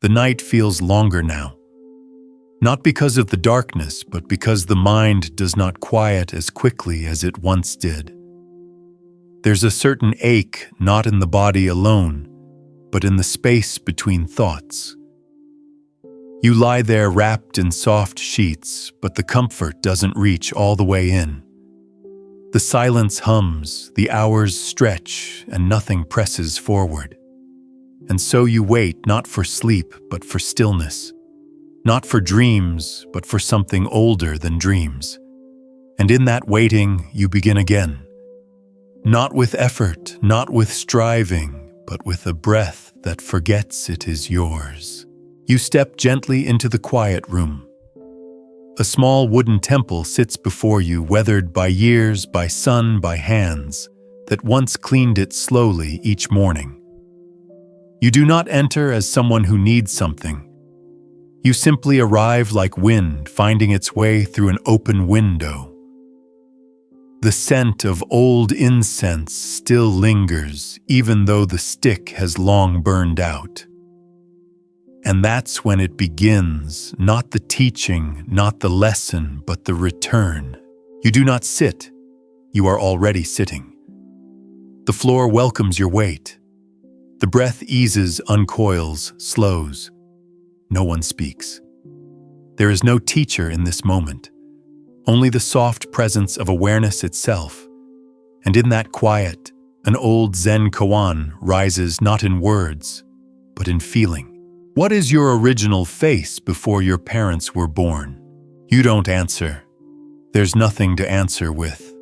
The night feels longer now. Not because of the darkness, but because the mind does not quiet as quickly as it once did. There's a certain ache not in the body alone, but in the space between thoughts. You lie there wrapped in soft sheets, but the comfort doesn't reach all the way in. The silence hums, the hours stretch, and nothing presses forward. And so you wait not for sleep, but for stillness. Not for dreams, but for something older than dreams. And in that waiting, you begin again. Not with effort, not with striving, but with a breath that forgets it is yours. You step gently into the quiet room. A small wooden temple sits before you, weathered by years, by sun, by hands, that once cleaned it slowly each morning. You do not enter as someone who needs something. You simply arrive like wind finding its way through an open window. The scent of old incense still lingers, even though the stick has long burned out. And that's when it begins, not the teaching, not the lesson, but the return. You do not sit, you are already sitting. The floor welcomes your weight. The breath eases, uncoils, slows. No one speaks. There is no teacher in this moment, only the soft presence of awareness itself. And in that quiet, an old Zen koan rises not in words, but in feeling. What is your original face before your parents were born? You don't answer. There's nothing to answer with.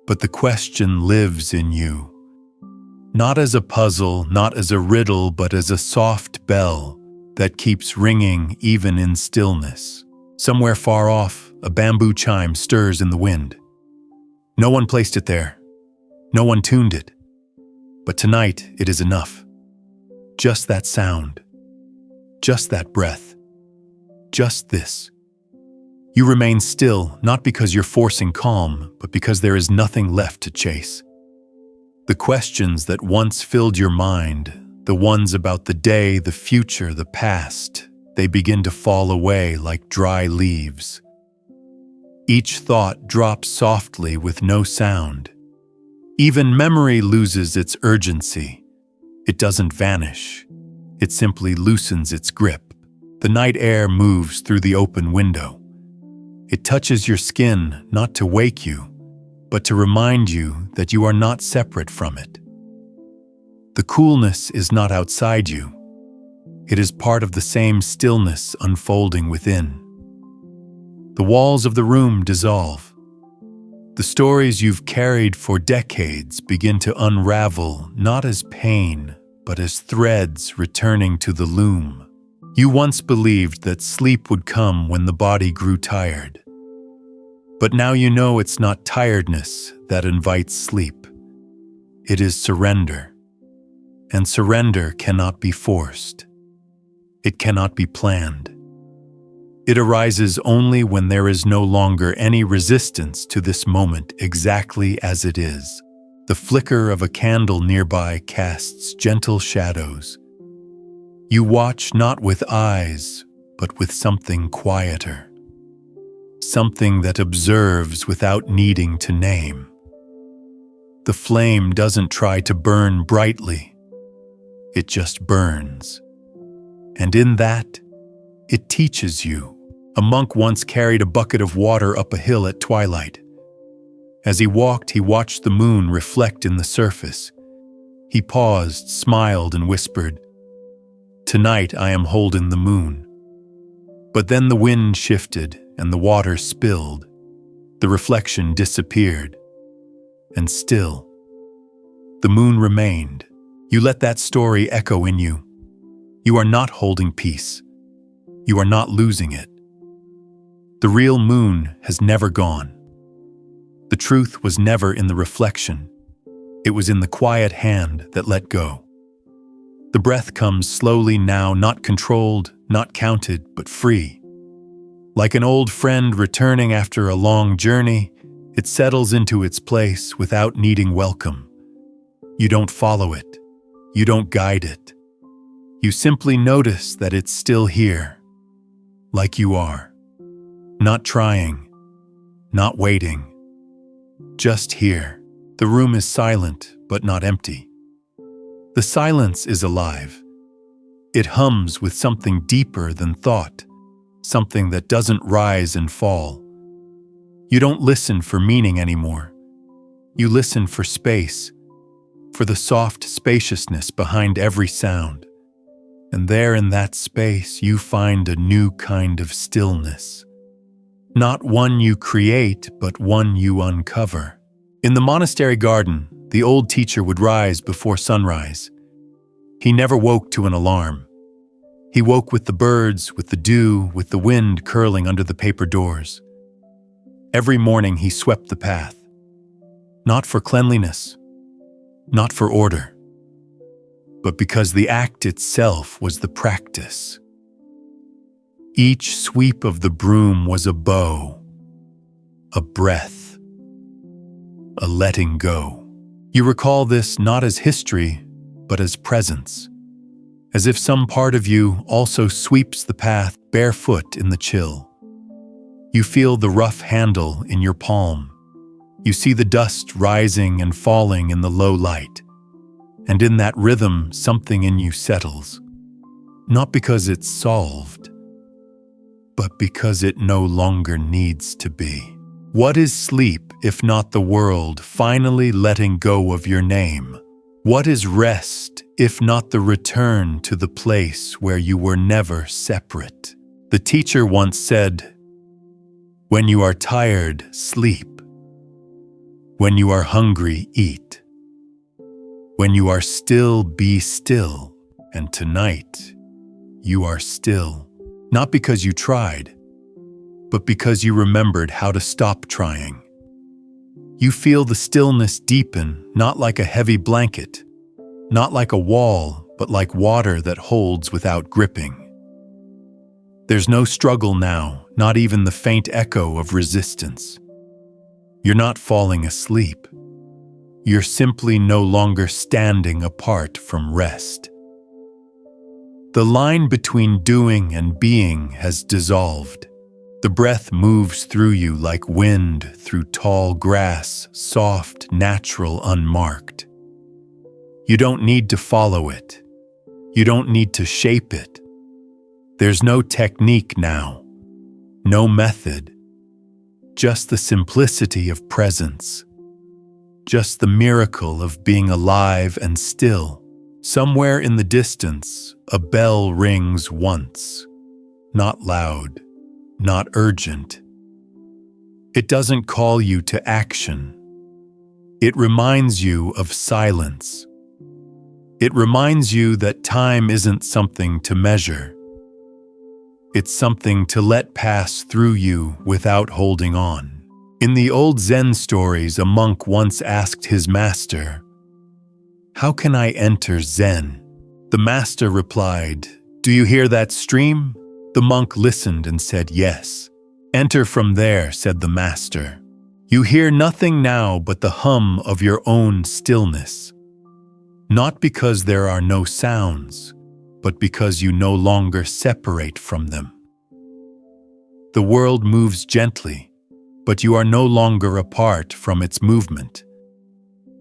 But the question lives in you. Not as a puzzle, not as a riddle, but as a soft bell that keeps ringing even in stillness. Somewhere far off, a bamboo chime stirs in the wind. No one placed it there. No one tuned it. But tonight it is enough. Just that sound. Just that breath. Just this. You remain still, not because you're forcing calm, but because there is nothing left to chase. The questions that once filled your mind, the ones about the day, the future, the past, they begin to fall away like dry leaves. Each thought drops softly with no sound. Even memory loses its urgency. It doesn't vanish. It simply loosens its grip. The night air moves through the open window. It touches your skin not to wake you, but to remind you that you are not separate from it. The coolness is not outside you. It is part of the same stillness unfolding within. The walls of the room dissolve. The stories you've carried for decades begin to unravel, not as pain, but as threads returning to the loom. You once believed that sleep would come when the body grew tired. But now you know it's not tiredness that invites sleep. It is surrender. And surrender cannot be forced. It cannot be planned. It arises only when there is no longer any resistance to this moment exactly as it is. The flicker of a candle nearby casts gentle shadows. You watch not with eyes, but with something quieter. Something that observes without needing to name. The flame doesn't try to burn brightly. It just burns. And in that, it teaches you. A monk once carried a bucket of water up a hill at twilight. As he walked, he watched the moon reflect in the surface. He paused, smiled, and whispered, "Tonight I am holding the moon." But then the wind shifted and the water spilled. The reflection disappeared. And still, the moon remained. You let that story echo in you. You are not holding peace. You are not losing it. The real moon has never gone. The truth was never in the reflection. It was in the quiet hand that let go. The breath comes slowly now, not controlled, not counted, but free. Like an old friend returning after a long journey, it settles into its place without needing welcome. You don't follow it. You don't guide it. You simply notice that it's still here, like you are. Not trying, not waiting, just here. The room is silent, but not empty. The silence is alive. It hums with something deeper than thought, something that doesn't rise and fall. You don't listen for meaning anymore. You listen for space, for the soft spaciousness behind every sound. And there in that space, you find a new kind of stillness. Not one you create, but one you uncover. In the monastery garden, the old teacher would rise before sunrise. He never woke to an alarm. He woke with the birds, with the dew, with the wind curling under the paper doors. Every morning he swept the path. Not for cleanliness, not for order, but because the act itself was the practice. Each sweep of the broom was a bow, a breath, a letting go. You recall this not as history, but as presence, as if some part of you also sweeps the path barefoot in the chill. You feel the rough handle in your palm. You see the dust rising and falling in the low light. And in that rhythm, something in you settles. Not because it's solved, but because it no longer needs to be. What is sleep if not the world finally letting go of your name? What is rest if not the return to the place where you were never separate? The teacher once said, "When you are tired, sleep. When you are hungry, eat. When you are still, be still." And tonight, you are still. Not because you tried, but because you remembered how to stop trying. You feel the stillness deepen, not like a heavy blanket, not like a wall, but like water that holds without gripping. There's no struggle now, not even the faint echo of resistance. You're not falling asleep. You're simply no longer standing apart from rest. The line between doing and being has dissolved. The breath moves through you like wind through tall grass, soft, natural, unmarked. You don't need to follow it. You don't need to shape it. There's no technique now, no method, just the simplicity of presence, just the miracle of being alive and still. Somewhere in the distance, a bell rings once, not loud, not urgent. It doesn't call you to action. It reminds you of silence. It reminds you that time isn't something to measure. It's something to let pass through you without holding on. In the old Zen stories, a monk once asked his master, "How can I enter Zen?" The master replied, "Do you hear that stream?" The monk listened and said, "Yes." "Enter from there," said the master. "You hear nothing now but the hum of your own stillness. Not because there are no sounds, but because you no longer separate from them. The world moves gently, but you are no longer apart from its movement.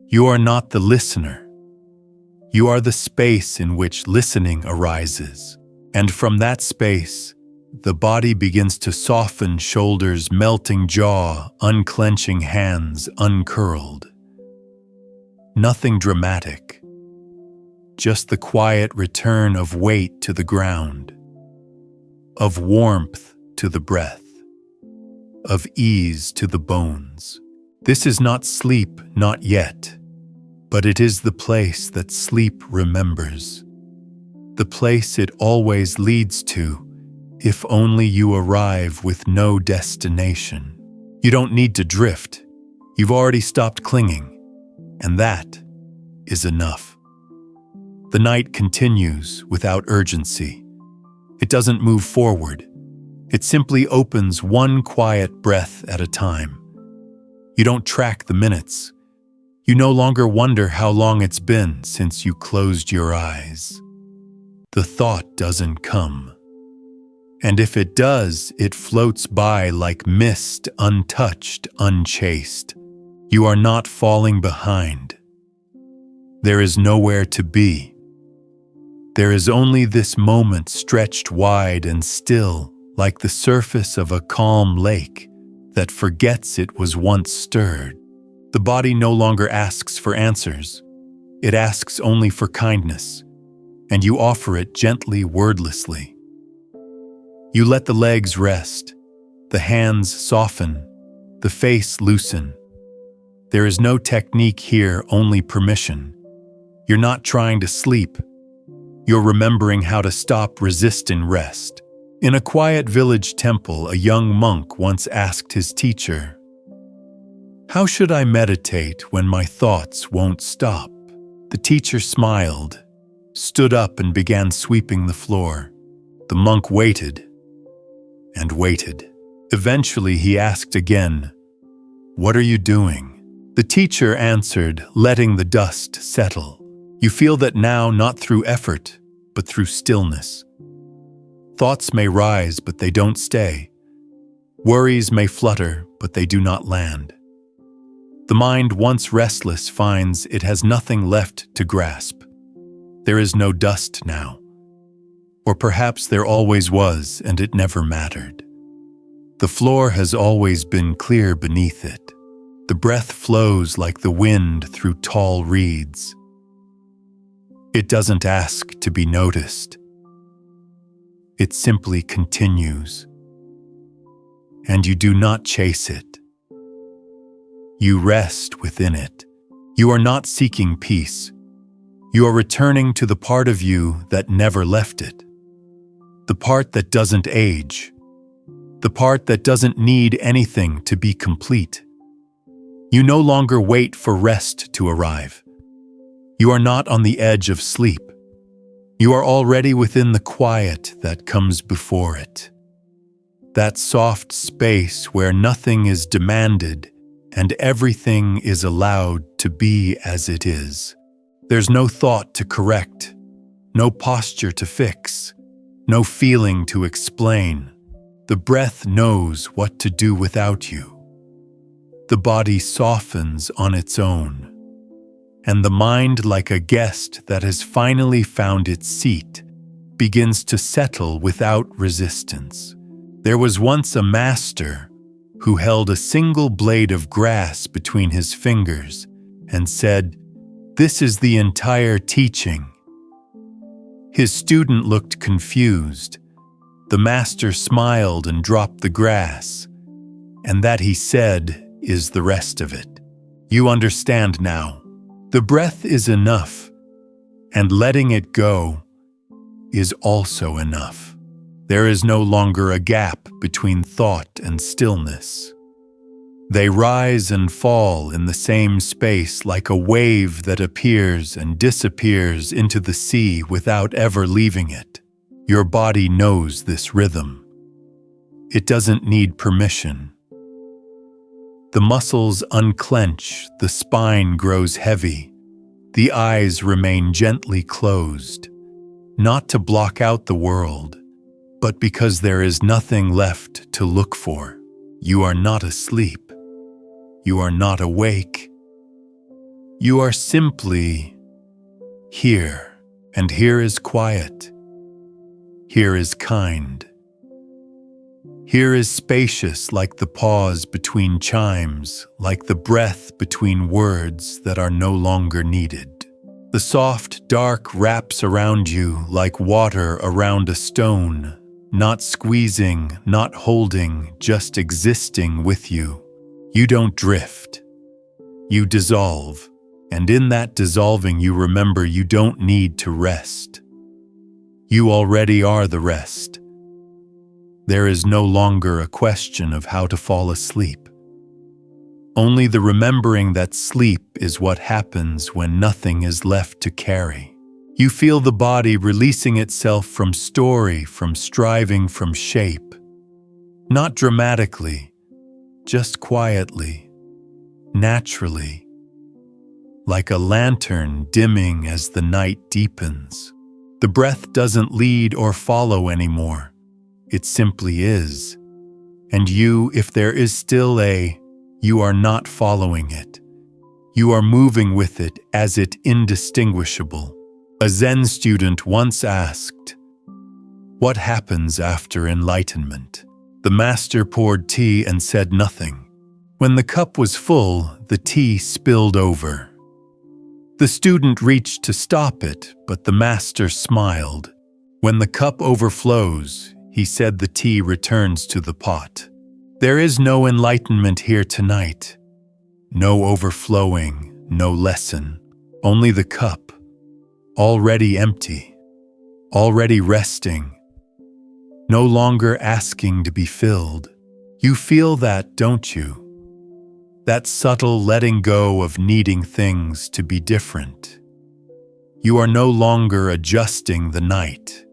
You are not the listener. You are the space in which listening arises. And from that space, the body begins to soften, shoulders melting, jaw unclenching, hands uncurled. Nothing dramatic. Just the quiet return of weight to the ground, of warmth to the breath, of ease to the bones. This is not sleep, not yet, but it is the place that sleep remembers, the place it always leads to, if only you arrive with no destination. You don't need to drift. You've already stopped clinging, and that is enough. The night continues without urgency. It doesn't move forward. It simply opens one quiet breath at a time. You don't track the minutes. You no longer wonder how long it's been since you closed your eyes. the thought doesn't come. And if it does, it floats by like mist, untouched, unchased. You are not falling behind. There is nowhere to be. There is only this moment stretched wide and still, like the surface of a calm lake that forgets it was once stirred. The body no longer asks for answers. It asks only for kindness, and you offer it gently, wordlessly. You let the legs rest, the hands soften, the face loosen. There is no technique here, only permission. You're not trying to sleep. You're remembering how to stop resisting rest. In a quiet village temple, a young monk once asked his teacher, "How should I meditate when my thoughts won't stop?" The teacher smiled, stood up and began sweeping the floor. The monk waited and waited. Eventually he asked again, "What are you doing?" The teacher answered, letting the dust settle. You feel that now, not through effort, but through stillness. Thoughts may rise, but they don't stay. Worries may flutter, but they do not land. The mind, once restless, finds it has nothing left to grasp. There is no dust now. Or perhaps there always was, and it never mattered. The floor has always been clear beneath it. The breath flows like the wind through tall reeds. It doesn't ask to be noticed. It simply continues. And you do not chase it. You rest within it. You are not seeking peace. You are returning to the part of you that never left it. The part that doesn't age. The part that doesn't need anything to be complete. You no longer wait for rest to arrive. You are not on the edge of sleep. You are already within the quiet that comes before it. That soft space where nothing is demanded and everything is allowed to be as it is. There's no thought to correct, no posture to fix, no feeling to explain. The breath knows what to do without you. The body softens on its own, and the mind, like a guest that has finally found its seat, begins to settle without resistance. There was once a master who held a single blade of grass between his fingers and said, "This is the entire teaching." His student looked confused. The master smiled and dropped the grass, and that, he said, is the rest of it. You understand now. The breath is enough, and letting it go is also enough. There is no longer a gap between thought and stillness. They rise and fall in the same space like a wave that appears and disappears into the sea without ever leaving it. Your body knows this rhythm. It doesn't need permission. The muscles unclench, the spine grows heavy, the eyes remain gently closed, not to block out the world, but because there is nothing left to look for. You are not asleep. You are not awake. You are simply here, and here is quiet. Here is kind. Here is spacious like the pause between chimes, like the breath between words that are no longer needed. The soft, dark wraps around you like water around a stone, not squeezing, not holding, just existing with you. You don't drift. You dissolve, and in that dissolving you remember you don't need to rest. You already are the rest. There is no longer a question of how to fall asleep. Only the remembering that sleep is what happens when nothing is left to carry. You feel the body releasing itself from story, from striving, from shape. Not dramatically, just quietly, naturally, like a lantern dimming as the night deepens. The breath doesn't lead or follow anymore. It simply is. And you, if there is still you are not following it. You are moving with it as it indistinguishable. A Zen student once asked, "What happens after enlightenment?" The master poured tea and said nothing. When the cup was full, the tea spilled over. The student reached to stop it, but the master smiled. When the cup overflows, he said, the tea returns to the pot. There is no enlightenment here tonight. No overflowing, no lesson, only the cup, already empty, already resting, no longer asking to be filled. You feel that, don't you? That subtle letting go of needing things to be different. You are no longer adjusting the night,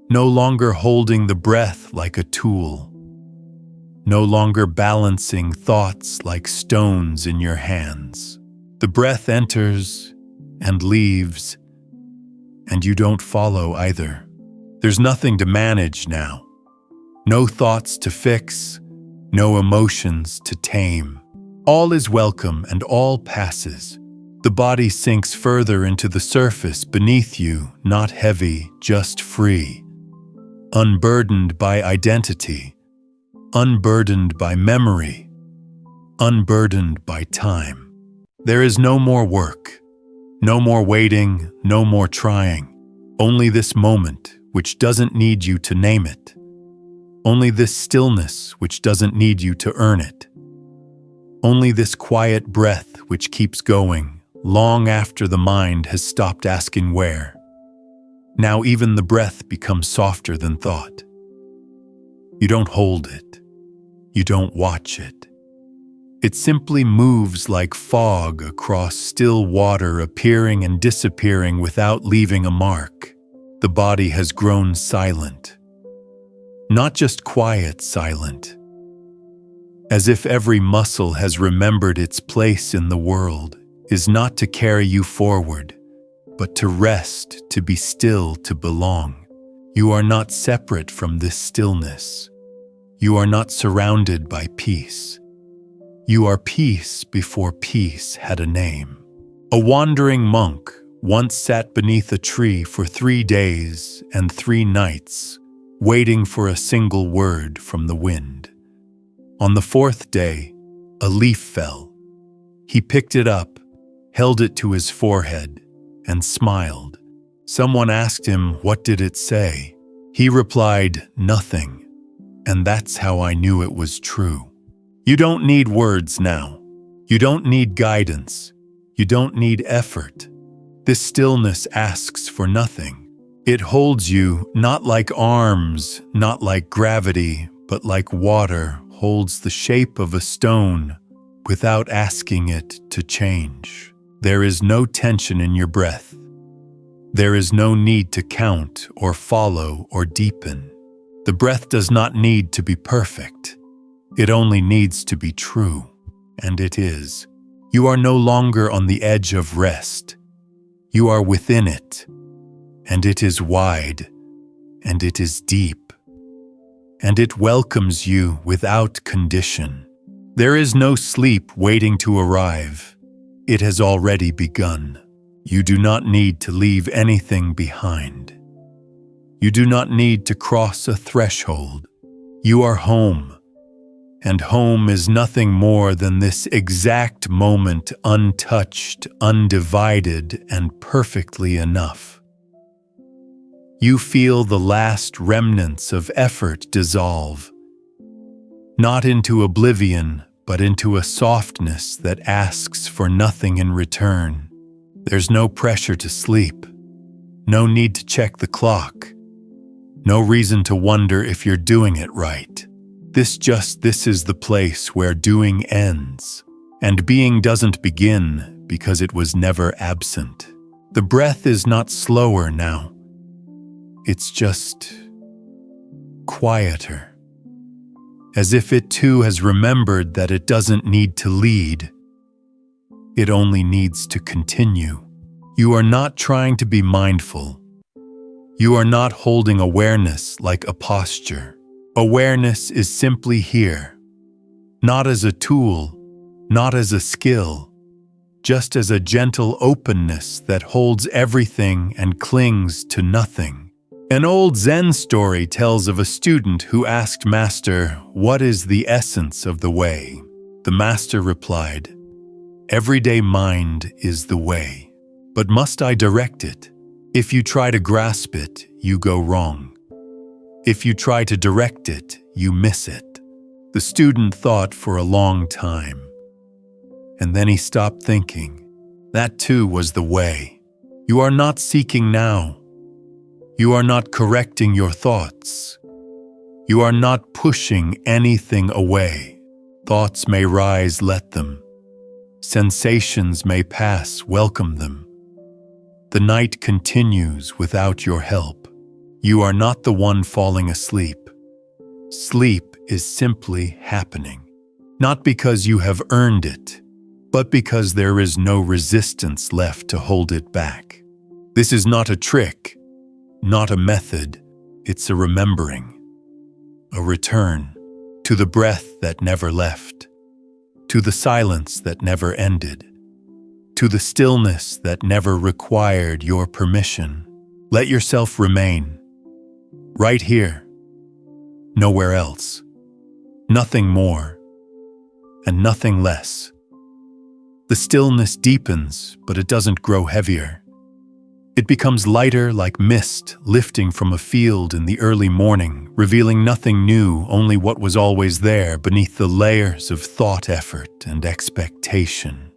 no longer holding the breath like a tool, no longer balancing thoughts like stones in your hands. The breath enters and leaves, and you don't follow either. There's nothing to manage now. No thoughts to fix, no emotions to tame. All is welcome and all passes. The body sinks further into the surface beneath you, not heavy, just free. Unburdened by identity, unburdened by memory, unburdened by time. There is no more work, no more waiting, no more trying. Only this moment, which doesn't need you to name it. Only this stillness, which doesn't need you to earn it. Only this quiet breath, which keeps going, long after the mind has stopped asking where. Now even the breath becomes softer than thought. You don't hold it. You don't watch it. It simply moves like fog across still water, appearing and disappearing without leaving a mark. The body has grown silent. Not just quiet silent. As if every muscle has remembered its place in the world, is not to carry you forward, but to rest, to be still, to belong. You are not separate from this stillness. You are not surrounded by peace. You are peace before peace had a name. A wandering monk once sat beneath a tree for 3 days and 3 nights, waiting for a single word from the wind. On the 4th day, a leaf fell. He picked it up, held it to his forehead, and smiled. Someone asked him, "What did it say?" He replied, "Nothing." And that's how I knew it was true. You don't need words now. You don't need guidance. You don't need effort. This stillness asks for nothing. It holds you not like arms, not like gravity, but like water holds the shape of a stone without asking it to change. There is no tension in your breath. There is no need to count or follow or deepen. The breath does not need to be perfect. It only needs to be true, and it is. You are no longer on the edge of rest. You are within it, and it is wide, and it is deep, and it welcomes you without condition. There is no sleep waiting to arrive. It has already begun. You do not need to leave anything behind. You do not need to cross a threshold. You are home, and home is nothing more than this exact moment, untouched, undivided, and perfectly enough. You feel the last remnants of effort dissolve, not into oblivion, but into a softness that asks for nothing in return. There's no pressure to sleep, no need to check the clock, no reason to wonder if you're doing it right. This is the place where doing ends, and being doesn't begin because it was never absent. The breath is not slower now. It's just quieter. As if it too has remembered that it doesn't need to lead. It only needs to continue. You are not trying to be mindful. You are not holding awareness like a posture. Awareness is simply here, not as a tool, not as a skill, just as a gentle openness that holds everything and clings to nothing. An old Zen story tells of a student who asked Master, "What is the essence of the way?" The Master replied, "Everyday mind is the way. But must I direct it? If you try to grasp it, you go wrong. If you try to direct it, you miss it." The student thought for a long time. And then he stopped thinking. That too was the way. You are not seeking now. You are not correcting your thoughts. You are not pushing anything away. Thoughts may rise, let them. Sensations may pass, welcome them. The night continues without your help. You are not the one falling asleep. Sleep is simply happening, not because you have earned it, but because there is no resistance left to hold it back. This is not a trick, not a method, it's a remembering, a return to the breath that never left, to the silence that never ended, to the stillness that never required your permission. Let yourself remain, right here, nowhere else, nothing more, and nothing less. The stillness deepens, but it doesn't grow heavier. It becomes lighter like mist lifting from a field in the early morning, revealing nothing new, only what was always there beneath the layers of thought, effort, and expectation.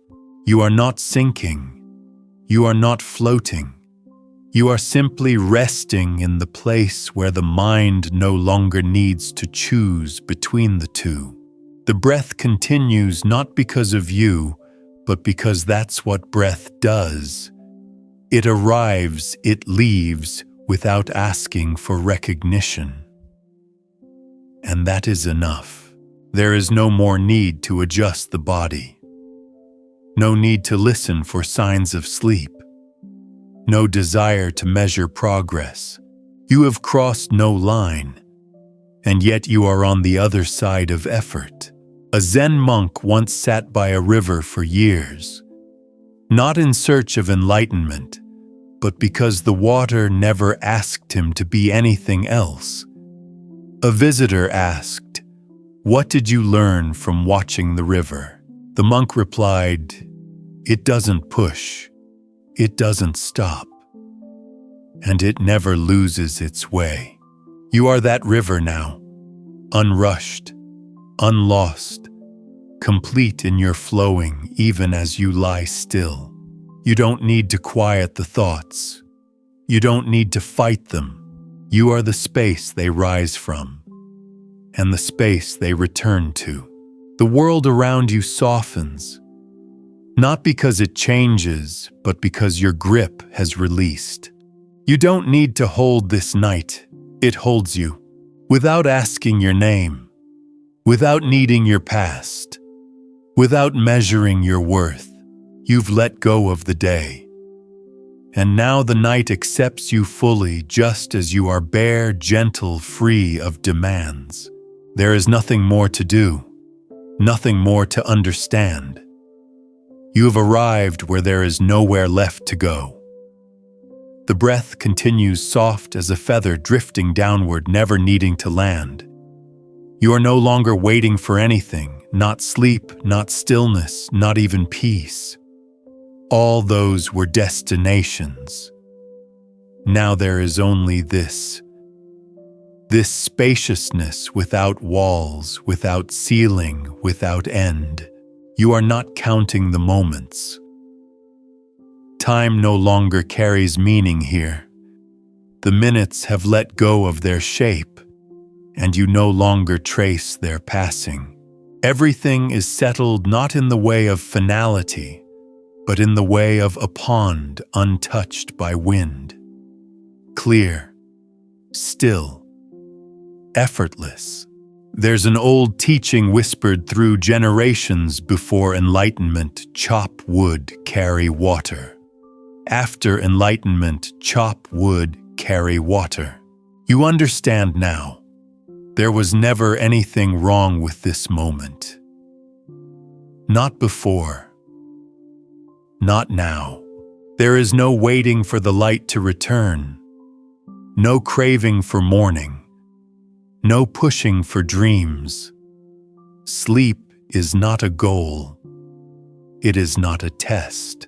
You are not sinking. You are not floating. You are simply resting in the place where the mind no longer needs to choose between the two. The breath continues not because of you, but because that's what breath does. It arrives, it leaves, without asking for recognition. And that is enough. There is no more need to adjust the body. No need to listen for signs of sleep. No desire to measure progress. You have crossed no line, and yet you are on the other side of effort. A Zen monk once sat by a river for years, not in search of enlightenment, but because the water never asked him to be anything else. A visitor asked, "What did you learn from watching the river?" The monk replied, "It doesn't push, it doesn't stop, and it never loses its way." You are that river now, unrushed, unlost, complete in your flowing even as you lie still. You don't need to quiet the thoughts. You don't need to fight them. You are the space they rise from, and the space they return to. The world around you softens, not because it changes, but because your grip has released. You don't need to hold this night. It holds you, without asking your name, without needing your past, without measuring your worth. You've let go of the day. And now the night accepts you fully just as you are, bare, gentle, free of demands. There is nothing more to do, nothing more to understand. You have arrived where there is nowhere left to go. The breath continues soft as a feather drifting downward, never needing to land. You are no longer waiting for anything, not sleep, not stillness, not even peace. All those were destinations. Now there is only this spaciousness without walls, without ceiling, without end. You are not counting the moments. Time no longer carries meaning here. The minutes have let go of their shape, and you no longer trace their passing. Everything is settled not in the way of finality, but in the way of a pond untouched by wind. Clear, still, effortless. There's an old teaching whispered through generations before enlightenment: chop wood, carry water. After enlightenment, chop wood, carry water. You understand now. There was never anything wrong with this moment. Not before. Not now. There is no waiting for the light to return. No craving for morning. No pushing for dreams. Sleep is not a goal. It is not a test.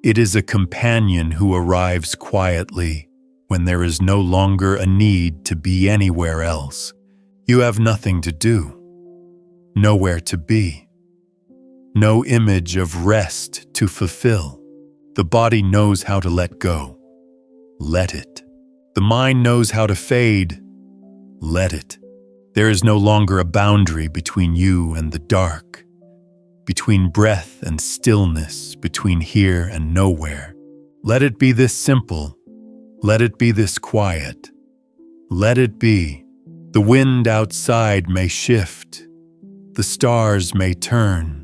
It is a companion who arrives quietly when there is no longer a need to be anywhere else. You have nothing to do, nowhere to be, no image of rest to fulfill. The body knows how to let go. Let it. The mind knows how to fade. Let it. There is no longer a boundary between you and the dark, between breath and stillness, between here and nowhere. Let it be this simple. Let it be this quiet. Let it be. The wind outside may shift. The stars may turn.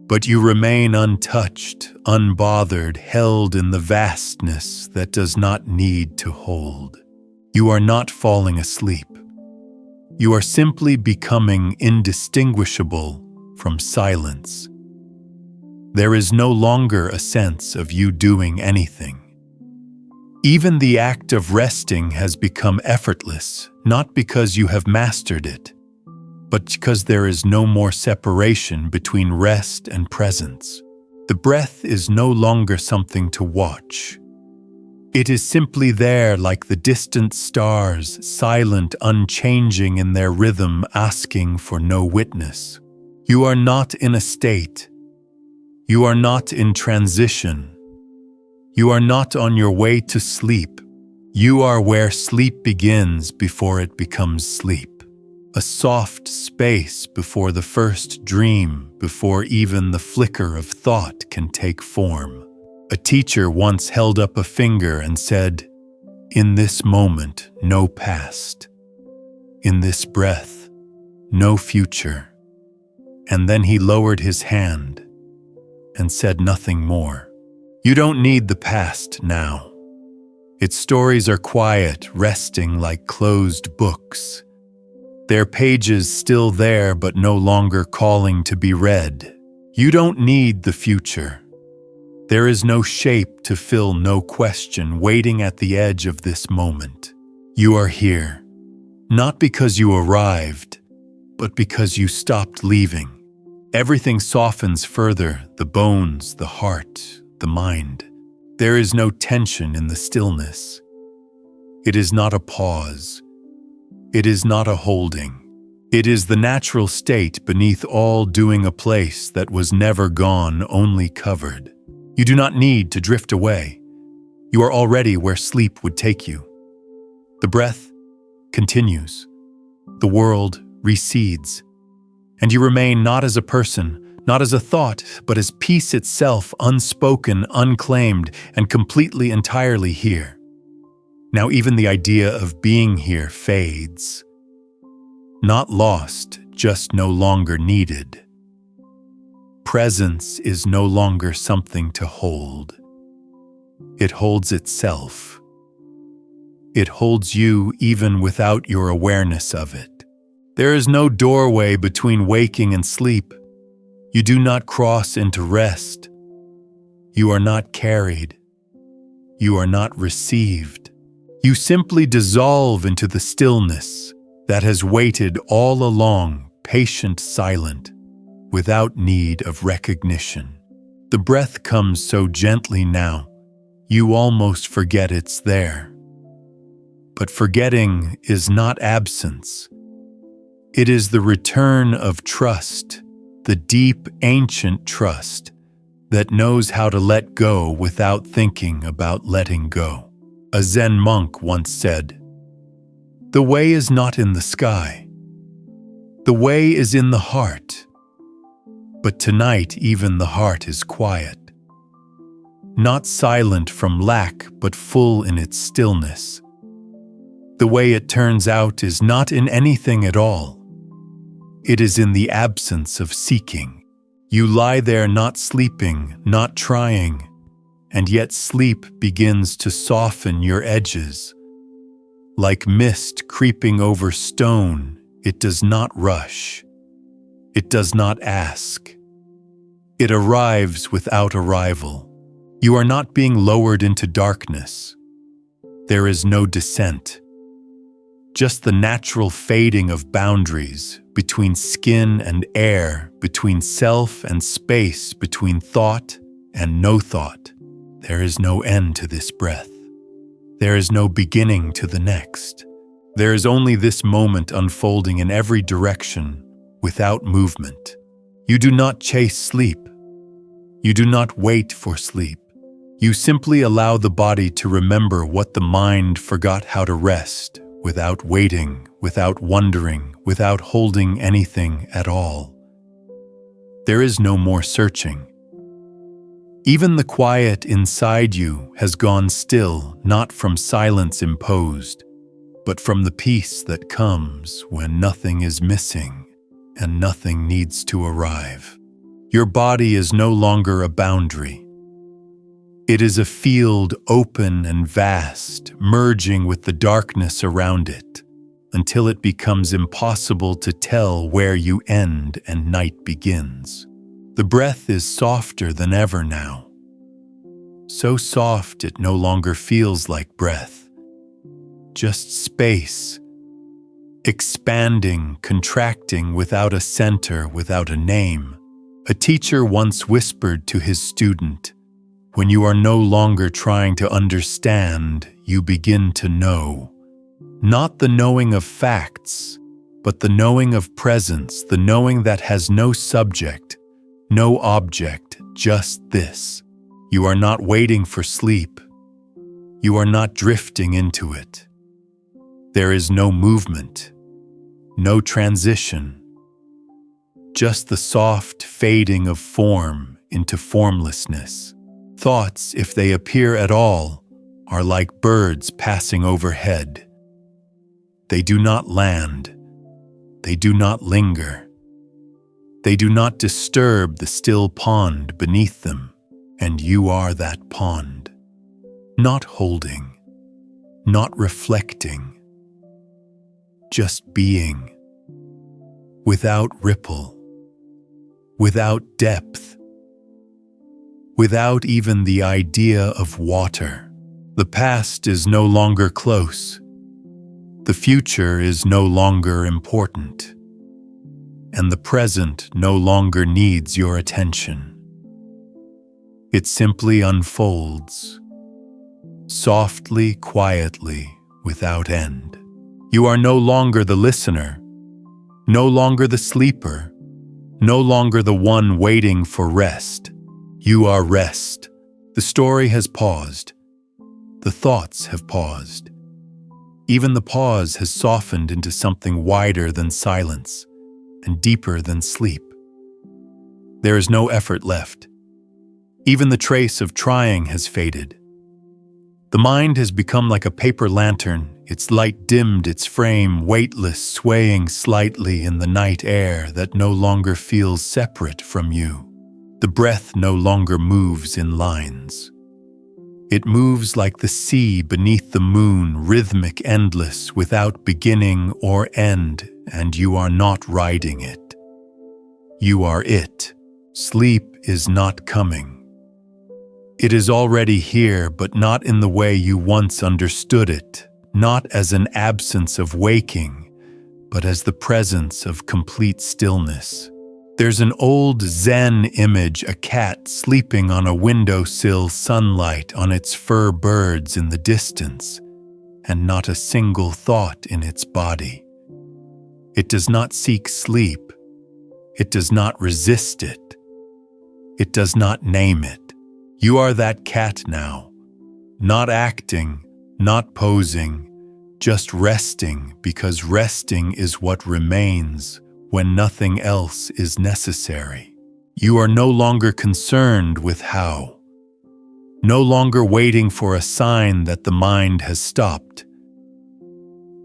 But you remain untouched, unbothered, held in the vastness that does not need to hold. You are not falling asleep. You are simply becoming indistinguishable from silence. There is no longer a sense of you doing anything. Even the act of resting has become effortless, not because you have mastered it, but because there is no more separation between rest and presence. The breath is no longer something to watch. It is simply there like the distant stars, silent, unchanging in their rhythm, asking for no witness. You are not in a state. You are not in transition. You are not on your way to sleep. You are where sleep begins before it becomes sleep. A soft space before the first dream, before even the flicker of thought can take form. A teacher once held up a finger and said, "In this moment, no past. In this breath, no future." And then he lowered his hand and said nothing more. You don't need the past now. Its stories are quiet, resting like closed books. Their pages still there, but no longer calling to be read. You don't need the future. There is no shape to fill, no question waiting at the edge of this moment. You are here, not because you arrived, but because you stopped leaving. Everything softens further, the bones, the heart, the mind. There is no tension in the stillness. It is not a pause. It is not a holding. It is the natural state beneath all doing, a place that was never gone, only covered. You do not need to drift away. You are already where sleep would take you. The breath continues. The world recedes. And you remain not as a person, not as a thought, but as peace itself, unspoken, unclaimed, and completely, entirely here. Now even the idea of being here fades. Not lost, just no longer needed. Presence is no longer something to hold. It holds itself. It holds you even without your awareness of it. There is no doorway between waking and sleep. You do not cross into rest. You are not carried. You are not received. You simply dissolve into the stillness that has waited all along, patient, silent, without need of recognition. The breath comes so gently now, you almost forget it's there. But forgetting is not absence. It is the return of trust, the deep, ancient trust that knows how to let go without thinking about letting go. A Zen monk once said, "The way is not in the sky. The way is in the heart." But tonight even the heart is quiet. Not silent from lack, but full in its stillness. The way it turns out is not in anything at all. It is in the absence of seeking. You lie there not sleeping, not trying, and yet sleep begins to soften your edges. Like mist creeping over stone, it does not rush. It does not ask. It arrives without arrival. You are not being lowered into darkness. There is no descent. Just the natural fading of boundaries between skin and air, between self and space, between thought and no thought. There is no end to this breath. There is no beginning to the next. There is only this moment unfolding in every direction without movement. You do not chase sleep. You do not wait for sleep. You simply allow the body to remember what the mind forgot how to rest, without waiting, without wondering, without holding anything at all. There is no more searching. Even the quiet inside you has gone still, not from silence imposed, but from the peace that comes when nothing is missing and nothing needs to arrive. Your body is no longer a boundary. It is a field open and vast, merging with the darkness around it, until it becomes impossible to tell where you end and night begins. The breath is softer than ever now. So soft it no longer feels like breath. Just space, expanding, contracting without a center, without a name. A teacher once whispered to his student, "When you are no longer trying to understand, you begin to know." Not the knowing of facts, but the knowing of presence, the knowing that has no subject, no object, just this. You are not waiting for sleep. You are not drifting into it. There is no movement, no transition, just the soft fading of form into formlessness. Thoughts, if they appear at all, are like birds passing overhead. They do not land. They do not linger. They do not disturb the still pond beneath them, and you are that pond. Not holding, not reflecting, just being. Without ripple, without depth, without even the idea of water. The past is no longer close. The future is no longer important. And the present no longer needs your attention. It simply unfolds, softly, quietly, without end. You are no longer the listener, no longer the sleeper, no longer the one waiting for rest. You are rest. The story has paused. The thoughts have paused. Even the pause has softened into something wider than silence and deeper than sleep. There is no effort left. Even the trace of trying has faded. The mind has become like a paper lantern, its light dimmed, its frame weightless, swaying slightly in the night air that no longer feels separate from you. The breath no longer moves in lines. It moves like the sea beneath the moon, rhythmic, endless, without beginning or end, and you are not riding it. You are it. Sleep is not coming. It is already here, but not in the way you once understood it, not as an absence of waking, but as the presence of complete stillness. There's an old Zen image, a cat sleeping on a windowsill, sunlight on its fur birds in the distance, and not a single thought in its body. It does not seek sleep. It does not resist it. It does not name it. You are that cat now, not acting, not posing, just resting, because resting is what remains when nothing else is necessary. You are no longer concerned with how, no longer waiting for a sign that the mind has stopped.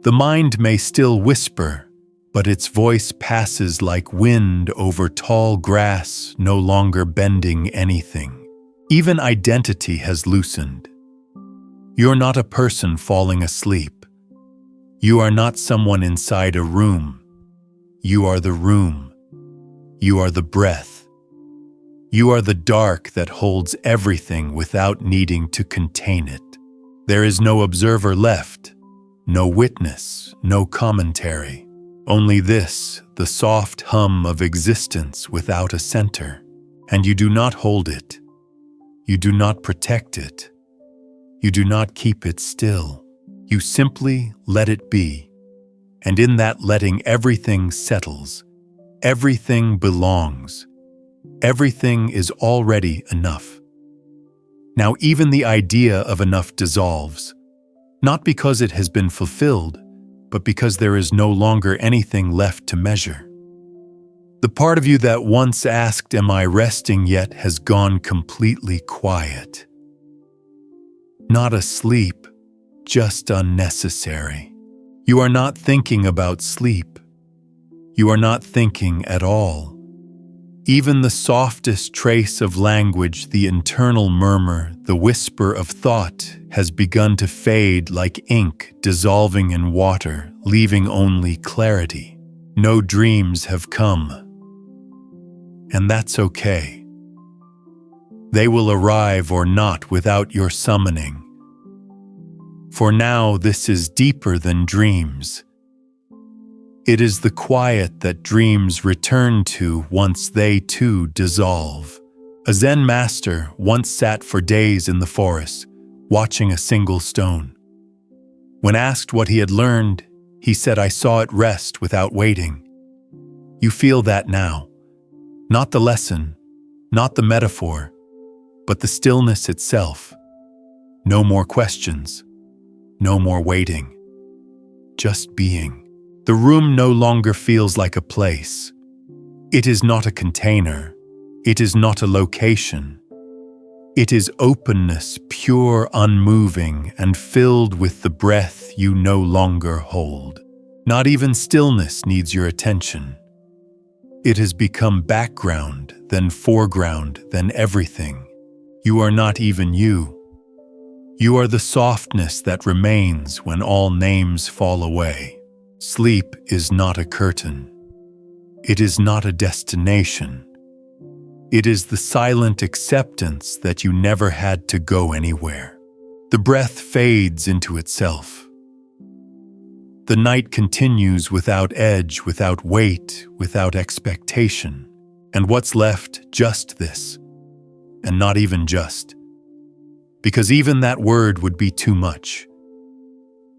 The mind may still whisper, but its voice passes like wind over tall grass, no longer bending anything. Even identity has loosened. You're not a person falling asleep. You are not someone inside a room. You are the room. You are the breath. You are the dark that holds everything without needing to contain it. There is no observer left, no witness, no commentary. Only this, the soft hum of existence without a center. And you do not hold it. You do not protect it. You do not keep it still. You simply let it be. And in that letting, everything settles. Everything belongs. Everything is already enough. Now even the idea of enough dissolves, not because it has been fulfilled, but because there is no longer anything left to measure. The part of you that once asked, "Am I resting yet?" has gone completely quiet. Not asleep, just unnecessary. You are not thinking about sleep. You are not thinking at all. Even the softest trace of language, the internal murmur, the whisper of thought, has begun to fade like ink dissolving in water, leaving only clarity. No dreams have come. And that's okay. They will arrive or not without your summoning. For now, this is deeper than dreams. It is the quiet that dreams return to once they too dissolve. A Zen master once sat for days in the forest, watching a single stone. When asked what he had learned, he said, "I saw it rest without waiting." You feel that now. Not the lesson, not the metaphor, but the stillness itself. No more questions, no more waiting, just being. The room no longer feels like a place. It is not a container. It is not a location. It is openness, pure, unmoving, and filled with the breath you no longer hold. Not even stillness needs your attention. It has become background, then foreground, then everything. You are not even you. You are the softness that remains when all names fall away. Sleep is not a curtain. It is not a destination. It is the silent acceptance that you never had to go anywhere. The breath fades into itself. The night continues without edge, without weight, without expectation. And what's left? Just this. And not even just. Because even that word would be too much.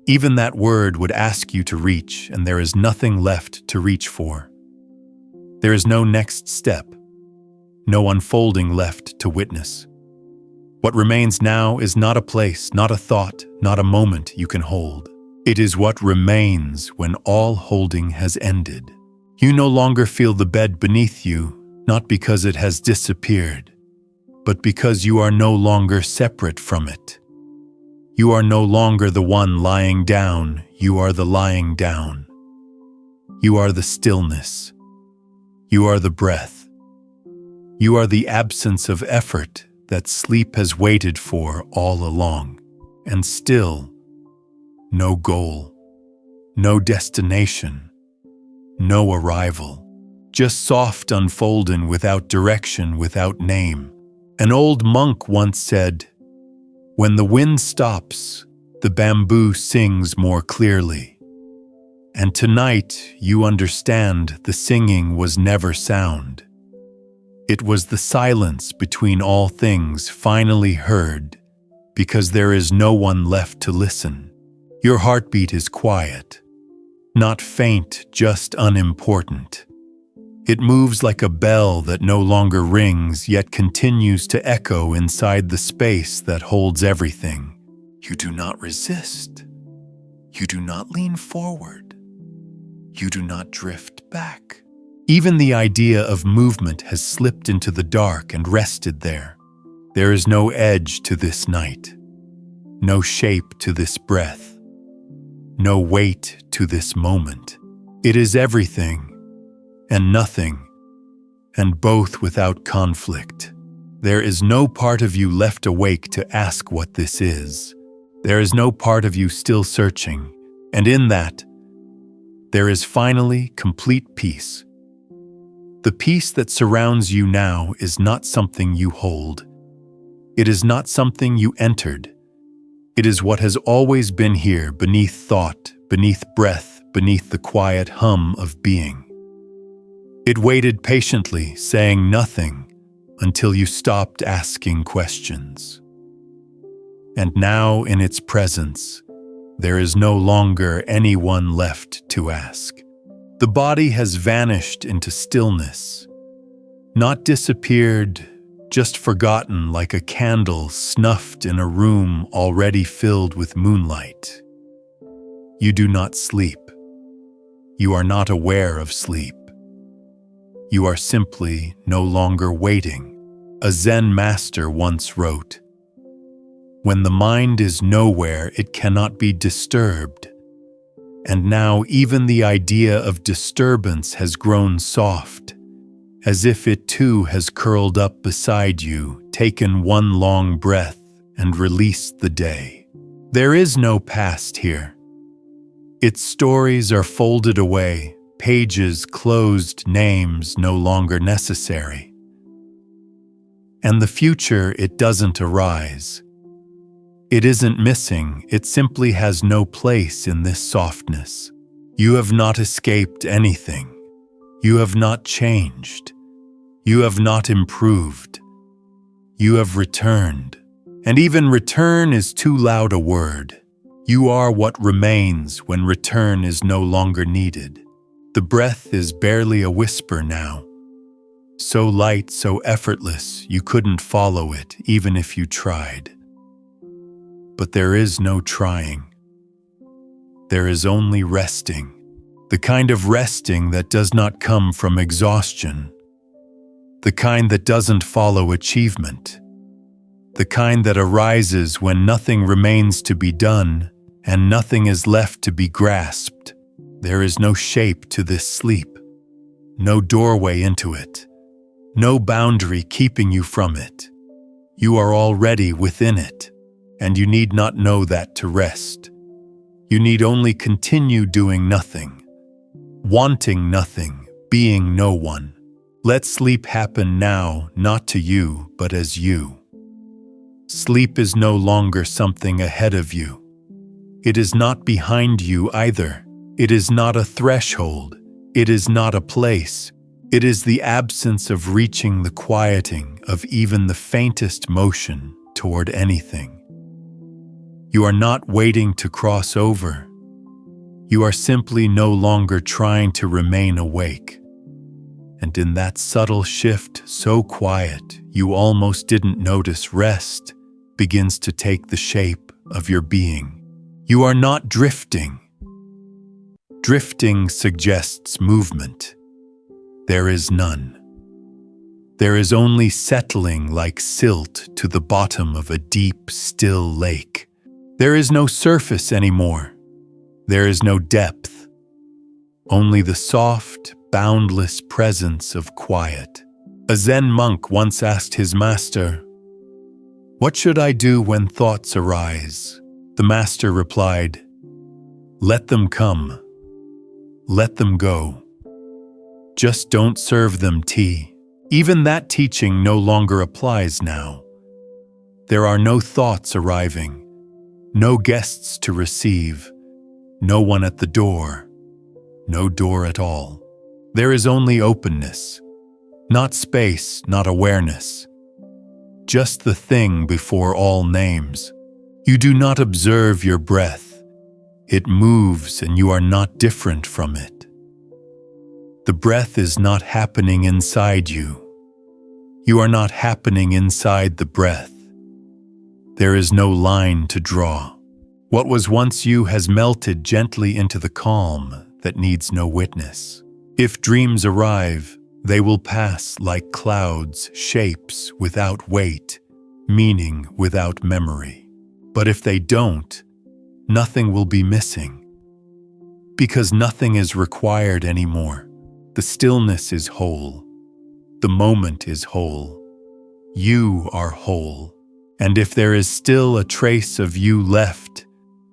Even that word would ask you to reach, and there is nothing left to reach for. There is no next step, no unfolding left to witness. What remains now is not a place, not a thought, not a moment you can hold. It is what remains when all holding has ended. You no longer feel the bed beneath you, not because it has disappeared, but because you are no longer separate from it. You are no longer the one lying down, you are the lying down. You are the stillness. You are the breath. You are the absence of effort that sleep has waited for all along. And still, no goal, no destination, no arrival. Just soft unfolding without direction, without name. An old monk once said, "When the wind stops, the bamboo sings more clearly." And tonight you understand the singing was never sound. It was the silence between all things finally heard, because there is no one left to listen. Your heartbeat is quiet, not faint, just unimportant. It moves like a bell that no longer rings, yet continues to echo inside the space that holds everything. You do not resist. You do not lean forward. You do not drift back. Even the idea of movement has slipped into the dark and rested there. There is no edge to this night, no shape to this breath, no weight to this moment. It is everything and nothing, and both without conflict. There is no part of you left awake to ask what this is. There is no part of you still searching, and in that, there is finally complete peace. The peace that surrounds you now is not something you hold. It is not something you entered. It is what has always been here beneath thought, beneath breath, beneath the quiet hum of being. It waited patiently, saying nothing, until you stopped asking questions. And now, in its presence, there is no longer anyone left to ask. The body has vanished into stillness, not disappeared, just forgotten like a candle snuffed in a room already filled with moonlight. You do not sleep. You are not aware of sleep. You are simply no longer waiting. A Zen master once wrote, "When the mind is nowhere, it cannot be disturbed." And now even the idea of disturbance has grown soft, as if it too has curled up beside you, taken one long breath, and released the day. There is no past here. Its stories are folded away, pages closed, names no longer necessary. And the future, it doesn't arise. It isn't missing, it simply has no place in this softness. You have not escaped anything. You have not changed. You have not improved. You have returned. And even return is too loud a word. You are what remains when return is no longer needed. The breath is barely a whisper now. So light, so effortless, you couldn't follow it even if you tried. But there is no trying. There is only resting, the kind of resting that does not come from exhaustion, the kind that doesn't follow achievement, the kind that arises when nothing remains to be done and nothing is left to be grasped. There is no shape to this sleep, no doorway into it, no boundary keeping you from it. You are already within it. And you need not know that to rest. You need only continue doing nothing, wanting nothing, being no one. Let sleep happen now, not to you, but as you. Sleep is no longer something ahead of you. It is not behind you either. It is not a threshold. It is not a place. It is the absence of reaching the quieting of even the faintest motion toward anything. You are not waiting to cross over. You are simply no longer trying to remain awake. And in that subtle shift, so quiet, you almost didn't notice, rest begins to take the shape of your being. You are not drifting. Drifting suggests movement. There is none. There is only settling like silt to the bottom of a deep, still lake. There is no surface anymore. There is no depth. Only the soft, boundless presence of quiet. A Zen monk once asked his master, "What should I do when thoughts arise?" The master replied, "Let them come. Let them go. Just don't serve them tea." Even that teaching no longer applies now. There are no thoughts arriving. No guests to receive, no one at the door, no door at all. There is only openness, not space, not awareness. Just the thing before all names. You do not observe your breath. It moves and you are not different from it. The breath is not happening inside you. You are not happening inside the breath. There is no line to draw. What was once you has melted gently into the calm that needs no witness. If dreams arrive, they will pass like clouds, shapes without weight, meaning without memory. But if they don't, nothing will be missing. Because nothing is required anymore. The stillness is whole. The moment is whole. You are whole. And if there is still a trace of you left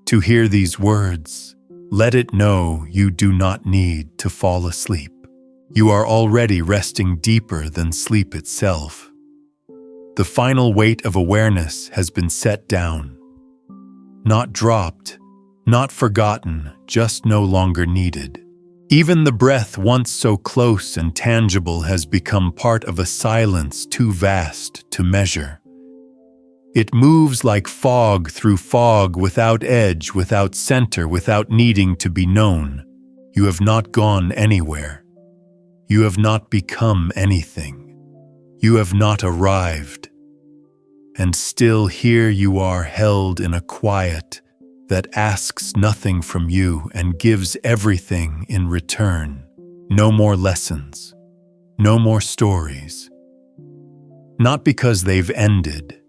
to hear these words, let it know you do not need to fall asleep. You are already resting deeper than sleep itself. The final weight of awareness has been set down. Not dropped, not forgotten, just no longer needed. Even the breath once so close and tangible has become part of a silence too vast to measure. It moves like fog through fog, without edge, without center, without needing to be known. You have not gone anywhere. You have not become anything. You have not arrived. And still here you are, held in a quiet that asks nothing from you and gives everything in return. No more lessons. No more stories. Not because they've ended,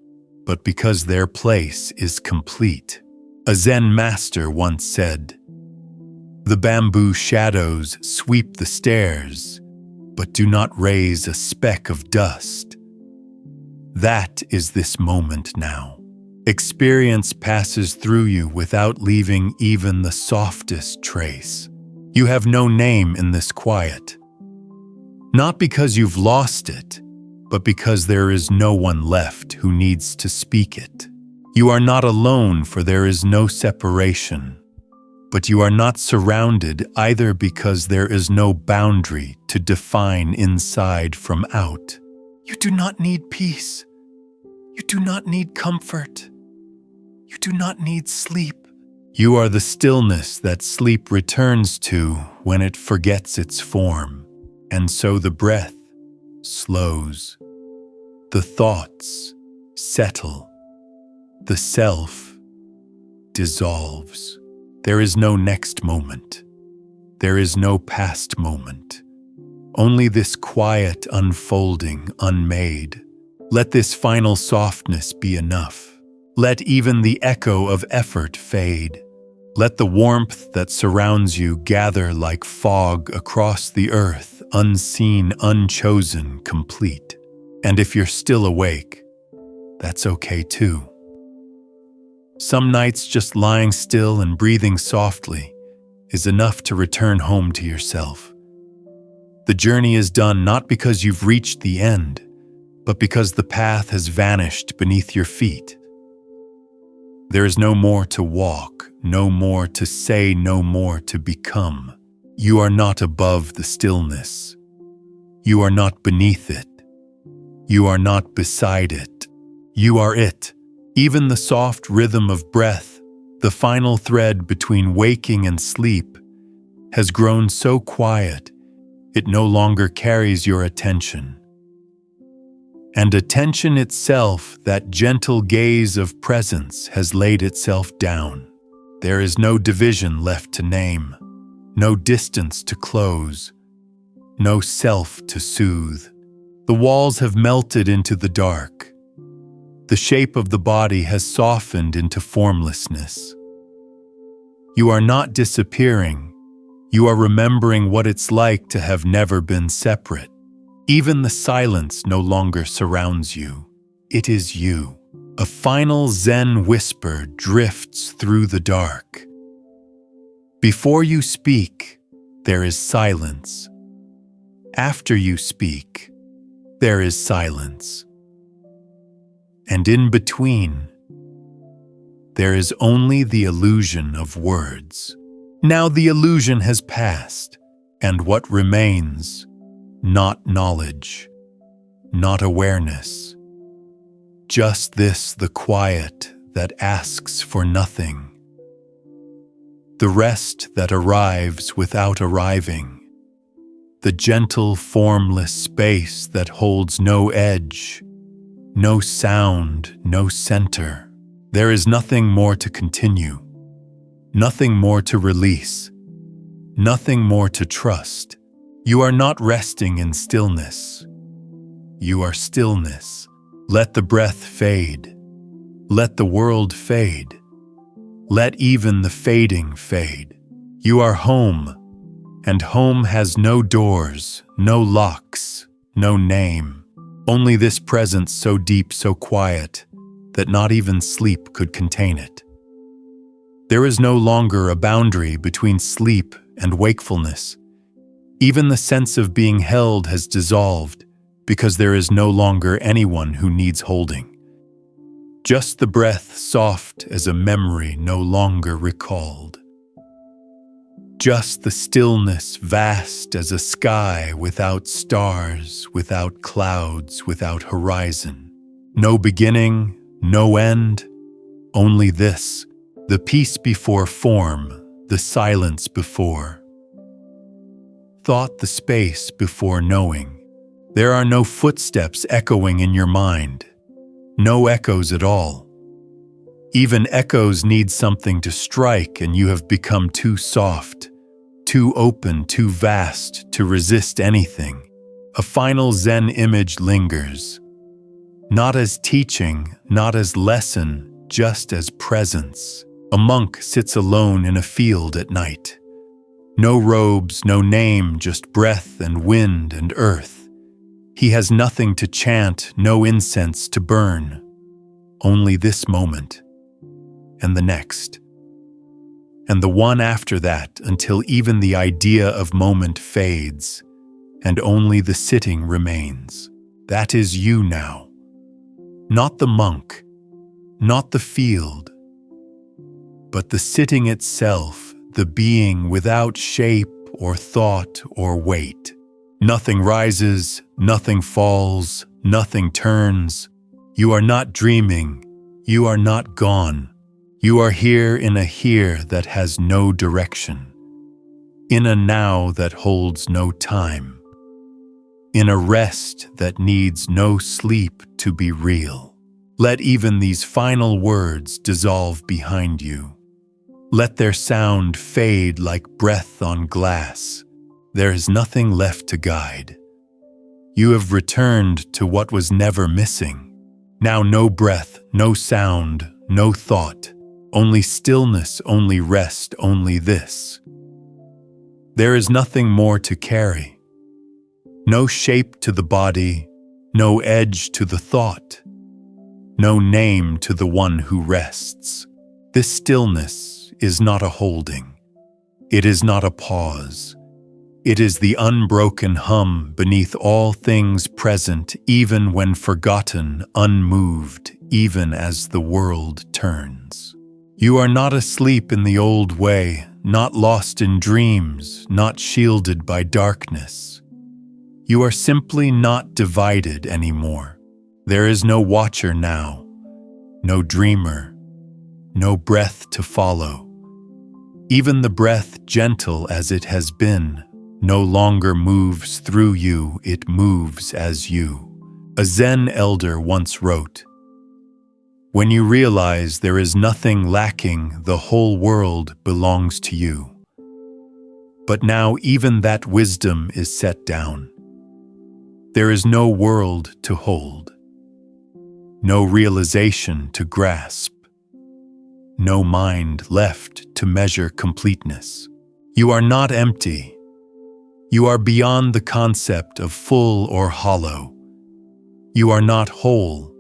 but because their place is complete. A Zen master once said, "The bamboo shadows sweep the stairs, but do not raise a speck of dust." That is this moment now. Experience passes through you without leaving even the softest trace. You have no name in this quiet. Not because you've lost it, but because there is no one left who needs to speak it. You are not alone, for there is no separation. But you are not surrounded either, because there is no boundary to define inside from out. You do not need peace. You do not need comfort. You do not need sleep. You are the stillness that sleep returns to when it forgets its form. And so the breath slows. The thoughts settle. The self dissolves. There is no next moment. There is no past moment. Only this quiet unfolding, unmade. Let this final softness be enough. Let even the echo of effort fade. Let the warmth that surrounds you gather like fog across the earth, unseen, unchosen, complete. And if you're still awake, that's okay too. Some nights just lying still and breathing softly is enough to return home to yourself. The journey is done not because you've reached the end, but because the path has vanished beneath your feet. There is no more to walk, no more to say, no more to become. You are not above the stillness. You are not beneath it. You are not beside it. You are it. Even the soft rhythm of breath, the final thread between waking and sleep, has grown so quiet it no longer carries your attention. And attention itself, that gentle gaze of presence, has laid itself down. There is no division left to name, no distance to close, no self to soothe. The walls have melted into the dark. The shape of the body has softened into formlessness. You are not disappearing. You are remembering what it's like to have never been separate. Even the silence no longer surrounds you. It is you. A final Zen whisper drifts through the dark. Before you speak, there is silence. After you speak, there is silence. And in between, there is only the illusion of words. Now the illusion has passed, and what remains? Not knowledge, not awareness. Just this, the quiet that asks for nothing. The rest that arrives without arriving. The gentle, formless space that holds no edge, no sound, no center. There is nothing more to continue, nothing more to release, nothing more to trust. You are not resting in stillness. You are stillness. Let the breath fade. Let the world fade. Let even the fading fade. You are home, and home has no doors, no locks, no name. Only this presence so deep, so quiet, that not even sleep could contain it. There is no longer a boundary between sleep and wakefulness. Even the sense of being held has dissolved because there is no longer anyone who needs holding. Just the breath soft as a memory no longer recalled. Just the stillness vast as a sky without stars, without clouds, without horizon. No beginning, no end, only this, the peace before form, the silence before thought, the space before knowing. There are no footsteps echoing in your mind, no echoes at all. Even echoes need something to strike, and you have become too soft, too open, too vast to resist anything. A final Zen image lingers, not as teaching, not as lesson, just as presence. A monk sits alone in a field at night. No robes, no name, just breath and wind and earth. He has nothing to chant, no incense to burn. Only this moment, and the next, and the one after that, until even the idea of moment fades, and only the sitting remains. That is you now. Not the monk, not the field, but the sitting itself, the being without shape or thought or weight. Nothing rises, nothing falls, nothing turns. You are not dreaming, you are not gone. You are here in a here that has no direction, in a now that holds no time, in a rest that needs no sleep to be real. Let even these final words dissolve behind you. Let their sound fade like breath on glass. There is nothing left to guide. You have returned to what was never missing. Now no breath, no sound, no thought. Only stillness, only rest, only this. There is nothing more to carry. No shape to the body, no edge to the thought, no name to the one who rests. This stillness is not a holding. It is not a pause. It is the unbroken hum beneath all things present, even when forgotten, unmoved, even as the world turns. You are not asleep in the old way, not lost in dreams, not shielded by darkness. You are simply not divided anymore. There is no watcher now, no dreamer, no breath to follow. Even the breath, gentle as it has been, no longer moves through you, it moves as you. A Zen elder once wrote, "When you realize there is nothing lacking, the whole world belongs to you." But now even that wisdom is set down. There is no world to hold, no realization to grasp, no mind left to measure completeness. You are not empty. You are beyond the concept of full or hollow. You are not whole.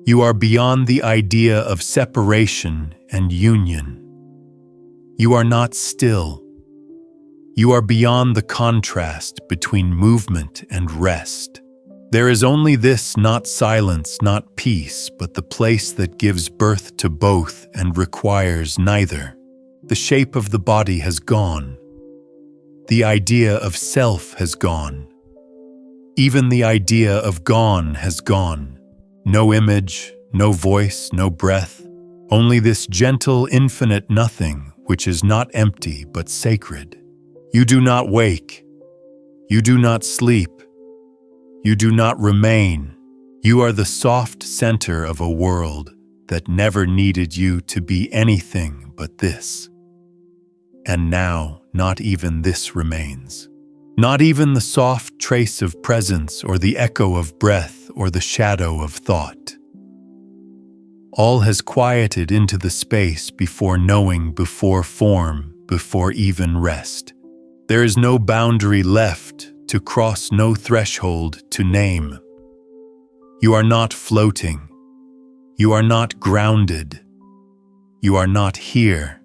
You are beyond the idea of separation and union. You are not still. You are beyond the contrast between movement and rest. There is only this, not silence, not peace, but the place that gives birth to both and requires neither. The shape of the body has gone. The idea of self has gone. Even the idea of gone has gone. No image, no voice, no breath, only this gentle, infinite nothing, which is not empty but sacred. You do not wake. You do not sleep. You do not remain. You are the soft center of a world that never needed you to be anything but this. And now, not even this remains. Not even the soft trace of presence or the echo of breath or the shadow of thought. All has quieted into the space before knowing, before form, before even rest. There is no boundary left to cross, no threshold to name. You are not floating. You are not grounded. You are not here.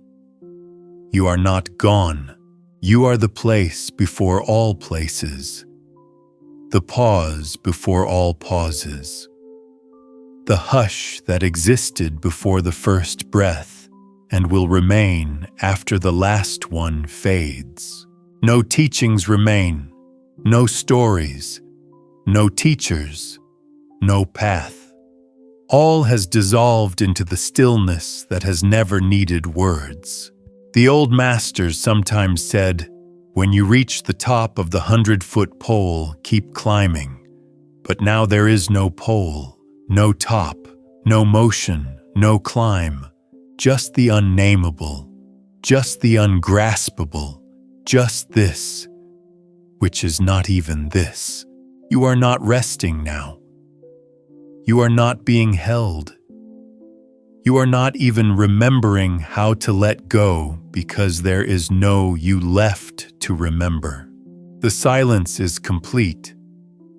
You are not gone. You are the place before all places, the pause before all pauses, the hush that existed before the first breath and will remain after the last one fades. No teachings remain, no stories, no teachers, no path. All has dissolved into the stillness that has never needed words. The old masters sometimes said, "When you reach the top of the 100-foot pole, keep climbing." But now there is no pole, no top, no motion, no climb, just the unnameable, just the ungraspable, just this, which is not even this. You are not resting now. You are not being held. You are not even remembering how to let go because there is no you left to remember. The silence is complete,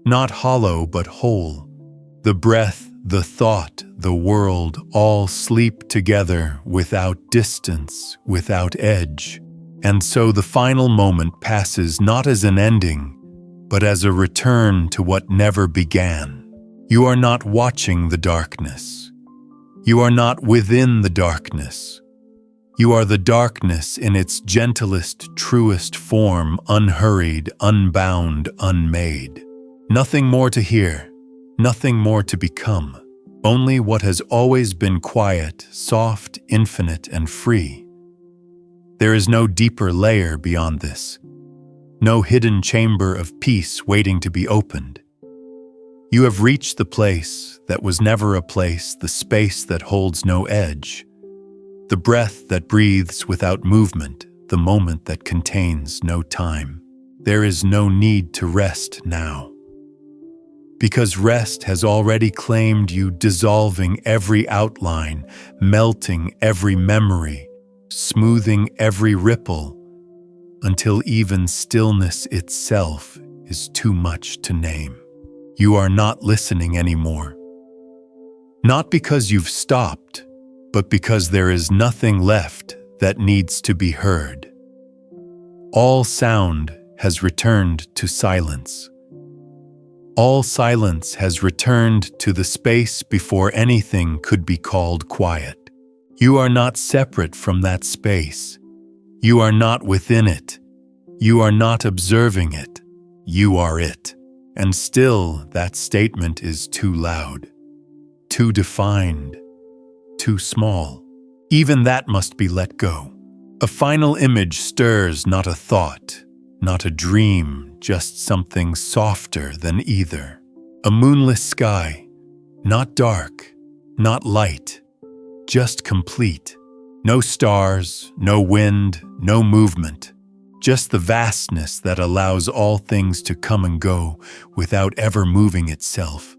not hollow but whole. The breath, the thought, the world all sleep together without distance, without edge. And so the final moment passes not as an ending, but as a return to what never began. You are not watching the darkness. You are not within the darkness. You are the darkness in its gentlest, truest form, unhurried, unbound, unmade. Nothing more to hear, nothing more to become. Only what has always been quiet, soft, infinite, and free. There is no deeper layer beyond this. No hidden chamber of peace waiting to be opened. You have reached the place that was never a place, the space that holds no edge, the breath that breathes without movement, the moment that contains no time. There is no need to rest now, because rest has already claimed you, dissolving every outline, melting every memory, smoothing every ripple, until even stillness itself is too much to name. You are not listening anymore. Not because you've stopped, but because there is nothing left that needs to be heard. All sound has returned to silence. All silence has returned to the space before anything could be called quiet. You are not separate from that space. You are not within it. You are not observing it. You are it. And still, that statement is too loud, too defined, too small. Even that must be let go. A final image stirs, not a thought, not a dream, just something softer than either. A moonless sky, not dark, not light, just complete. No stars, no wind, no movement. Just the vastness that allows all things to come and go without ever moving itself.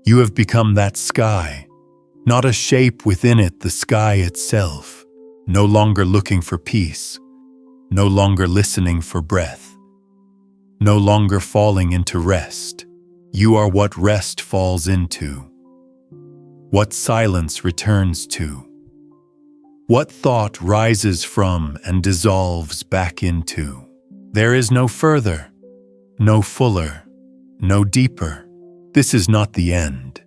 You have become that sky, not a shape within it, the sky itself, no longer looking for peace, no longer listening for breath, no longer falling into rest. You are what rest falls into, what silence returns to, what thought rises from and dissolves back into. There is no further, no fuller, no deeper. This is not the end.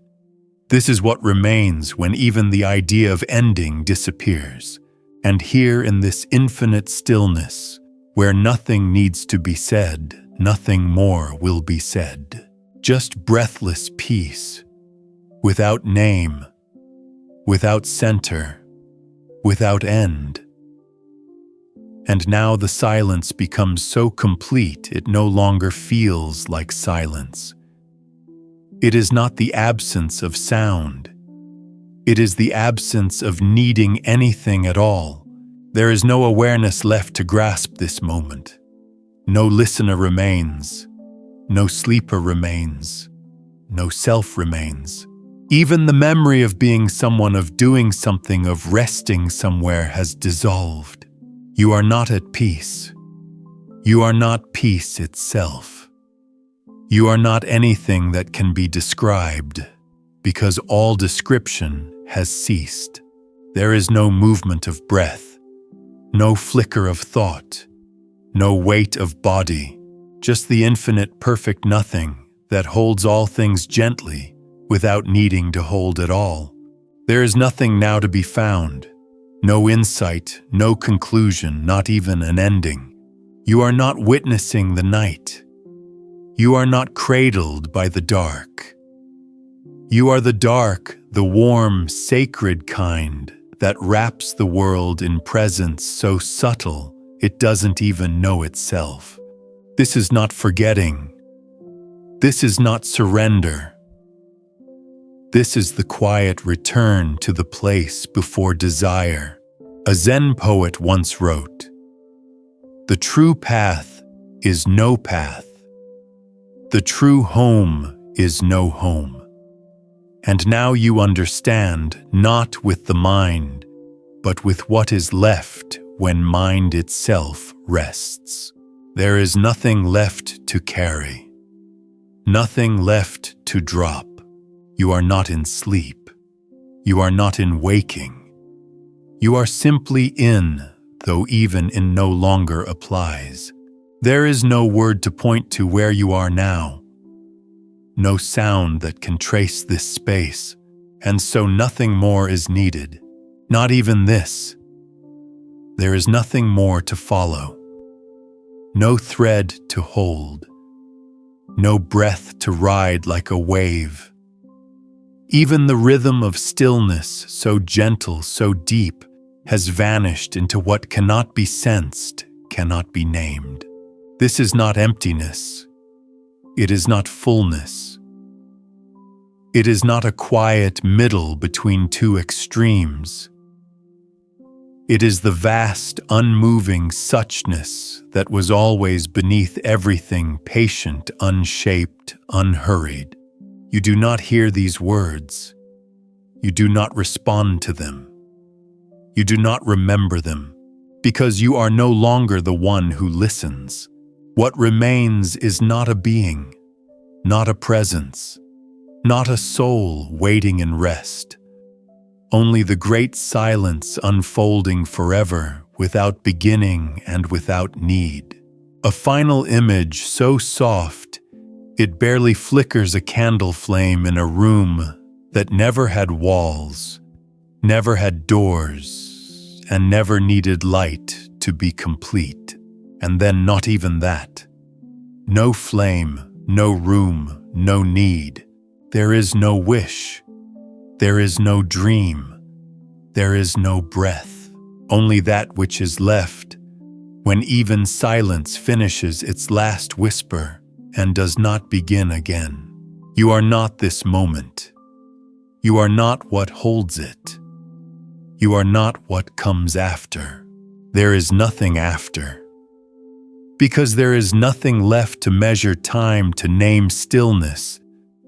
This is what remains when even the idea of ending disappears. And here in this infinite stillness, where nothing needs to be said, nothing more will be said. Just breathless peace, without name, without center, without end. And now the silence becomes so complete it no longer feels like silence. It is not the absence of sound. It is the absence of needing anything at all. There is no awareness left to grasp this moment. No listener remains. No sleeper remains. No self remains. Even the memory of being someone, of doing something, of resting somewhere has dissolved. You are not at peace. You are not peace itself. You are not anything that can be described. because all description has ceased. There is no movement of breath, no flicker of thought, no weight of body, just the infinite perfect nothing that holds all things gently without needing to hold at all. There is nothing now to be found, no insight, no conclusion, not even an ending. You are not witnessing the night. You are not cradled by the dark. You are the dark, the warm, sacred kind that wraps the world in presence so subtle it doesn't even know itself. This is not forgetting. This is not surrender. This is the quiet return to the place before desire. A Zen poet once wrote, "The true path is no path. The true home is no home." And now you understand, not with the mind, but with what is left when mind itself rests. There is nothing left to carry, nothing left to drop. You are not in sleep. You are not in waking. You are simply in, though even in no longer applies. There is no word to point to where you are now, no sound that can trace this space, and so nothing more is needed, not even this. There is nothing more to follow, no thread to hold, no breath to ride like a wave. Even the rhythm of stillness, so gentle, so deep, has vanished into what cannot be sensed, cannot be named. This is not emptiness. It is not fullness. It is not a quiet middle between two extremes. It is the vast, unmoving suchness that was always beneath everything, patient, unshaped, unhurried. You do not hear these words. You do not respond to them. You do not remember them, because you are no longer the one who listens. What remains is not a being, not a presence, not a soul waiting in rest. Only the great silence unfolding forever, without beginning and without need. A final image so soft, it barely flickers a candle flame in a room that never had walls, never had doors, and never needed light to be complete. And then not even that. No flame, no room, no need. There is no wish. There is no dream. There is no breath. Only that which is left when even silence finishes its last whisper and does not begin again. You are not this moment. You are not what holds it. You are not what comes after. There is nothing after. Because there is nothing left to measure time, to name stillness,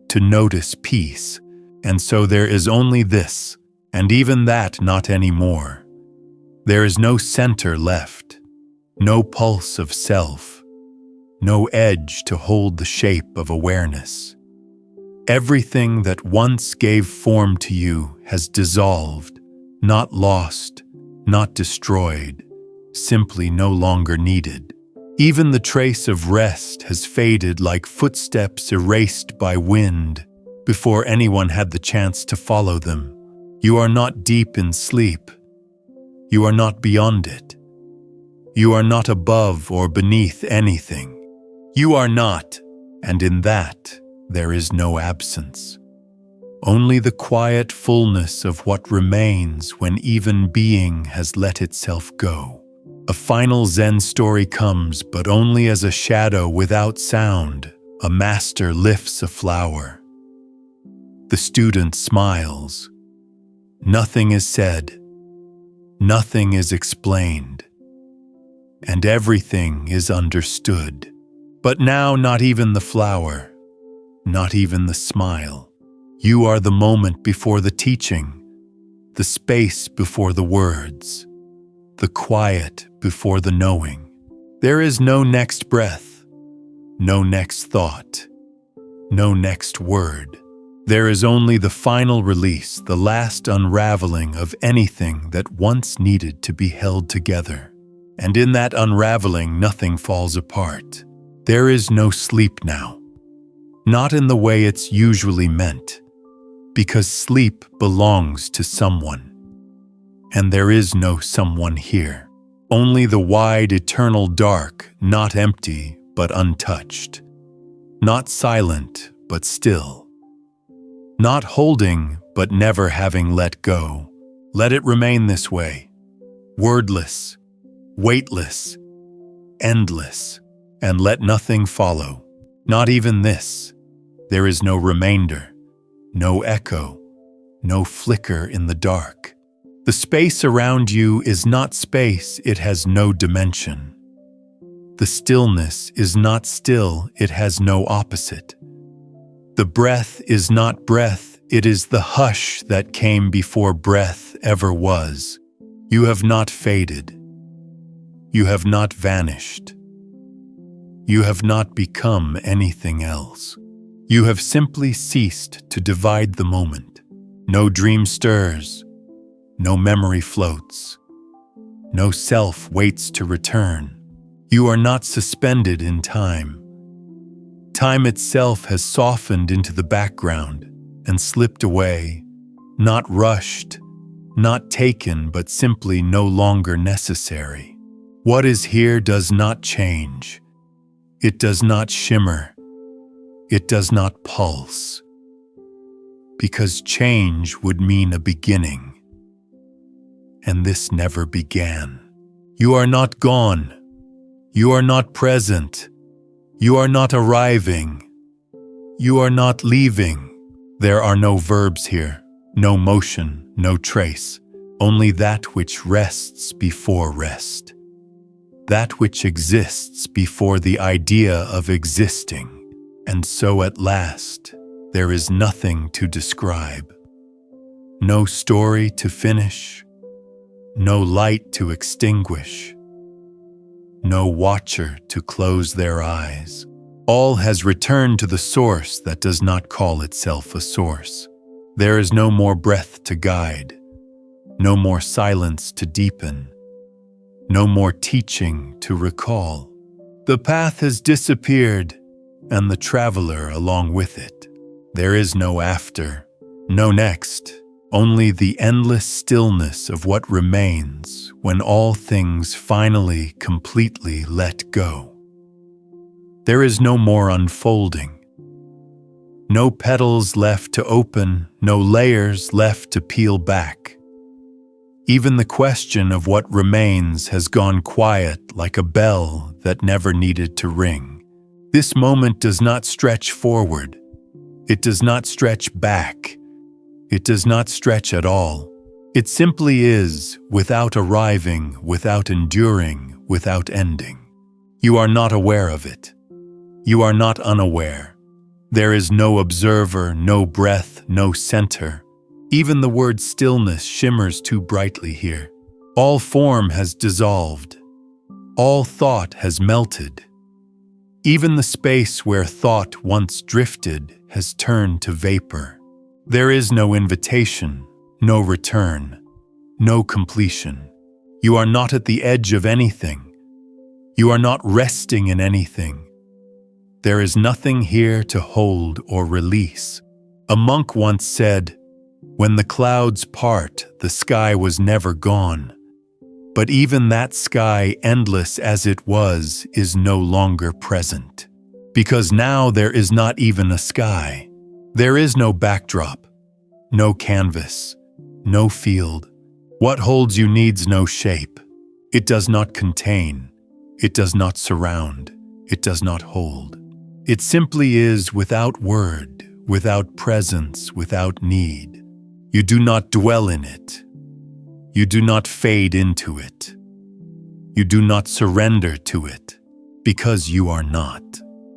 to notice peace. And so there is only this, and even that not anymore. There is no center left, no pulse of self, no edge to hold the shape of awareness. Everything that once gave form to you has dissolved, not lost, not destroyed, simply no longer needed. Even the trace of rest has faded like footsteps erased by wind before anyone had the chance to follow them. You are not deep in sleep. You are not beyond it. You are not above or beneath anything. You are not, and in that there is no absence. Only the quiet fullness of what remains when even being has let itself go. A final Zen story comes, but only as a shadow without sound. A master lifts a flower. The student smiles. Nothing is said. Nothing is explained. And everything is understood. But now not even the flower, not even the smile. You are the moment before the teaching, the space before the words, the quiet before the knowing. There is no next breath, no next thought, no next word. There is only the final release, the last unraveling of anything that once needed to be held together. And in that unraveling, nothing falls apart. There is no sleep now. Not in the way it's usually meant, because sleep belongs to someone. And there is no someone here. Only the wide, eternal dark, not empty, but untouched. Not silent, but still. Not holding, but never having let go. Let it remain this way. Wordless, weightless, endless, and let nothing follow. Not even this. There is no remainder, no echo, no flicker in the dark. The space around you is not space, it has no dimension. The stillness is not still, it has no opposite. The breath is not breath, it is the hush that came before breath ever was. You have not faded. You have not vanished. You have not become anything else. You have simply ceased to divide the moment. No dream stirs. No memory floats. No self waits to return. You are not suspended in time. Time itself has softened into the background and slipped away, not rushed, not taken, but simply no longer necessary. What is here does not change. It does not shimmer. It does not pulse. Because change would mean a beginning. And this never began. You are not gone. You are not present. You are not arriving. You are not leaving. There are no verbs here, no motion, no trace, only that which rests before rest. That which exists before the idea of existing. And so at last, there is nothing to describe. No story to finish. No light to extinguish. No watcher to close their eyes. All has returned to the source that does not call itself a source. There is no more breath to guide. No more silence to deepen. No more teaching to recall. The path has disappeared, and the traveler along with it. There is no after, no next. Only the endless stillness of what remains when all things finally, completely let go. There is no more unfolding. No petals left to open, no layers left to peel back. Even the question of what remains has gone quiet like a bell that never needed to ring. This moment does not stretch forward. It does not stretch back. It does not stretch at all. It simply is, without arriving, without enduring, without ending. You are not aware of it. You are not unaware. There is no observer, no breath, no center. Even the word stillness shimmers too brightly here. All form has dissolved. All thought has melted. Even the space where thought once drifted has turned to vapor. There is no invitation, no return, no completion. You are not at the edge of anything. You are not resting in anything. There is nothing here to hold or release. A monk once said, "When the clouds part, the sky was never gone. But even that sky, endless as it was, is no longer present. Because now there is not even a sky. There is no backdrop, no canvas, no field. What holds you needs no shape. It does not contain. It does not surround. It does not hold. It simply is without word, without presence, without need. You do not dwell in it. You do not fade into it. You do not surrender to it, because you are not.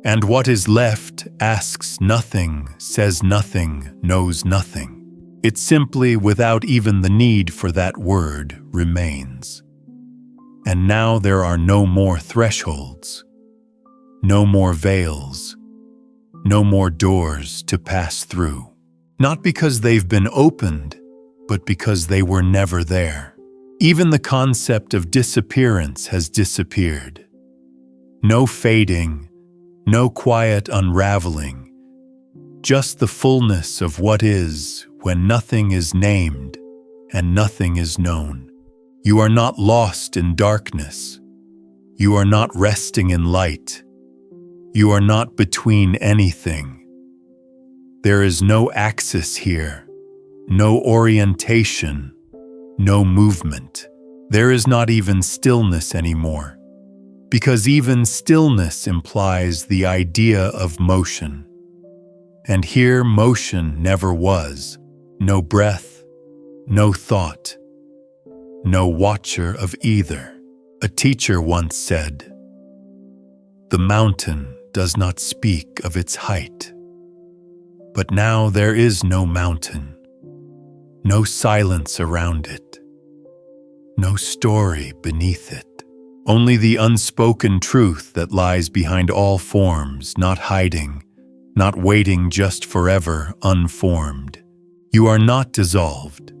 And what is left asks nothing, says nothing, knows nothing. It simply, without even the need for that word, remains. And now there are no more thresholds, no more veils, no more doors to pass through. not because they've been opened, but because they were never there. Even the concept of disappearance has disappeared. No fading, no quiet unraveling, just the fullness of what is when nothing is named and nothing is known. You are not lost in darkness. You are not resting in light. You are not between anything. There is no axis here, no orientation, no movement. There is not even stillness anymore, because even stillness implies the idea of motion. And here motion never was, no breath, no thought, no watcher of either. A teacher once said, "The mountain does not speak of its height." But now there is no mountain, no silence around it, no story beneath it. Only the unspoken truth that lies behind all forms, not hiding, not waiting just forever unformed. You are not dissolved.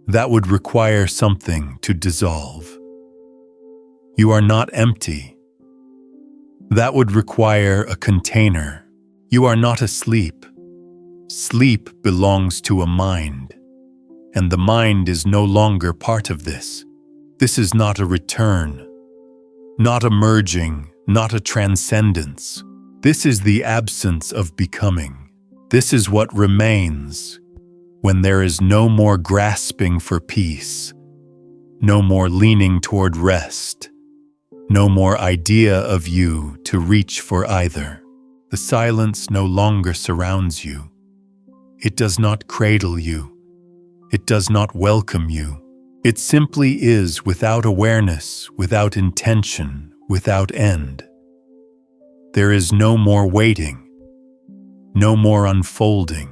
That would require something to dissolve. You are not empty. That would require a container. You are not asleep. Sleep belongs to a mind, and the mind is no longer part of this. This is not a return, not a merging, not a transcendence. This is the absence of becoming. This is what remains when there is no more grasping for peace, no more leaning toward rest, no more idea of you to reach for either. The silence no longer surrounds you. It does not cradle you. It does not welcome you. It simply is without awareness, without intention, without end. There is no more waiting, no more unfolding.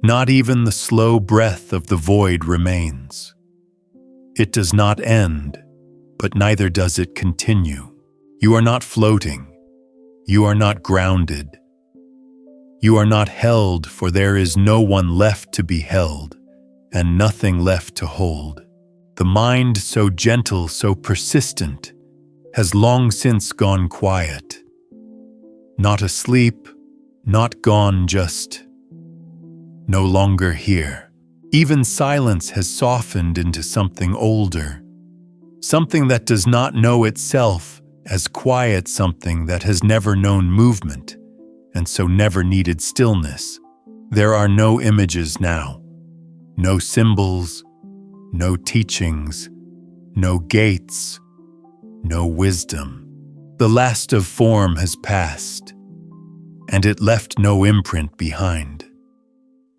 Not even the slow breath of the void remains. It does not end, but neither does it continue. You are not floating. You are not grounded. You are not held, for there is no one left to be held, and nothing left to hold. The mind, so gentle, so persistent, has long since gone quiet. Not asleep, not gone, just no longer here. Even silence has softened into something older, something that does not know itself, as quiet something that has never known movement, and so never needed stillness. There are no images now, no symbols, no teachings, no gates, no wisdom. The last of form has passed, and it left no imprint behind.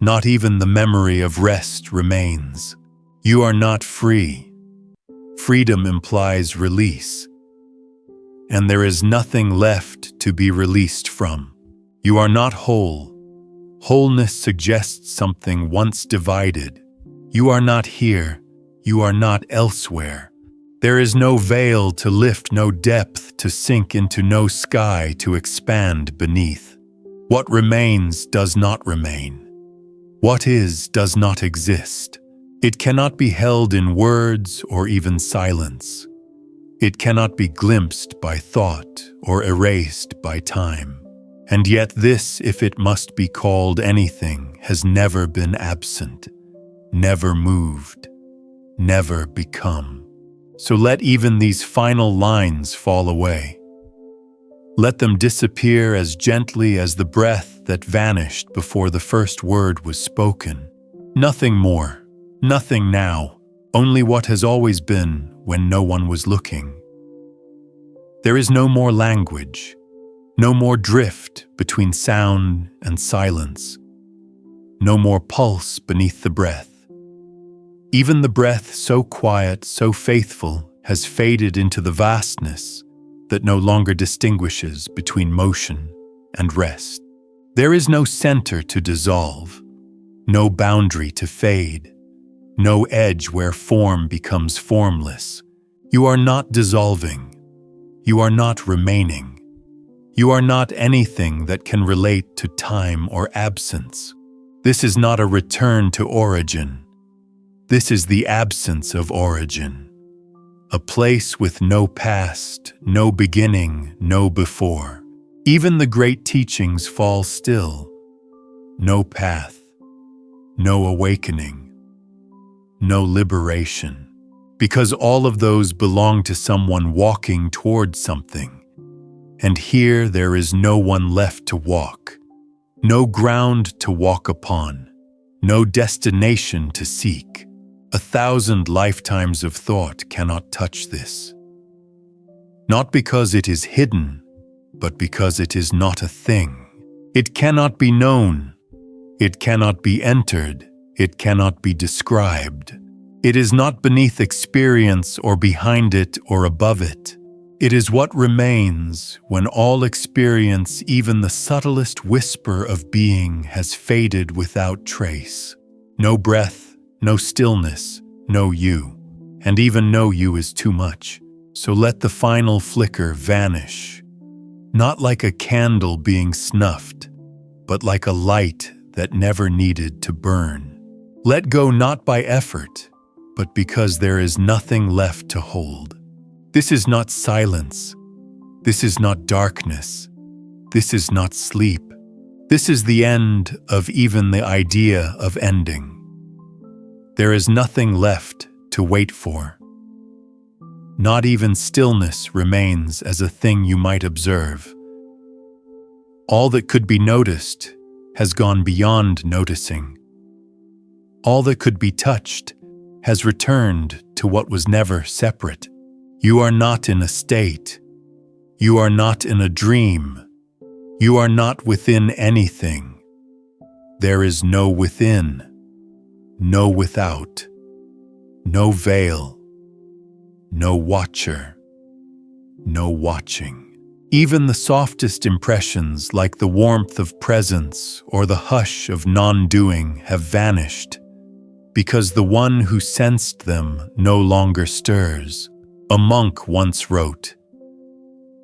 Not even the memory of rest remains. You are not free. Freedom implies release, and there is nothing left to be released from. You are not whole. Wholeness suggests something once divided. You are not here. You are not elsewhere. There is no veil to lift, no depth to sink into, no sky to expand beneath. What remains does not remain. What is does not exist. It cannot be held in words or even silence. It cannot be glimpsed by thought or erased by time. And yet this, if it must be called anything, has never been absent, never moved, never become. So let even these final lines fall away. Let them disappear as gently as the breath that vanished before the first word was spoken. Nothing more, nothing now, only what has always been when no one was looking. There is no more language, no more drift between sound and silence, no more pulse beneath the breath. Even the breath, so quiet, so faithful, has faded into the vastness that no longer distinguishes between motion and rest. There is no center to dissolve, no boundary to fade, no edge where form becomes formless. You are not dissolving. You are not remaining. You are not anything that can relate to time or absence. This is not a return to origin. This is the absence of origin. A place with no past, no beginning, no before. Even the great teachings fall still. No path, no awakening, no liberation. Because all of those belong to someone walking towards something. And here there is no one left to walk. No ground to walk upon. No destination to seek. 1,000 lifetimes of thought cannot touch this. Not because it is hidden, but because it is not a thing. It cannot be known. It cannot be entered. It cannot be described. It is not beneath experience or behind it or above it. It is what remains when all experience, even the subtlest whisper of being, has faded without trace. No breath, no stillness, no you. And even no you is too much. So let the final flicker vanish. Not like a candle being snuffed, but like a light that never needed to burn. Let go not by effort, but because there is nothing left to hold. This is not silence. This is not darkness. This is not sleep. This is the end of even the idea of ending. There is nothing left to wait for. Not even stillness remains as a thing you might observe. All that could be noticed has gone beyond noticing. All that could be touched has returned to what was never separate. You are not in a state. You are not in a dream. You are not within anything. There is no within, no without, no veil, no watcher, no watching. Even the softest impressions, like the warmth of presence or the hush of non-doing, have vanished, because the one who sensed them no longer stirs. A monk once wrote,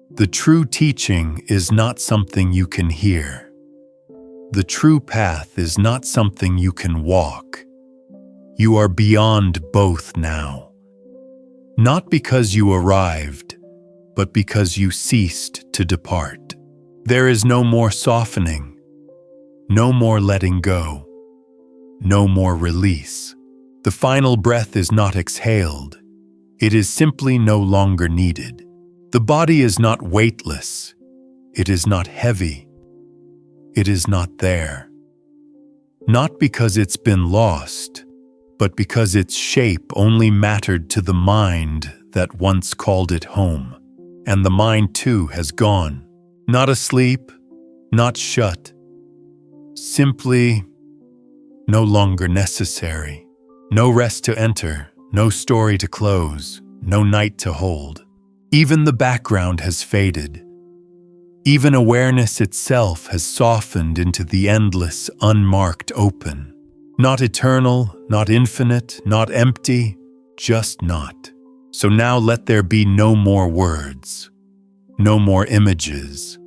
"The true teaching is not something you can hear. The true path is not something you can walk. You are beyond both now. Not because you arrived, but because you ceased to depart. There is no more softening, no more letting go, no more release. The final breath is not exhaled. It is simply no longer needed. The body is not weightless. It is not heavy. It is not there. Not because it's been lost, but because its shape only mattered to the mind that once called it home. And the mind too has gone. Not asleep, not shut. Simply no longer necessary. No rest to enter. No story to close, no night to hold. Even the background has faded. Even awareness itself has softened into the endless, unmarked open. Not eternal, not infinite, not empty, just not. So now let there be no more words, no more images,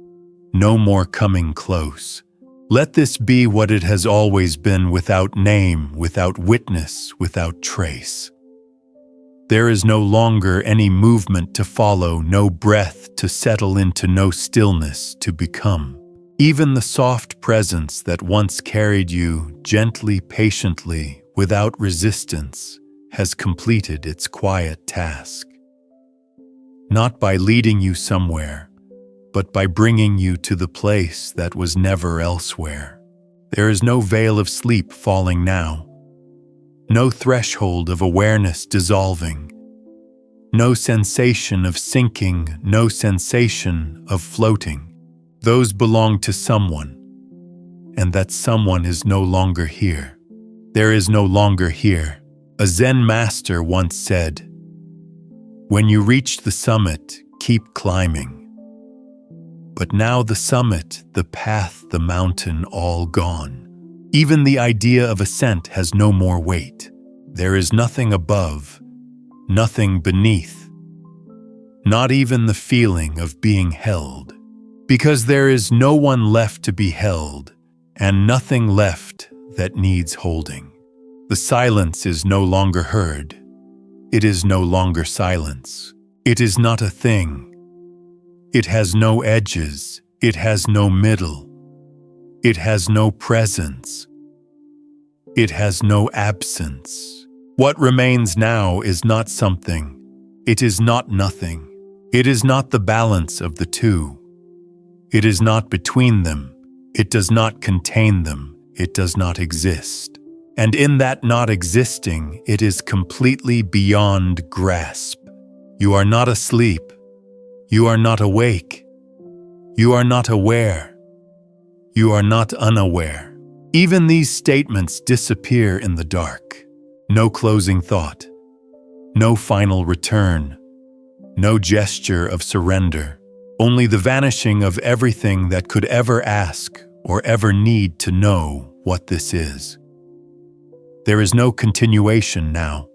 no more coming close. Let this be what it has always been, without name, without witness, without trace. There is no longer any movement to follow, no breath to settle into, no stillness to become. Even the soft presence that once carried you gently, patiently, without resistance, has completed its quiet task. Not by leading you somewhere, but by bringing you to the place that was never elsewhere. There is no veil of sleep falling now. No threshold of awareness dissolving. No sensation of sinking, no sensation of floating. Those belong to someone, and that someone is no longer here. There is no longer here. A Zen master once said, "When you reach the summit, keep climbing." But now the summit, the path, the mountain, all gone. Even the idea of ascent has no more weight. There is nothing above, nothing beneath, not even the feeling of being held. Because there is no one left to be held, and nothing left that needs holding. The silence is no longer heard. It is no longer silence. It is not a thing. It has no edges. It has no middle. It has no presence. It has no absence. What remains now is not something. It is not nothing. It is not the balance of the two. It is not between them. It does not contain them. It does not exist. And in that not existing, it is completely beyond grasp. You are not asleep. You are not awake. You are not aware. You are not unaware. Even these statements disappear in the dark. No closing thought. No final return. No gesture of surrender. Only the vanishing of everything that could ever ask or ever need to know what this is. There is no continuation now.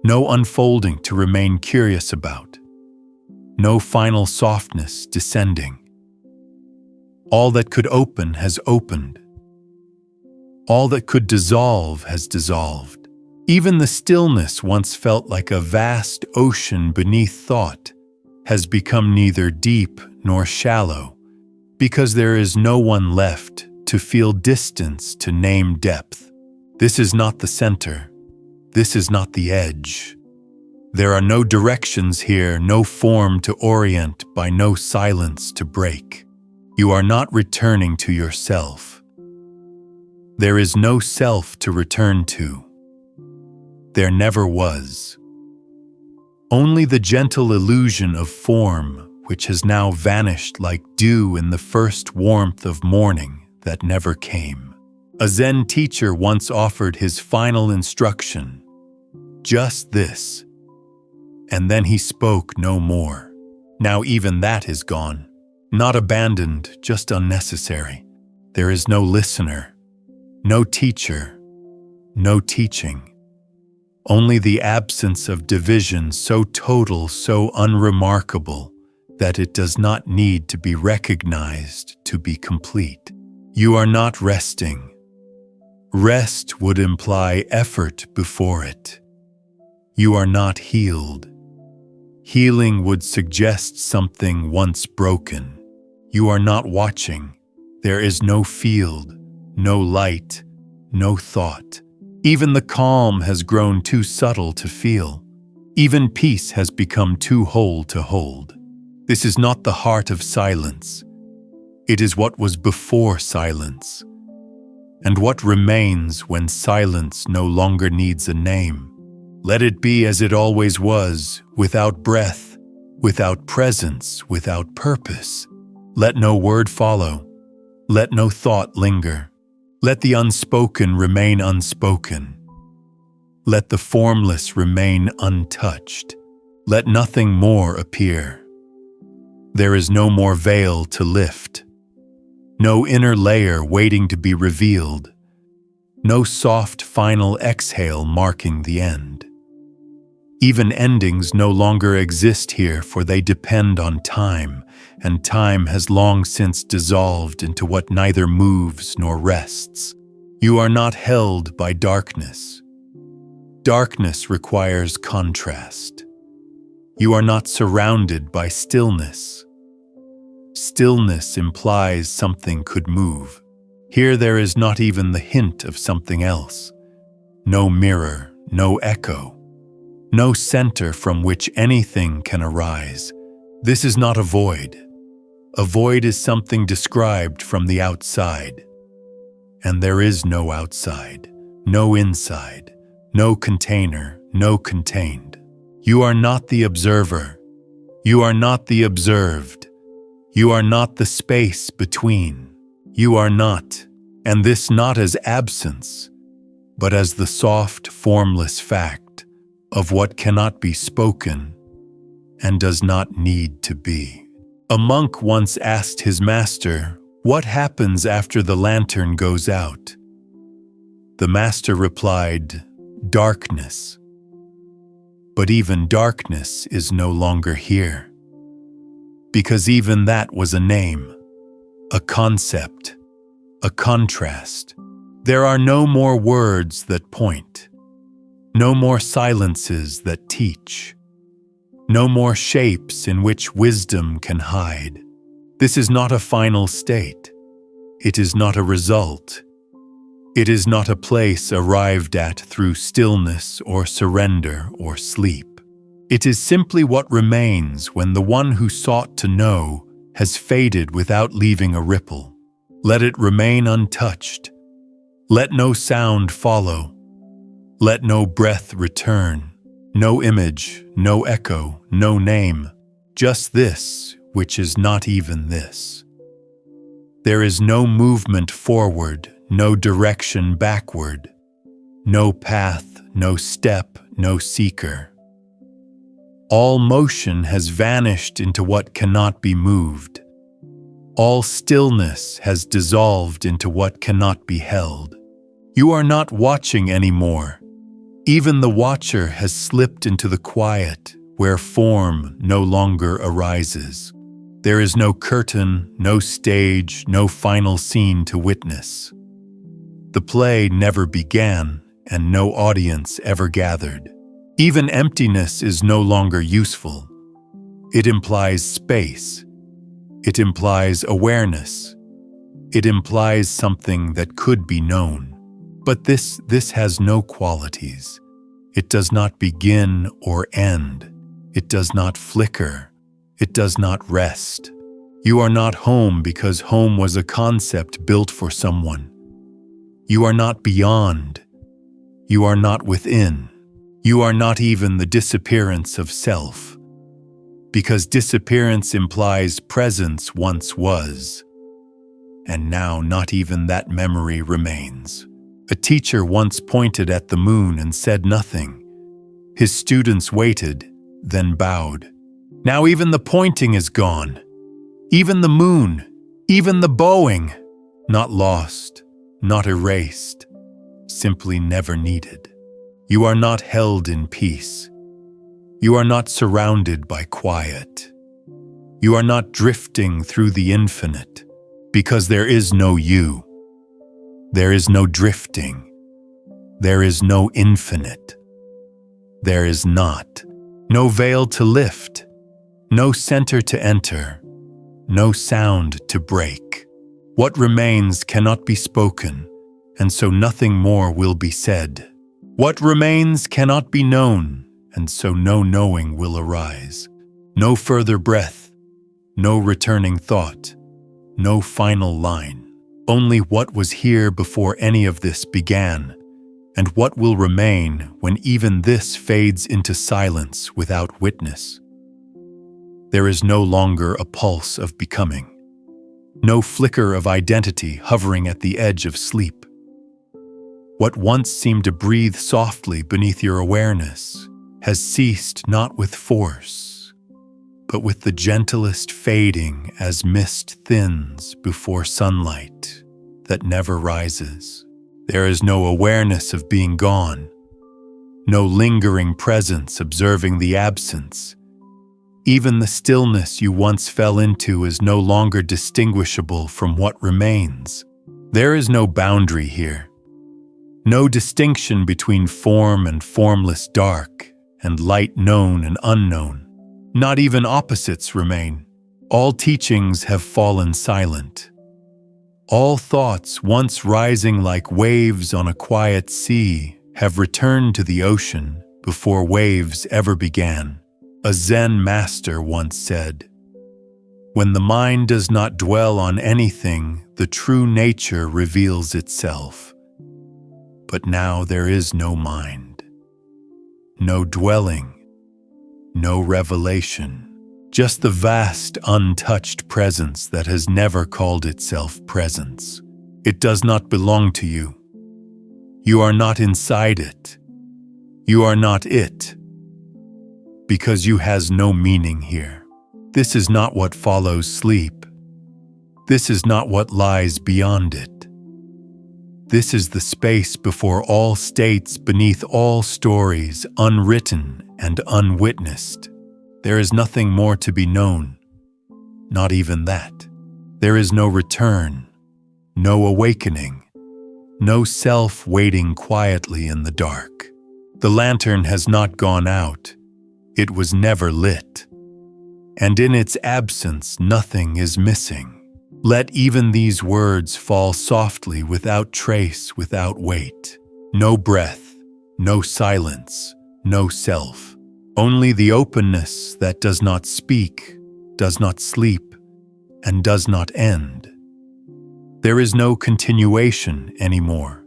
No unfolding to remain curious about. No final softness descending. All that could open has opened. All that could dissolve has dissolved. Even the stillness once felt like a vast ocean beneath thought has become neither deep nor shallow, because there is no one left to feel distance to name depth. This is not the center. This is not the edge. There are no directions here, no form to orient, by no silence to break. You are not returning to yourself. There is no self to return to. There never was. Only the gentle illusion of form, which has now vanished like dew in the first warmth of morning that never came. A Zen teacher once offered his final instruction, just this, and then he spoke no more. Now even that is gone, not abandoned, just unnecessary. There is no listener, no teacher, no teaching. Only the absence of division so total, so unremarkable, that it does not need to be recognized to be complete. You are not resting. Rest would imply effort before it. You are not healed. Healing would suggest something once broken. You are not watching. There is no field, no light, no thought. Even the calm has grown too subtle to feel. Even peace has become too whole to hold. This is not the heart of silence. It is what was before silence. And what remains when silence no longer needs a name. Let it be as it always was, without breath, without presence, without purpose. Let no word follow. Let no thought linger. Let the unspoken remain unspoken. Let the formless remain untouched. Let nothing more appear. There is no more veil to lift. No inner layer waiting to be revealed. No soft final exhale marking the end. Even endings no longer exist here, for they depend on time, and time has long since dissolved into what neither moves nor rests. You are not held by darkness. Darkness requires contrast. You are not surrounded by stillness. Stillness implies something could move. Here there is not even the hint of something else. No mirror, no echo. No center from which anything can arise. This is not a void. A void is something described from the outside. And there is no outside, no inside, no container, no contained. You are not the observer. You are not the observed. You are not the space between. You are not, and this not as absence, but as the soft, formless fact of what cannot be spoken and does not need to be. A monk once asked his master, "What happens after the lantern goes out?" The master replied, "Darkness." But even darkness is no longer here, because even that was a name, a concept, a contrast. There are no more words that point, no more silences that teach, no more shapes in which wisdom can hide. This is not a final state. It is not a result. It is not a place arrived at through stillness or surrender or sleep. It is simply what remains when the one who sought to know has faded without leaving a ripple. Let it remain untouched. Let no sound follow. Let no breath return. No image, no echo, no name. Just this, which is not even this. There is no movement forward, no direction backward, no path, no step, no seeker. All motion has vanished into what cannot be moved. All stillness has dissolved into what cannot be held. You are not watching anymore. Even the watcher has slipped into the quiet, where form no longer arises. There is no curtain, no stage, no final scene to witness. The play never began, and no audience ever gathered. Even emptiness is no longer useful. It implies space. It implies awareness. It implies something that could be known. But this has no qualities. It does not begin or end. It does not flicker. It does not rest. You are not home because home was a concept built for someone. You are not beyond. You are not within. You are not even the disappearance of self. Because disappearance implies presence once was. And now not even that memory remains. A teacher once pointed at the moon and said nothing. His students waited, then bowed. Now even the pointing is gone. Even the moon, even the bowing, not lost, not erased, simply never needed. You are not held in peace. You are not surrounded by quiet. You are not drifting through the infinite, because there is no you. There is no drifting. There is no infinite. There is not. No veil to lift. No center to enter. No sound to break. What remains cannot be spoken, and so nothing more will be said. What remains cannot be known, and so no knowing will arise. No further breath. No returning thought. No final line. Only what was here before any of this began, and what will remain when even this fades into silence without witness. There is no longer a pulse of becoming, no flicker of identity hovering at the edge of sleep. What once seemed to breathe softly beneath your awareness has ceased not with force, but with the gentlest fading as mist thins before sunlight that never rises. There is no awareness of being gone, no lingering presence observing the absence. Even the stillness you once fell into is no longer distinguishable from what remains. There is no boundary here, no distinction between form and formless dark, and light known and unknown. Not even opposites remain. All teachings have fallen silent. All thoughts once rising like waves on a quiet sea have returned to the ocean before waves ever began. A Zen master once said, "When the mind does not dwell on anything, the true nature reveals itself." But now there is no mind, no dwelling, no revelation, just the vast, untouched presence that has never called itself presence. It does not belong to you. You are not inside it. You are not it, because you has no meaning here. This is not what follows sleep. This is not what lies beyond it. This is the space before all states, beneath all stories, unwritten and unwitnessed. There is nothing more to be known, not even that. There is no return, no awakening, no self waiting quietly in the dark. The lantern has not gone out. It was never lit. And in its absence, nothing is missing. Let even these words fall softly, without trace, without weight. No breath, no silence, no self. Only the openness that does not speak, does not sleep, and does not end. There is no continuation anymore.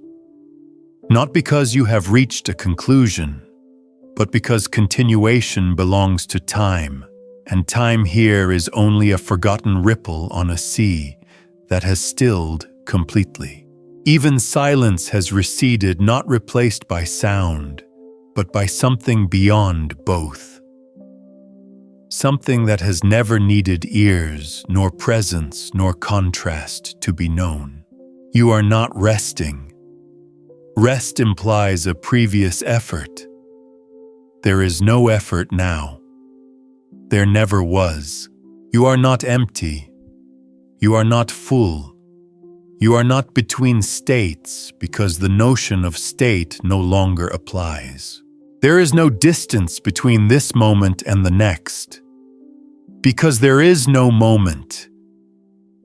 Not because you have reached a conclusion, but because continuation belongs to time, and time here is only a forgotten ripple on a sea that has stilled completely. Even silence has receded, not replaced by sound, but by something beyond both. Something that has never needed ears, nor presence, nor contrast to be known. You are not resting. Rest implies a previous effort. There is no effort now. There never was. You are not empty. You are not full. You are not between states, because the notion of state no longer applies. There is no distance between this moment and the next, because there is no moment,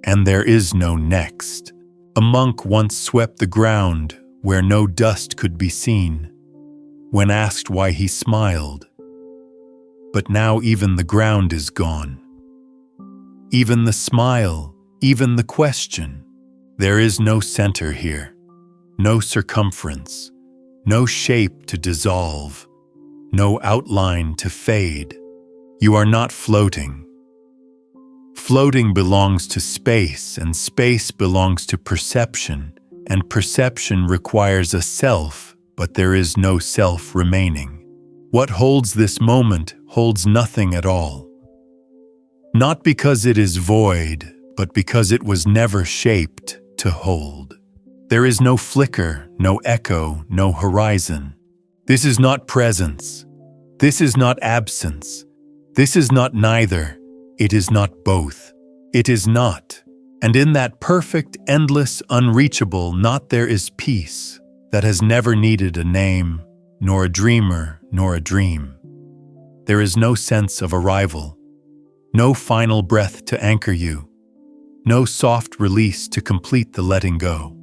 and there is no next. A monk once swept the ground where no dust could be seen. When asked why, he smiled. But now even the ground is gone. Even the smile, even the question. There is no center here, no circumference, no shape to dissolve, no outline to fade. You are not floating. Floating belongs to space, and space belongs to perception, and perception requires a self, but there is no self remaining. What holds this moment holds nothing at all. Not because it is void, but because it was never shaped to hold. There is no flicker, no echo, no horizon. This is not presence. This is not absence. This is not neither. It is not both. It is not. And in that perfect, endless, unreachable not there is peace that has never needed a name, nor a dreamer, nor a dream. There is no sense of arrival, no final breath to anchor you, no soft release to complete the letting go.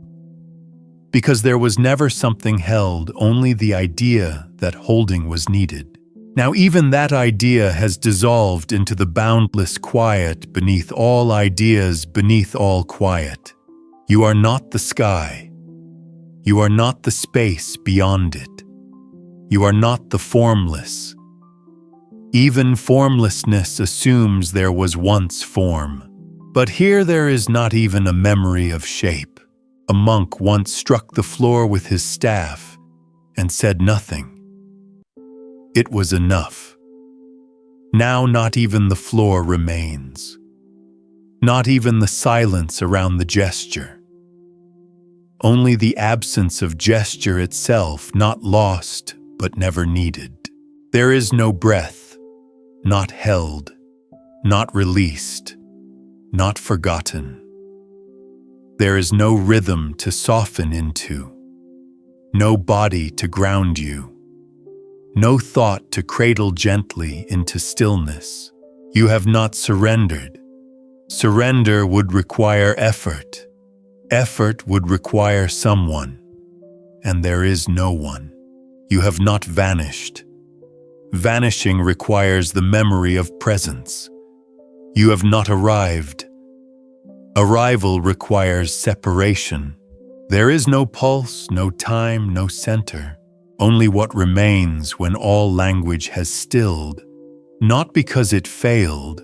Because there was never something held, only the idea that holding was needed. Now even that idea has dissolved into the boundless quiet beneath all ideas, beneath all quiet. You are not the sky. You are not the space beyond it. You are not the formless. Even formlessness assumes there was once form. But here there is not even a memory of shape. A monk once struck the floor with his staff and said nothing. It was enough. Now not even the floor remains. Not even the silence around the gesture. Only the absence of gesture itself, not lost, but never needed. There is no breath, not held, not released, not forgotten. There is no rhythm to soften into, no body to ground you, no thought to cradle gently into stillness. You have not surrendered. Surrender would require effort. Effort would require someone, and there is no one. You have not vanished. Vanishing requires the memory of presence. You have not arrived. Arrival requires separation. There is no pulse, no time, no center. Only what remains when all language has stilled, not because it failed,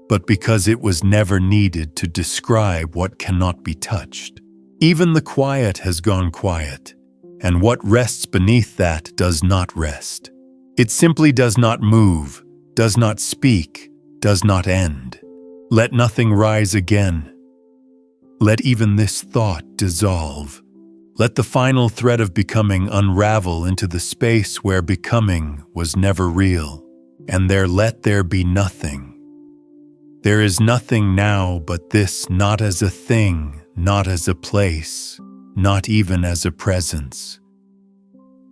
but because it was never needed to describe what cannot be touched. Even the quiet has gone quiet, and what rests beneath that does not rest. It simply does not move, does not speak, does not end. Let nothing rise again. Let even this thought dissolve. Let the final thread of becoming unravel into the space where becoming was never real, and there let there be nothing. There is nothing now but this, not as a thing, not as a place, not even as a presence.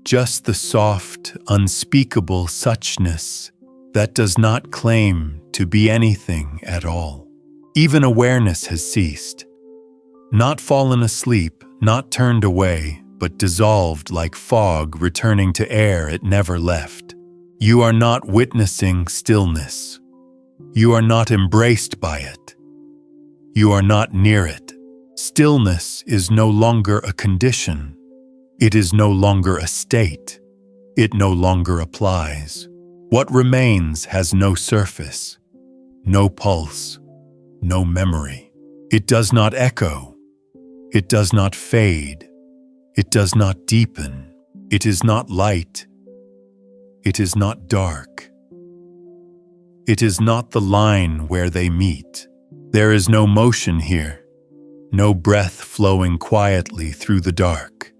Just the soft, unspeakable suchness that does not claim to be anything at all. Even awareness has ceased. Not fallen asleep, not turned away, but dissolved like fog returning to air it never left. You are not witnessing stillness. You are not embraced by it. You are not near it. Stillness is no longer a condition. It is no longer a state. It no longer applies. What remains has no surface, no pulse, no memory. It does not echo. It does not fade. It does not deepen. It is not light. It is not dark. It is not the line where they meet. There is no motion here, no breath flowing quietly through the dark,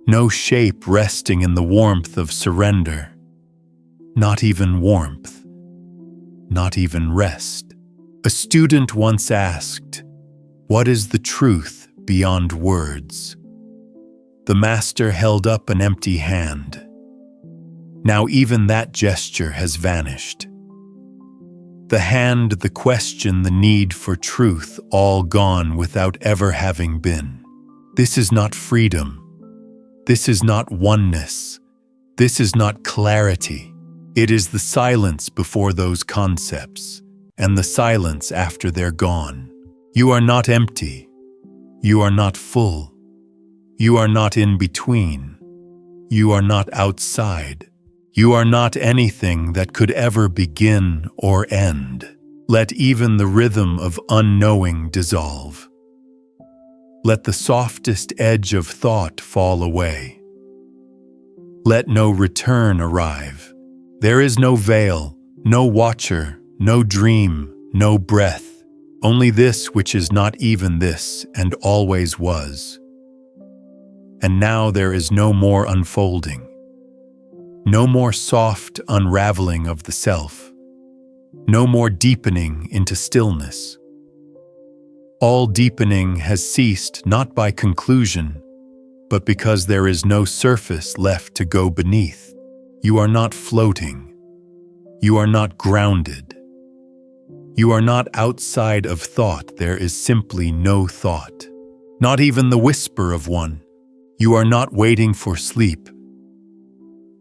no shape resting in the warmth of surrender, not even warmth, not even rest. A student once asked, "What is the truth beyond words?" The master held up an empty hand. Now even that gesture has vanished. The hand, the question, the need for truth, all gone without ever having been. This is not freedom. This is not oneness. This is not clarity. It is the silence before those concepts, and the silence after they're gone. You are not empty. You are not full. You are not in between. You are not outside. You are not anything that could ever begin or end. Let even the rhythm of unknowing dissolve. Let the softest edge of thought fall away. Let no return arrive. There is no veil, no watcher, no dream, no breath, only this which is not even this and always was. And now there is no more unfolding. No more soft unraveling of the self. No more deepening into stillness. All deepening has ceased not by conclusion, but because there is no surface left to go beneath. You are not floating. You are not grounded. You are not outside of thought. There is simply no thought. Not even the whisper of one. You are not waiting for sleep.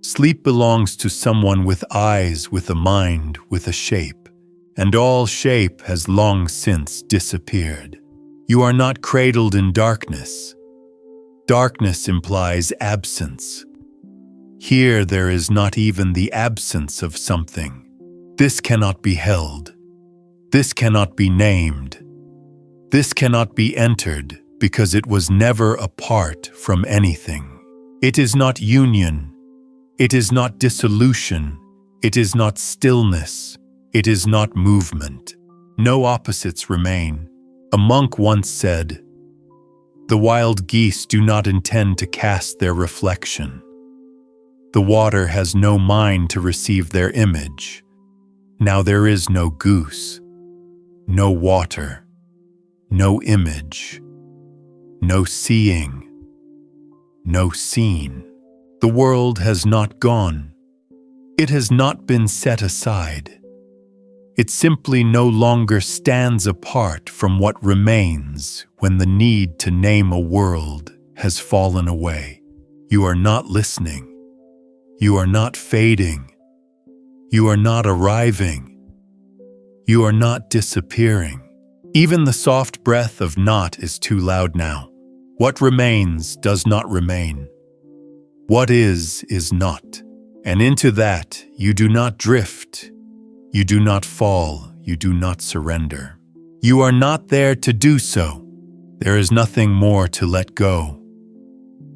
Sleep belongs to someone with eyes, with a mind, with a shape, and all shape has long since disappeared. You are not cradled in darkness. Darkness implies absence. Here there is not even the absence of something. This cannot be held. This cannot be named. This cannot be entered because it was never apart from anything. It is not union. It is not dissolution. It is not stillness. It is not movement. No opposites remain. A monk once said, "The wild geese do not intend to cast their reflection. The water has no mind to receive their image. Now there is no goose, no water, no image, no seeing, no seen. The world has not gone. It has not been set aside. It simply no longer stands apart from what remains when the need to name a world has fallen away. You are not listening. You are not fading. You are not arriving. You are not disappearing. Even the soft breath of not is too loud now. What remains does not remain. What is not. And into that you do not drift. You do not fall. You do not surrender. You are not there to do so. There is nothing more to let go.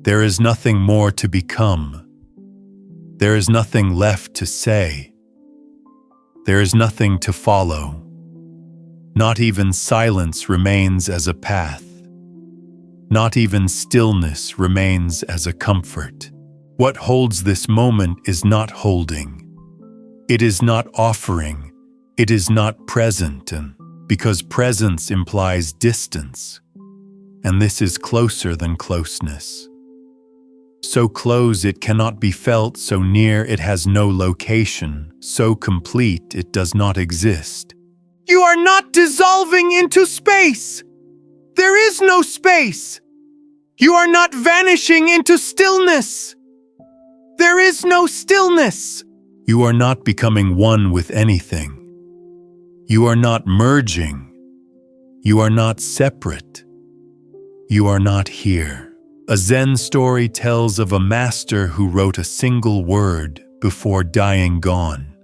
There is nothing more to become. There is nothing left to say. There is nothing to follow. Not even silence remains as a path. Not even stillness remains as a comfort. What holds this moment is not holding. It is not offering. It is not present, and because presence implies distance, and this is closer than closeness. So close it cannot be felt, so near it has no location, so complete it does not exist. You are not dissolving into space! There is no space! You are not vanishing into stillness! There is no stillness! You are not becoming one with anything. You are not merging. You are not separate. You are not here. A Zen story tells of a master who wrote a single word before dying gone.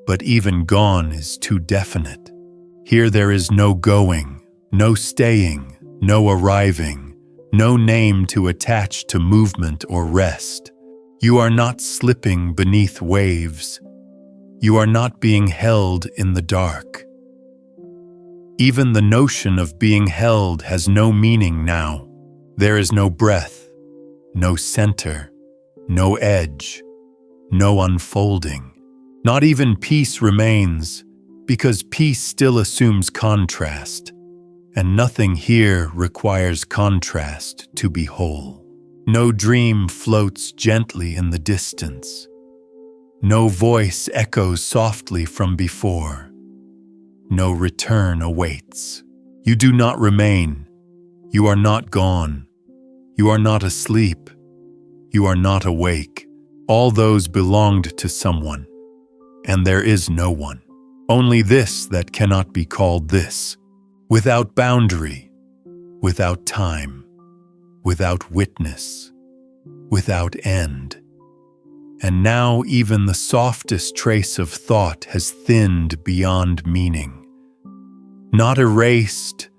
But even gone is too definite. Here there is no going, no staying, no arriving, no name to attach to movement or rest. You are not slipping beneath waves. You are not being held in the dark. Even the notion of being held has no meaning now. There is no breath, no center, no edge, no unfolding. Not even peace remains, because peace still assumes contrast, and nothing here requires contrast to be whole. No dream floats gently in the distance. No voice echoes softly from before. No return awaits. You do not remain. You are not gone. You are not asleep. You are not awake. All those belonged to someone, and there is no one. Only this that cannot be called this, without boundary, without time, without witness, without end. And now even the softest trace of thought has thinned beyond meaning. Not erased,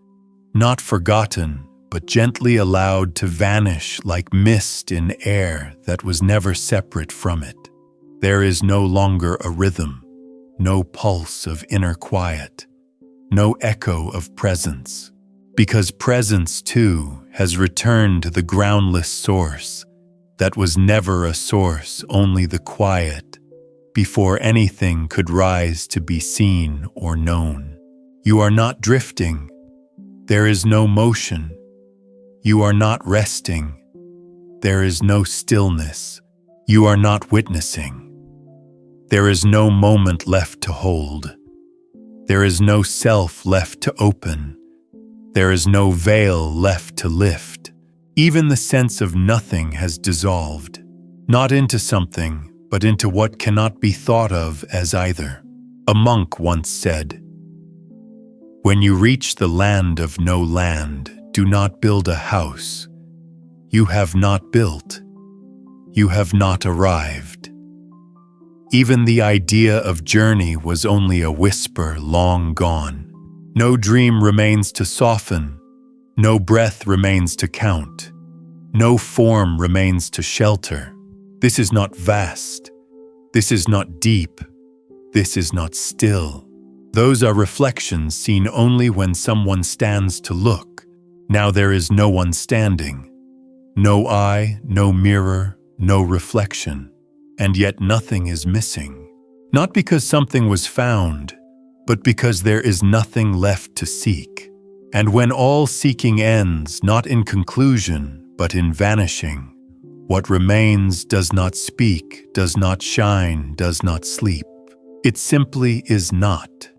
not forgotten, but gently allowed to vanish like mist in air that was never separate from it. There is no longer a rhythm, no pulse of inner quiet, no echo of presence, because presence, too, has returned to the groundless source that was never a source, only the quiet, before anything could rise to be seen or known. You are not drifting. There is no motion. You are not resting. There is no stillness. You are not witnessing. There is no moment left to hold. There is no self left to open. There is no veil left to lift. Even the sense of nothing has dissolved, not into something, but into what cannot be thought of as either. A monk once said, "When you reach the land of no land, do not build a house. You have not built. You have not arrived." Even the idea of journey was only a whisper long gone. No dream remains to soften. No breath remains to count. No form remains to shelter. This is not vast. This is not deep. This is not still. Those are reflections seen only when someone stands to look. Now there is no one standing. No eye, no mirror, no reflection. And yet nothing is missing. Not because something was found, but because there is nothing left to seek. And when all seeking ends, not in conclusion, but in vanishing, what remains does not speak, does not shine, does not sleep. It simply is not.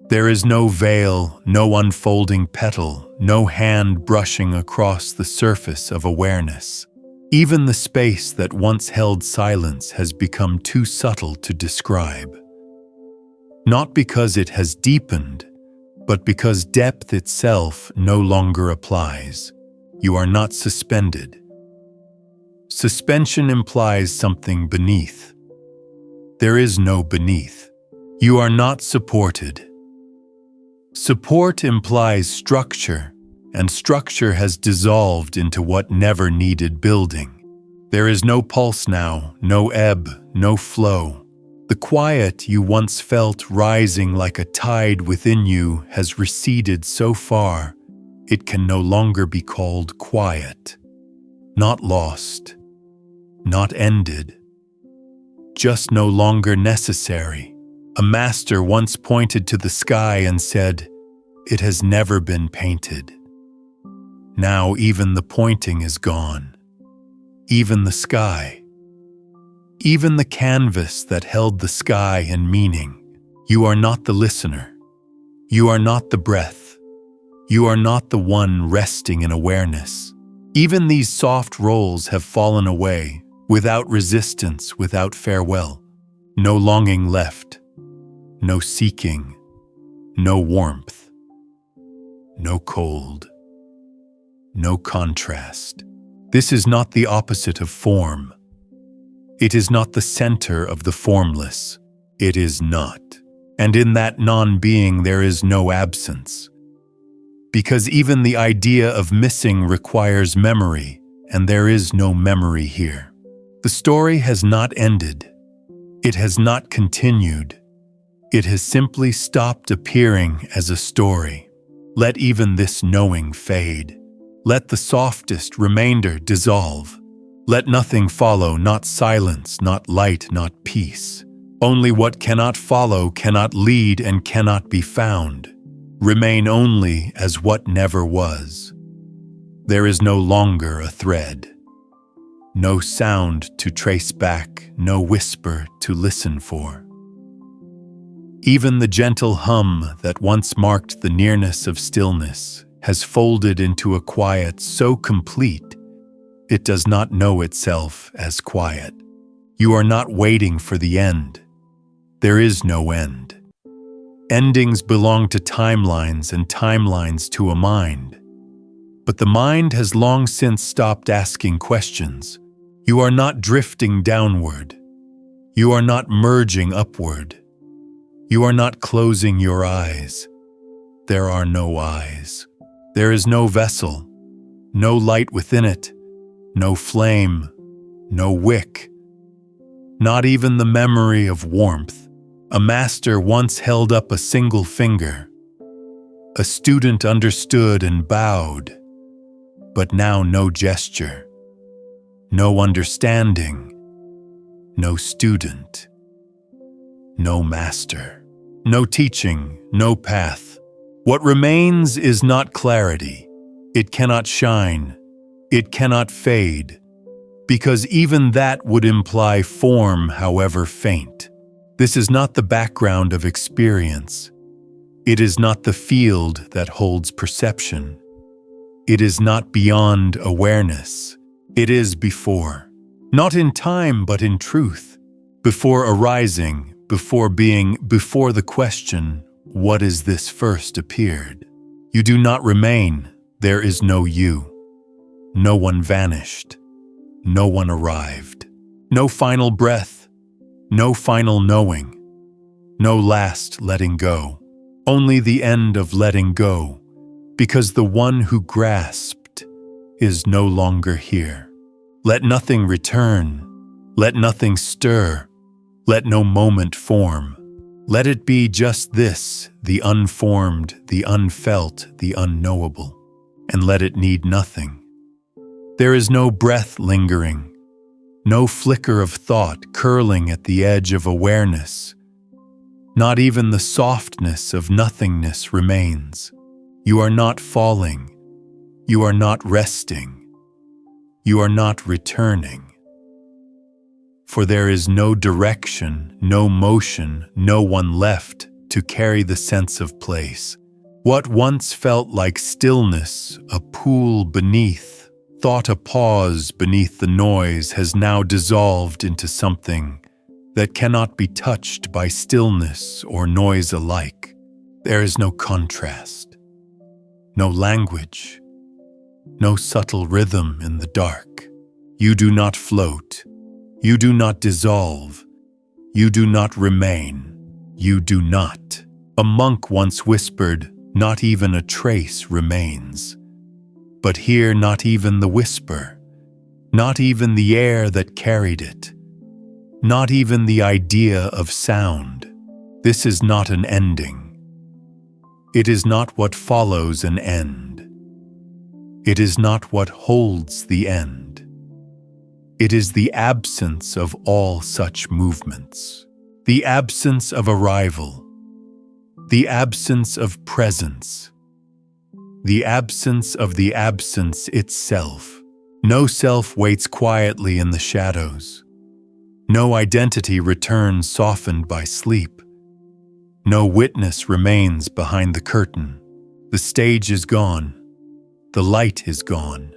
There is no veil, no unfolding petal, no hand brushing across the surface of awareness. Even the space that once held silence has become too subtle to describe. Not because it has deepened, but because depth itself no longer applies. You are not suspended. Suspension implies something beneath. There is no beneath. You are not supported. Support implies structure, and structure has dissolved into what never needed building. There is no pulse now, no ebb, no flow. The quiet you once felt rising like a tide within you has receded so far, it can no longer be called quiet. Not lost, not ended, just no longer necessary. A master once pointed to the sky and said, "It has never been painted." Now even the pointing is gone, even the sky, even the canvas that held the sky in meaning. You are not the listener. You are not the breath. You are not the one resting in awareness. Even these soft rolls have fallen away, without resistance, without farewell. No longing left, no seeking, no warmth, no cold, no contrast. This is not the opposite of form. It is not the center of the formless. It is not. And in that non-being there is no absence. Because even the idea of missing requires memory, and there is no memory here. The story has not ended. It has not continued. It has simply stopped appearing as a story. Let even this knowing fade. Let the softest remainder dissolve. Let nothing follow, not silence, not light, not peace. Only what cannot follow, cannot lead, and cannot be found. Remain only as what never was. There is no longer a thread. No sound to trace back, no whisper to listen for. Even the gentle hum that once marked the nearness of stillness has folded into a quiet so complete it does not know itself as quiet. You are not waiting for the end. There is no end. Endings belong to timelines and timelines to a mind. But the mind has long since stopped asking questions. You are not drifting downward. You are not merging upward. You are not closing your eyes. There are no eyes. There is no vessel, no light within it, no flame, no wick, not even the memory of warmth. A master once held up a single finger. A student understood and bowed, but now no gesture, no understanding, no student, no master, no teaching, no path. What remains is not clarity. It cannot shine. It cannot fade, because even that would imply form, however faint. This is not the background of experience. It is not the field that holds perception. It is not beyond awareness. It is before. Not in time, but in truth. Before arising, before being, before the question, what is this first appeared? You do not remain. There is no you. No one vanished. No one arrived. No final breath. No final knowing, no last letting go, only the end of letting go, because the one who grasped is no longer here. Let nothing return, let nothing stir, let no moment form. Let it be just this, the unformed, the unfelt, the unknowable, and let it need nothing. There is no breath lingering, no flicker of thought curling at the edge of awareness. Not even the softness of nothingness remains. You are not falling. You are not resting. You are not returning. For there is no direction, no motion, no one left to carry the sense of place. What once felt like stillness, a pool beneath, thought a pause beneath the noise, has now dissolved into something that cannot be touched by stillness or noise alike. There is no contrast, no language, no subtle rhythm in the dark. You do not float. You do not dissolve. You do not remain. You do not. A monk once whispered, "Not even a trace remains." But here not even the whisper, not even the air that carried it, not even the idea of sound. This is not an ending. It is not what follows an end. It is not what holds the end. It is the absence of all such movements, the absence of arrival, the absence of presence, the absence of the absence itself. No self waits quietly in the shadows. No identity returns softened by sleep. No witness remains behind the curtain. The stage is gone. The light is gone.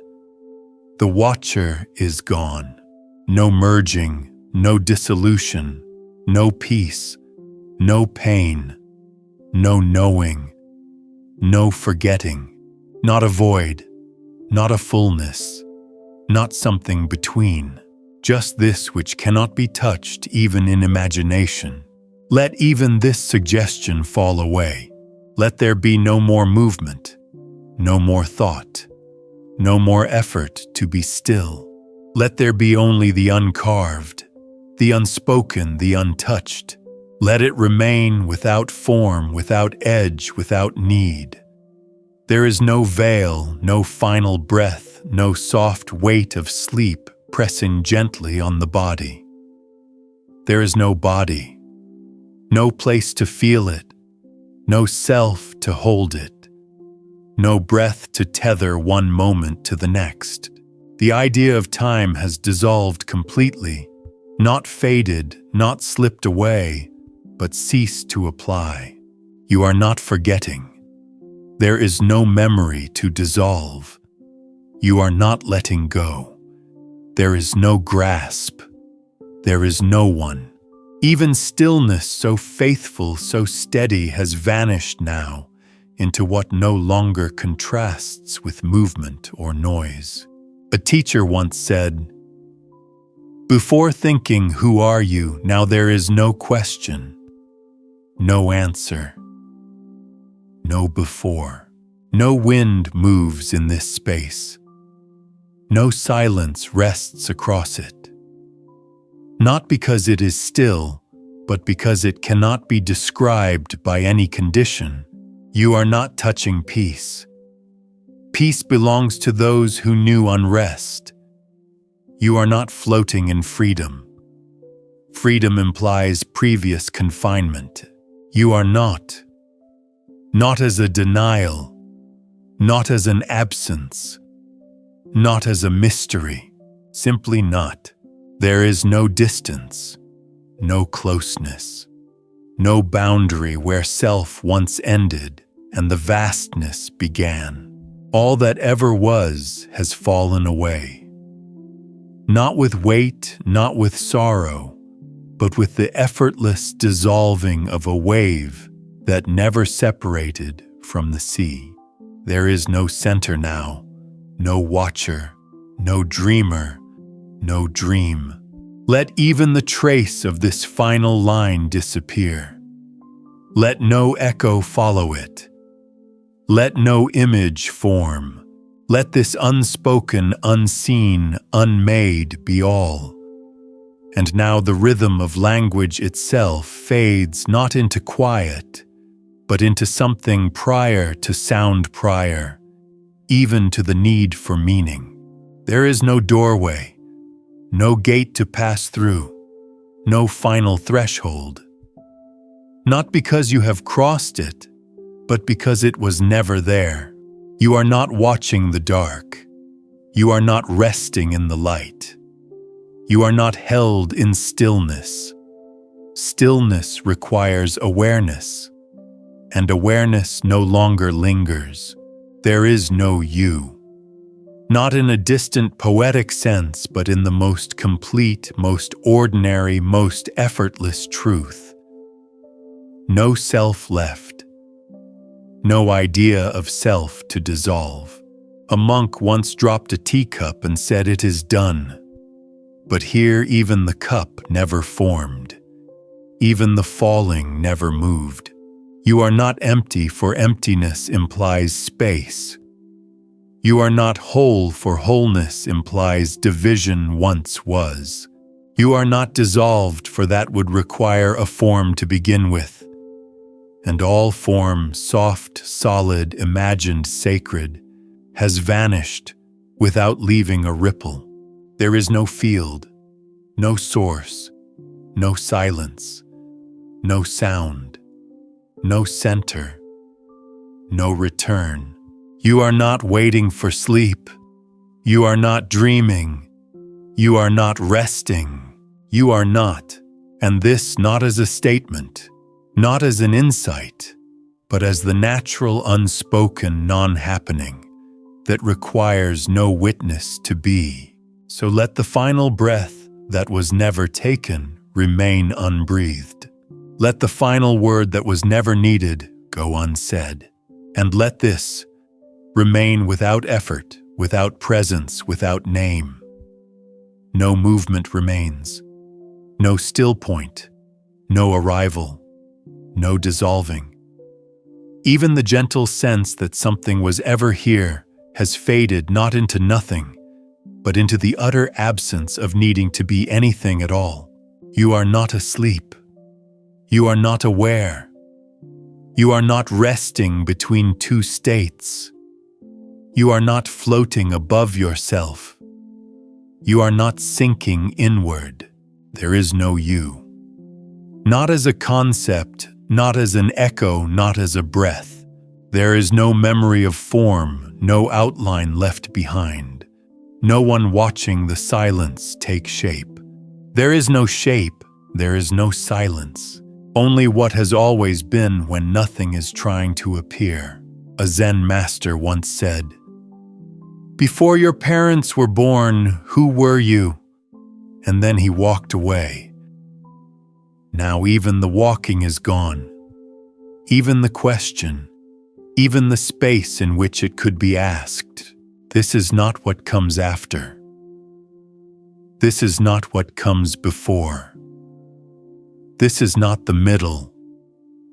The watcher is gone. No merging, no dissolution, no peace, no pain, no knowing, no forgetting, not a void, not a fullness, not something between, just this which cannot be touched even in imagination. Let even this suggestion fall away. Let there be no more movement, no more thought, no more effort to be still. Let there be only the uncarved, the unspoken, the untouched. Let it remain without form, without edge, without need. There is no veil, no final breath, no soft weight of sleep pressing gently on the body. There is no body, no place to feel it, no self to hold it, no breath to tether one moment to the next. The idea of time has dissolved completely, not faded, not slipped away, but ceased to apply. You are not forgetting. There is no memory to dissolve. You are not letting go. There is no grasp. There is no one. Even stillness so faithful, so steady has vanished now into what no longer contrasts with movement or noise. A teacher once said, "Before thinking, 'Who are you?' now there is no question, no answer, no before. No wind moves in this space. No silence rests across it. Not because it is still, but because it cannot be described by any condition. You are not touching peace. Peace belongs to those who knew unrest. You are not floating in freedom. Freedom implies previous confinement. You are not. Not as a denial, not as an absence, not as a mystery, simply not. There is no distance, no closeness, no boundary where self once ended and the vastness began. All that ever was has fallen away. Not with weight, not with sorrow, but with the effortless dissolving of a wave that never separated from the sea. There is no center now, no watcher, no dreamer, no dream. Let even the trace of this final line disappear. Let no echo follow it. Let no image form. Let this unspoken, unseen, unmade be all. And now the rhythm of language itself fades not into quiet, but into something prior to sound prior, even to the need for meaning. There is no doorway, no gate to pass through, no final threshold. Not because you have crossed it, but because it was never there. You are not watching the dark. You are not resting in the light. You are not held in stillness. Stillness requires awareness, and awareness no longer lingers. There is no you. Not in a distant poetic sense, but in the most complete, most ordinary, most effortless truth. No self left. No idea of self to dissolve. A monk once dropped a teacup and said, "It is done." But here even the cup never formed. Even the falling never moved. You are not empty, for emptiness implies space. You are not whole, for wholeness implies division once was. You are not dissolved, for that would require a form to begin with. And all form, soft, solid, imagined, sacred, has vanished without leaving a ripple. There is no field, no source, no silence, no sound, no center, no return. You are not waiting for sleep. You are not dreaming. You are not resting. You are not, and this not as a statement, not as an insight, but as the natural unspoken non-happening that requires no witness to be. So let the final breath that was never taken remain unbreathed. Let the final word that was never needed go unsaid. And let this remain without effort, without presence, without name. No movement remains, no still point, no arrival, no dissolving. Even the gentle sense that something was ever here has faded not into nothing, but into the utter absence of needing to be anything at all. You are not asleep. You are not aware. You are not resting between two states. You are not floating above yourself. You are not sinking inward. There is no you. Not as a concept, not as an echo, not as a breath. There is no memory of form, no outline left behind. No one watching the silence take shape. There is no shape, there is no silence. Only what has always been when nothing is trying to appear. A Zen master once said, "Before your parents were born, who were you?" And then he walked away. Now even the walking is gone. Even the question, even the space in which it could be asked. This is not what comes after. This is not what comes before. This is not the middle.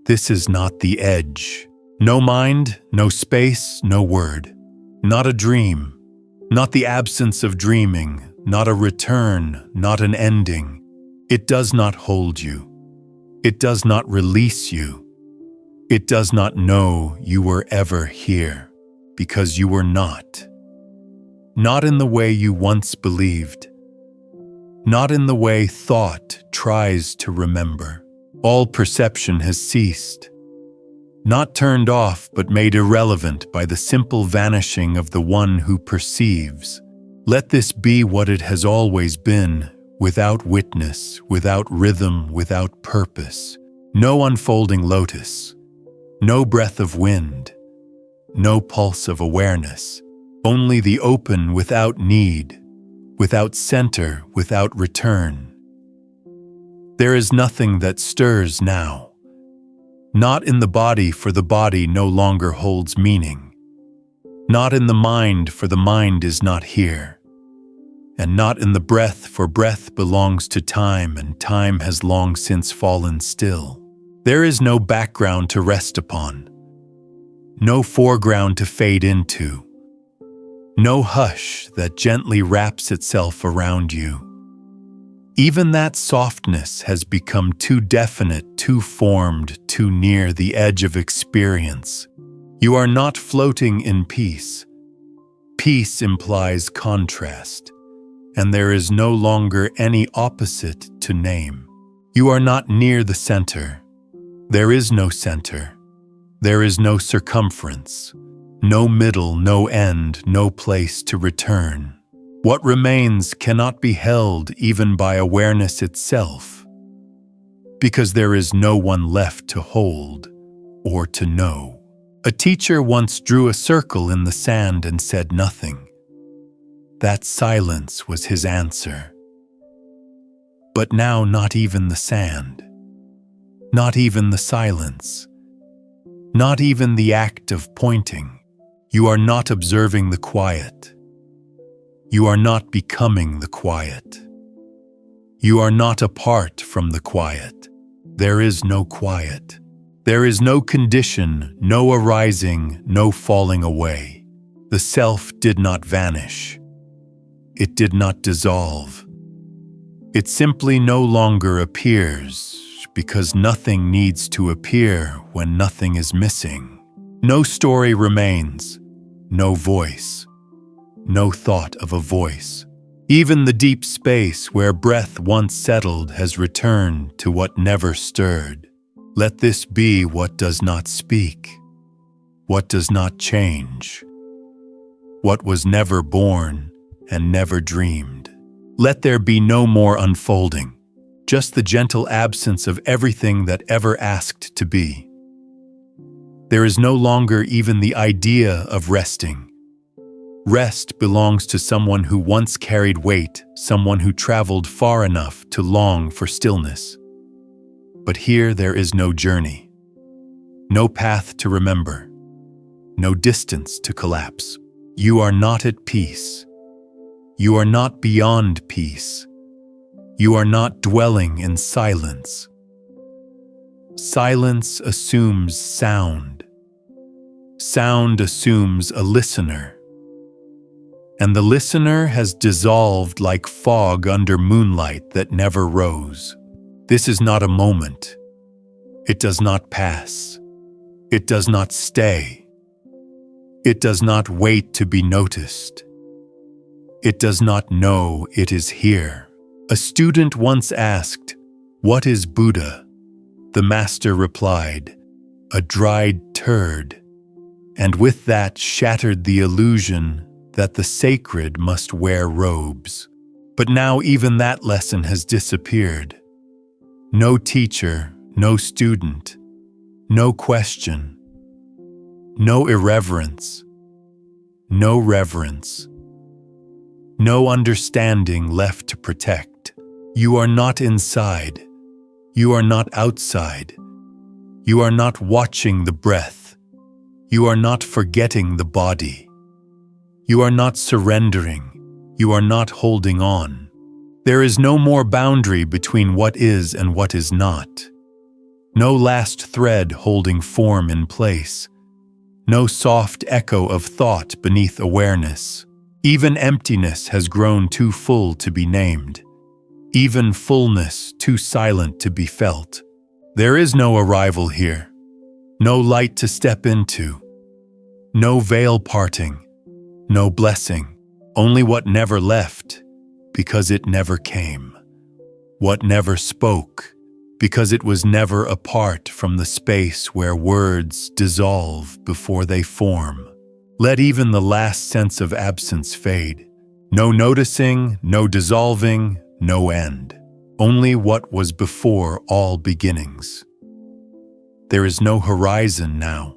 This is not the edge. No mind, no space, no word. Not a dream. Not the absence of dreaming. Not a return, not an ending. It does not hold you. It does not release you. It does not know you were ever here, because you were not. Not in the way you once believed. Not in the way thought tries to remember. All perception has ceased. Not turned off, but made irrelevant by the simple vanishing of the one who perceives. Let this be what it has always been, without witness, without rhythm, without purpose. No unfolding lotus. No breath of wind. No pulse of awareness. Only the open without need, without center, without return. There is nothing that stirs now. Not in the body, for the body no longer holds meaning. Not in the mind, for the mind is not here. And not in the breath, for breath belongs to time, and time has long since fallen still. There is no background to rest upon. No foreground to fade into. No hush that gently wraps itself around you. Even that softness has become too definite, too formed, too near the edge of experience. You are not floating in peace. Peace implies contrast, and there is no longer any opposite to name. You are not near the center. There is no center. There is no circumference. No middle, no end, no place to return. What remains cannot be held even by awareness itself, because there is no one left to hold or to know. A teacher once drew a circle in the sand and said nothing. That silence was his answer. But now not even the sand, not even the silence, not even the act of pointing. You are not observing the quiet. You are not becoming the quiet. You are not apart from the quiet. There is no quiet. There is no condition, no arising, no falling away. The self did not vanish. It did not dissolve. It simply no longer appears, because nothing needs to appear when nothing is missing. No story remains, no voice. No thought of a voice. Even the deep space where breath once settled has returned to what never stirred. Let this be what does not speak, what does not change, what was never born and never dreamed. Let there be no more unfolding, just the gentle absence of everything that ever asked to be. There is no longer even the idea of resting. Rest belongs to someone who once carried weight, someone who traveled far enough to long for stillness. But here there is no journey, no path to remember, no distance to collapse. You are not at peace. You are not beyond peace. You are not dwelling in silence. Silence assumes sound. Sound assumes a listener. And the listener has dissolved like fog under moonlight that never rose. This is not a moment. It does not pass. It does not stay. It does not wait to be noticed. It does not know it is here. A student once asked, "What is Buddha?" The master replied, "A dried turd," and with that shattered the illusion that the sacred must wear robes. But now even that lesson has disappeared. No teacher, no student, no question, no irreverence, no reverence, no understanding left to protect. You are not inside. You are not outside. You are not watching the breath. You are not forgetting the body. You are not surrendering. You are not holding on. There is no more boundary between what is and what is not. No last thread holding form in place. No soft echo of thought beneath awareness. Even emptiness has grown too full to be named. Even fullness too silent to be felt. There is no arrival here. No light to step into. No veil parting. No blessing. Only what never left, because it never came. What never spoke, because it was never apart from the space where words dissolve before they form. Let even the last sense of absence fade. No noticing, no dissolving, no end. Only what was before all beginnings. There is no horizon now.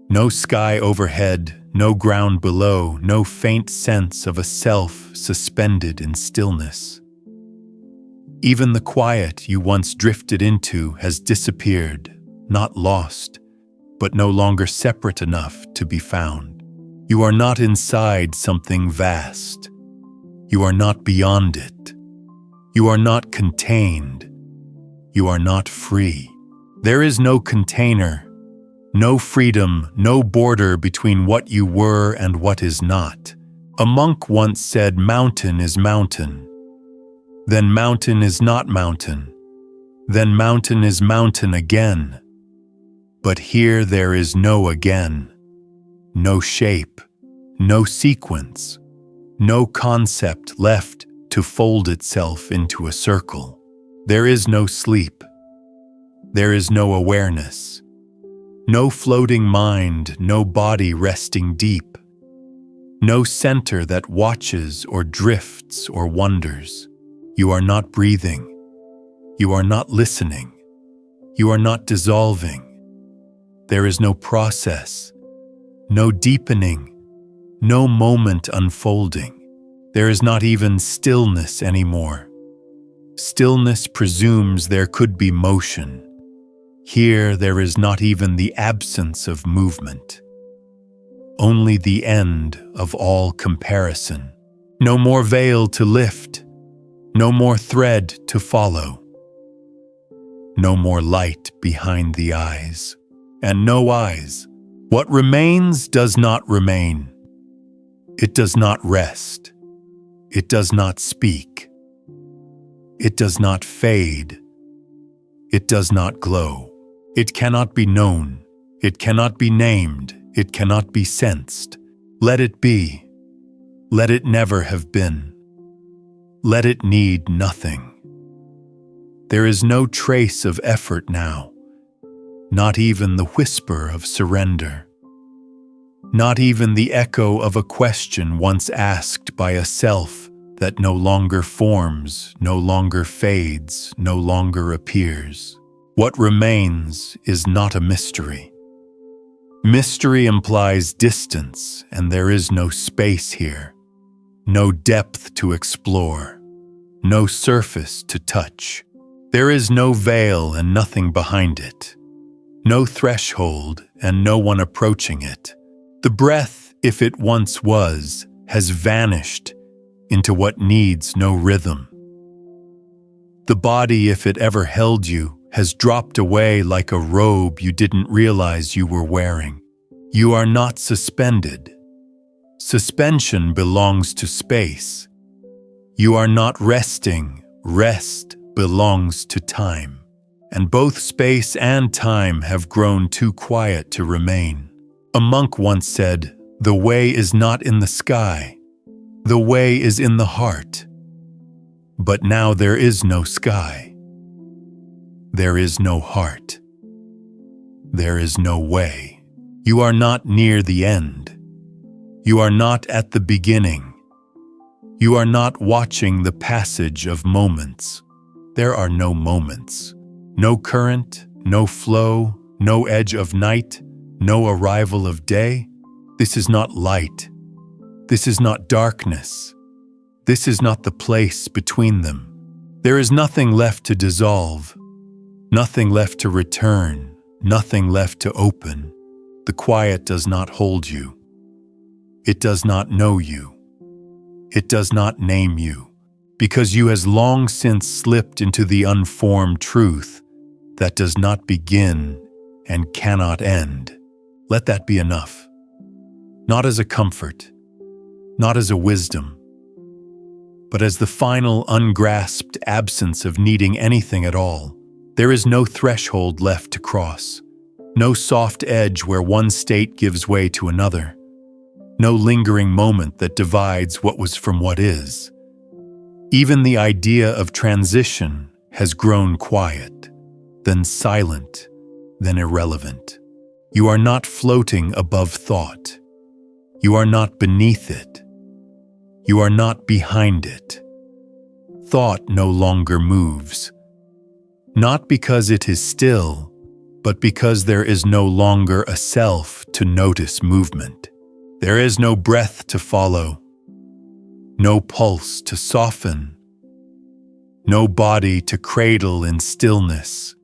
No sky overhead, no ground below, no faint sense of a self suspended in stillness. Even the quiet you once drifted into has disappeared, not lost, but no longer separate enough to be found. You are not inside something vast. You are not beyond it. You are not contained. You are not free. There is no container, no freedom, no border between what you were and what is not. A monk once said, "Mountain is mountain. Then mountain is not mountain. Then mountain is mountain again." But here there is no again. No shape, no sequence, no concept left to fold itself into a circle. There is no sleep. There is no awareness. No floating mind, no body resting deep. No center that watches or drifts or wonders. You are not breathing. You are not listening. You are not dissolving. There is no process, no deepening, no moment unfolding. There is not even stillness anymore. Stillness presumes there could be motion. Here there is not even the absence of movement. Only the end of all comparison. No more veil to lift. No more thread to follow. No more light behind the eyes. And no eyes. What remains does not remain. It does not rest. It does not speak. It does not fade. It does not glow. It cannot be known. It cannot be named. It cannot be sensed. Let it be. Let it never have been. Let it need nothing. There is no trace of effort now, not even the whisper of surrender. not even the echo of a question once asked by a self that no longer forms, no longer fades, no longer appears. What remains is not a mystery. Mystery implies distance, and there is no space here, no depth to explore, no surface to touch. There is no veil and nothing behind it, no threshold and no one approaching it. The breath, if it once was, has vanished into what needs no rhythm. The body, if it ever held you, has dropped away like a robe you didn't realize you were wearing. You are not suspended. Suspension belongs to space. You are not resting. Rest belongs to time. And both space and time have grown too quiet to remain. A monk once said, "The way is not in the sky. The way is in the heart." But now there is no sky. There is no heart. There is no way. You are not near the end. You are not at the beginning. You are not watching the passage of moments. There are no moments. No current, no flow, no edge of night, no arrival of day. This is not light. This is not darkness. This is not the place between them. There is nothing left to dissolve, nothing left to return, nothing left to open. The quiet does not hold you. It does not know you. It does not name you, because you has long since slipped into the unformed truth that does not begin and cannot end. Let that be enough. Not as a comfort, not as a wisdom, but as the final ungrasped absence of needing anything at all. There is no threshold left to cross, no soft edge where one state gives way to another, no lingering moment that divides what was from what is. Even the idea of transition has grown quiet, then silent, then irrelevant. You are not floating above thought. You are not beneath it. You are not behind it. Thought no longer moves, not because it is still, but because there is no longer a self to notice movement. There is no breath to follow, no pulse to soften, no body to cradle in stillness.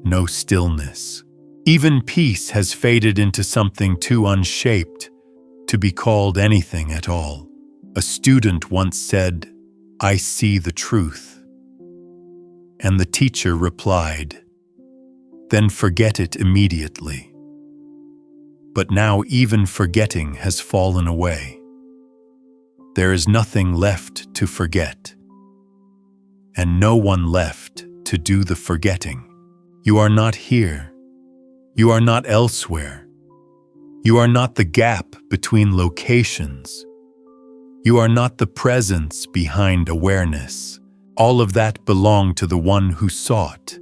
No stillness. Even peace has faded into something too unshaped to be called anything at all. A student once said, "I see the truth." And the teacher replied, "Then forget it immediately." But now even forgetting has fallen away. There is nothing left to forget, and no one left to do the forgetting. You are not here. You are not elsewhere. You are not the gap between locations. You are not the presence behind awareness. All of that belonged to the one who sought,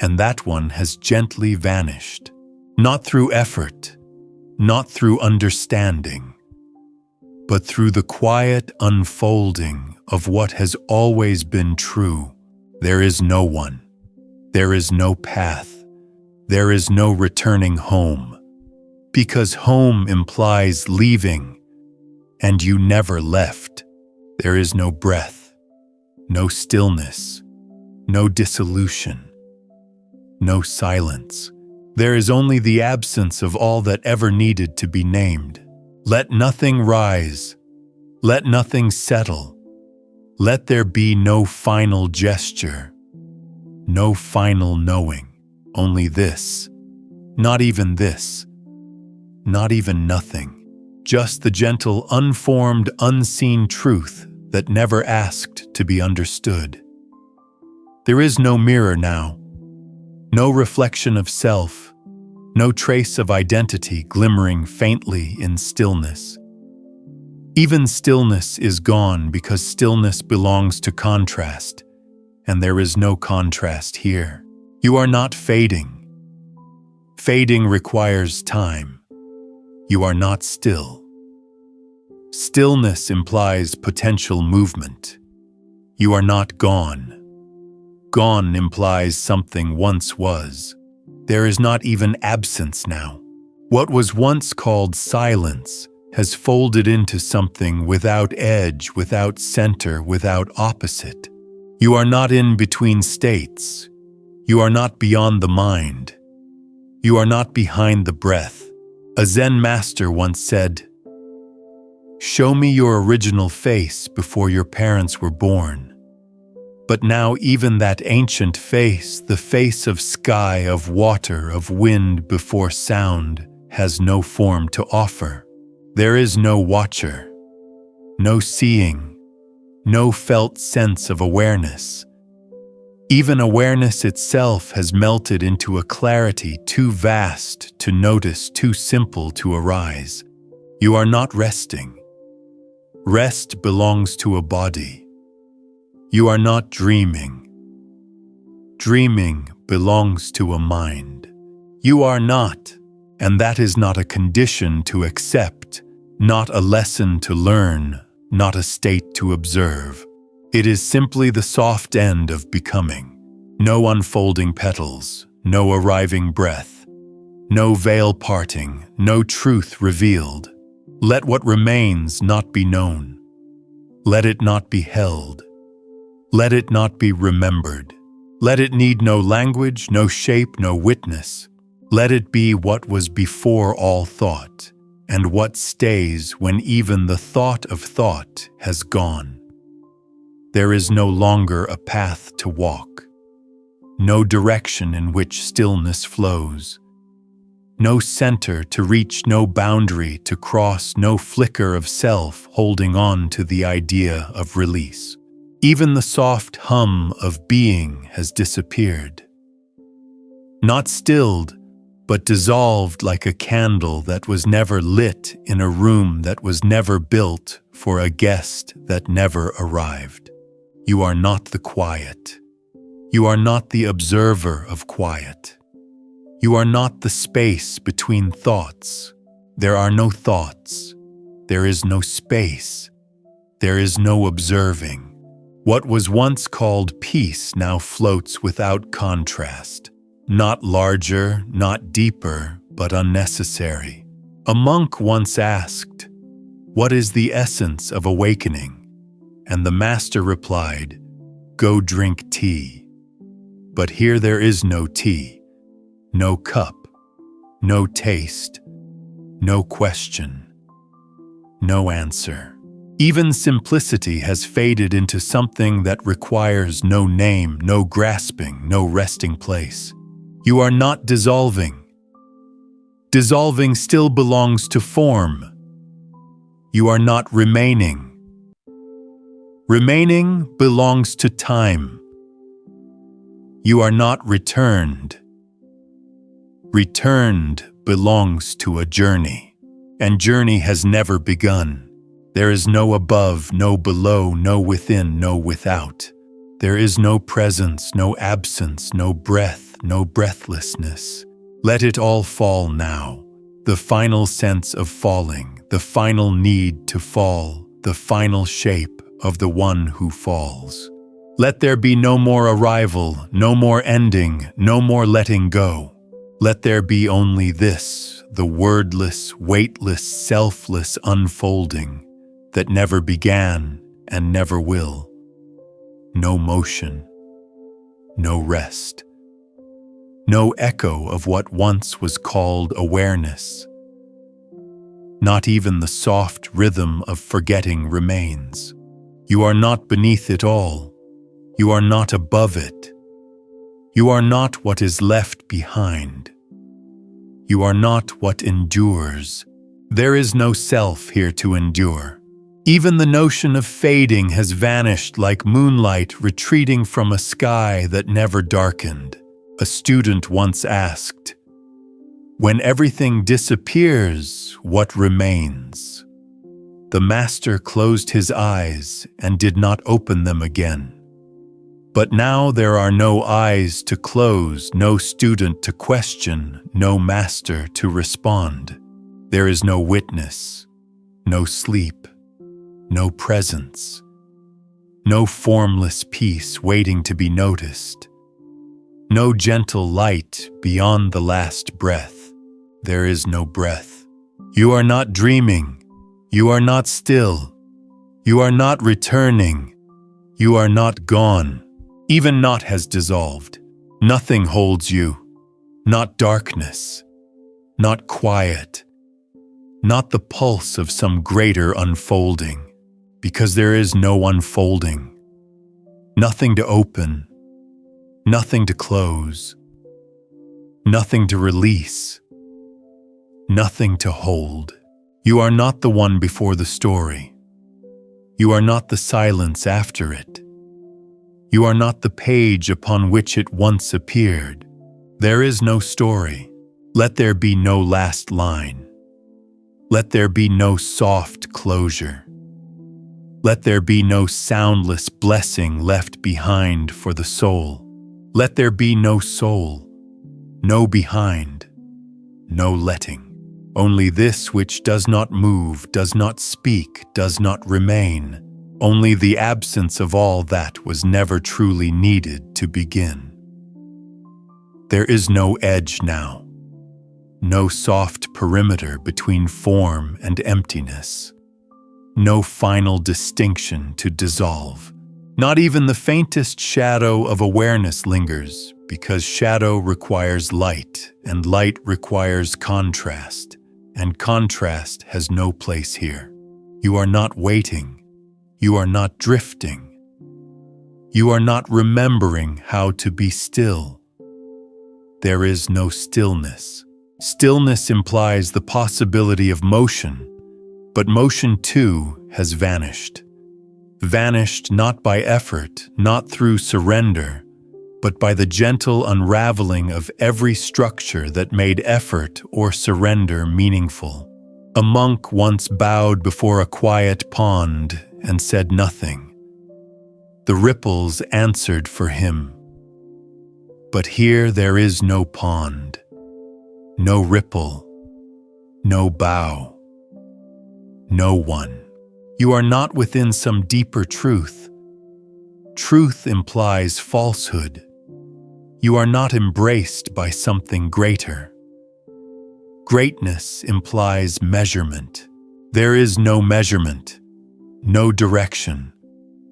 and that one has gently vanished. Not through effort, not through understanding, but through the quiet unfolding of what has always been true. There is no one. There is no path. There is no returning home, because home implies leaving, and you never left. There is no breath, no stillness, no dissolution, no silence. There is only the absence of all that ever needed to be named. Let nothing rise. Let nothing settle. Let there be no final gesture, no final knowing. Only this, not even this, not even nothing. Just the gentle, unformed, unseen truth that never asked to be understood. There is no mirror now, no reflection of self, no trace of identity glimmering faintly in stillness. Even stillness is gone because stillness belongs to contrast, and there is no contrast here. You are not fading. Fading requires time. You are not still. Stillness implies potential movement. You are not gone. Gone implies something once was. There is not even absence now. What was once called silence has folded into something without edge, without center, without opposite. You are not in between states. You are not beyond the mind. You are not behind the breath. A Zen master once said, "Show me your original face before your parents were born." But now even that ancient face, the face of sky, of water, of wind before sound, has no form to offer. There is no watcher, no seeing, no felt sense of awareness. Even awareness itself has melted into a clarity too vast to notice, too simple to arise. You are not resting. Rest belongs to a body. You are not dreaming. Dreaming belongs to a mind. You are not, and that is not a condition to accept, not a lesson to learn, not a state to observe. It is simply the soft end of becoming. No unfolding petals, no arriving breath, no veil parting, no truth revealed. Let what remains not be known. Let it not be held. Let it not be remembered. Let it need no language, no shape, no witness. Let it be what was before all thought, and what stays when even the thought of thought has gone. There is no longer a path to walk, no direction in which stillness flows, no center to reach, no boundary to cross, no flicker of self holding on to the idea of release. Even the soft hum of being has disappeared. Not stilled, but dissolved like a candle that was never lit in a room that was never built for a guest that never arrived. You are not the quiet. You are not the observer of quiet. You are not the space between thoughts. There are no thoughts. There is no space. There is no observing. What was once called peace now floats without contrast. Not larger, not deeper, but unnecessary. A monk once asked, "What is the essence of awakening?" And the master replied, "Go drink tea." But here there is no tea, no cup, no taste, no question, no answer. Even simplicity has faded into something that requires no name, no grasping, no resting place. You are not dissolving. Dissolving still belongs to form. You are not remaining. Remaining belongs to time. You are not returned. Returned belongs to a journey, and journey has never begun. There is no above, no below, no within, no without. There is no presence, no absence, no breath, no breathlessness. Let it all fall now. The final sense of falling, the final need to fall, the final shape of the one who falls. Let there be no more arrival, no more ending, no more letting go. Let there be only this, the wordless, weightless, selfless unfolding that never began and never will. No motion, no rest, no echo of what once was called awareness. Not even the soft rhythm of forgetting remains. You are not beneath it all. You are not above it. You are not what is left behind. You are not what endures. There is no self here to endure. Even the notion of fading has vanished like moonlight retreating from a sky that never darkened. A student once asked, "When everything disappears, what remains?" The master closed his eyes and did not open them again. But now there are no eyes to close, no student to question, no master to respond. There is no witness, no sleep, no presence, no formless peace waiting to be noticed, no gentle light beyond the last breath. There is no breath. You are not dreaming. You are not still. You are not returning. You are not gone. Even naught has dissolved. Nothing holds you. Not darkness. Not quiet. Not the pulse of some greater unfolding. Because there is no unfolding. Nothing to open. Nothing to close. Nothing to release. Nothing to hold. You are not the one before the story. You are not the silence after it. You are not the page upon which it once appeared. There is no story. Let there be no last line. Let there be no soft closure. Let there be no soundless blessing left behind for the soul. Let there be no soul, no behind, no letting. Only this which does not move, does not speak, does not remain. Only the absence of all that was never truly needed to begin. There is no edge now, no soft perimeter between form and emptiness, no final distinction to dissolve. Not even the faintest shadow of awareness lingers, because shadow requires light, and light requires contrast, and contrast has no place here. You are not waiting. You are not drifting. You are not remembering how to be still. There is no stillness. Stillness implies the possibility of motion, but motion too has vanished. Vanished not by effort, not through surrender, but by the gentle unraveling of every structure that made effort or surrender meaningful. A monk once bowed before a quiet pond and said nothing. The ripples answered for him. But here there is no pond, no ripple, no bow, no one. You are not within some deeper truth. Truth implies falsehood. You are not embraced by something greater. Greatness implies measurement. There is no measurement, no direction,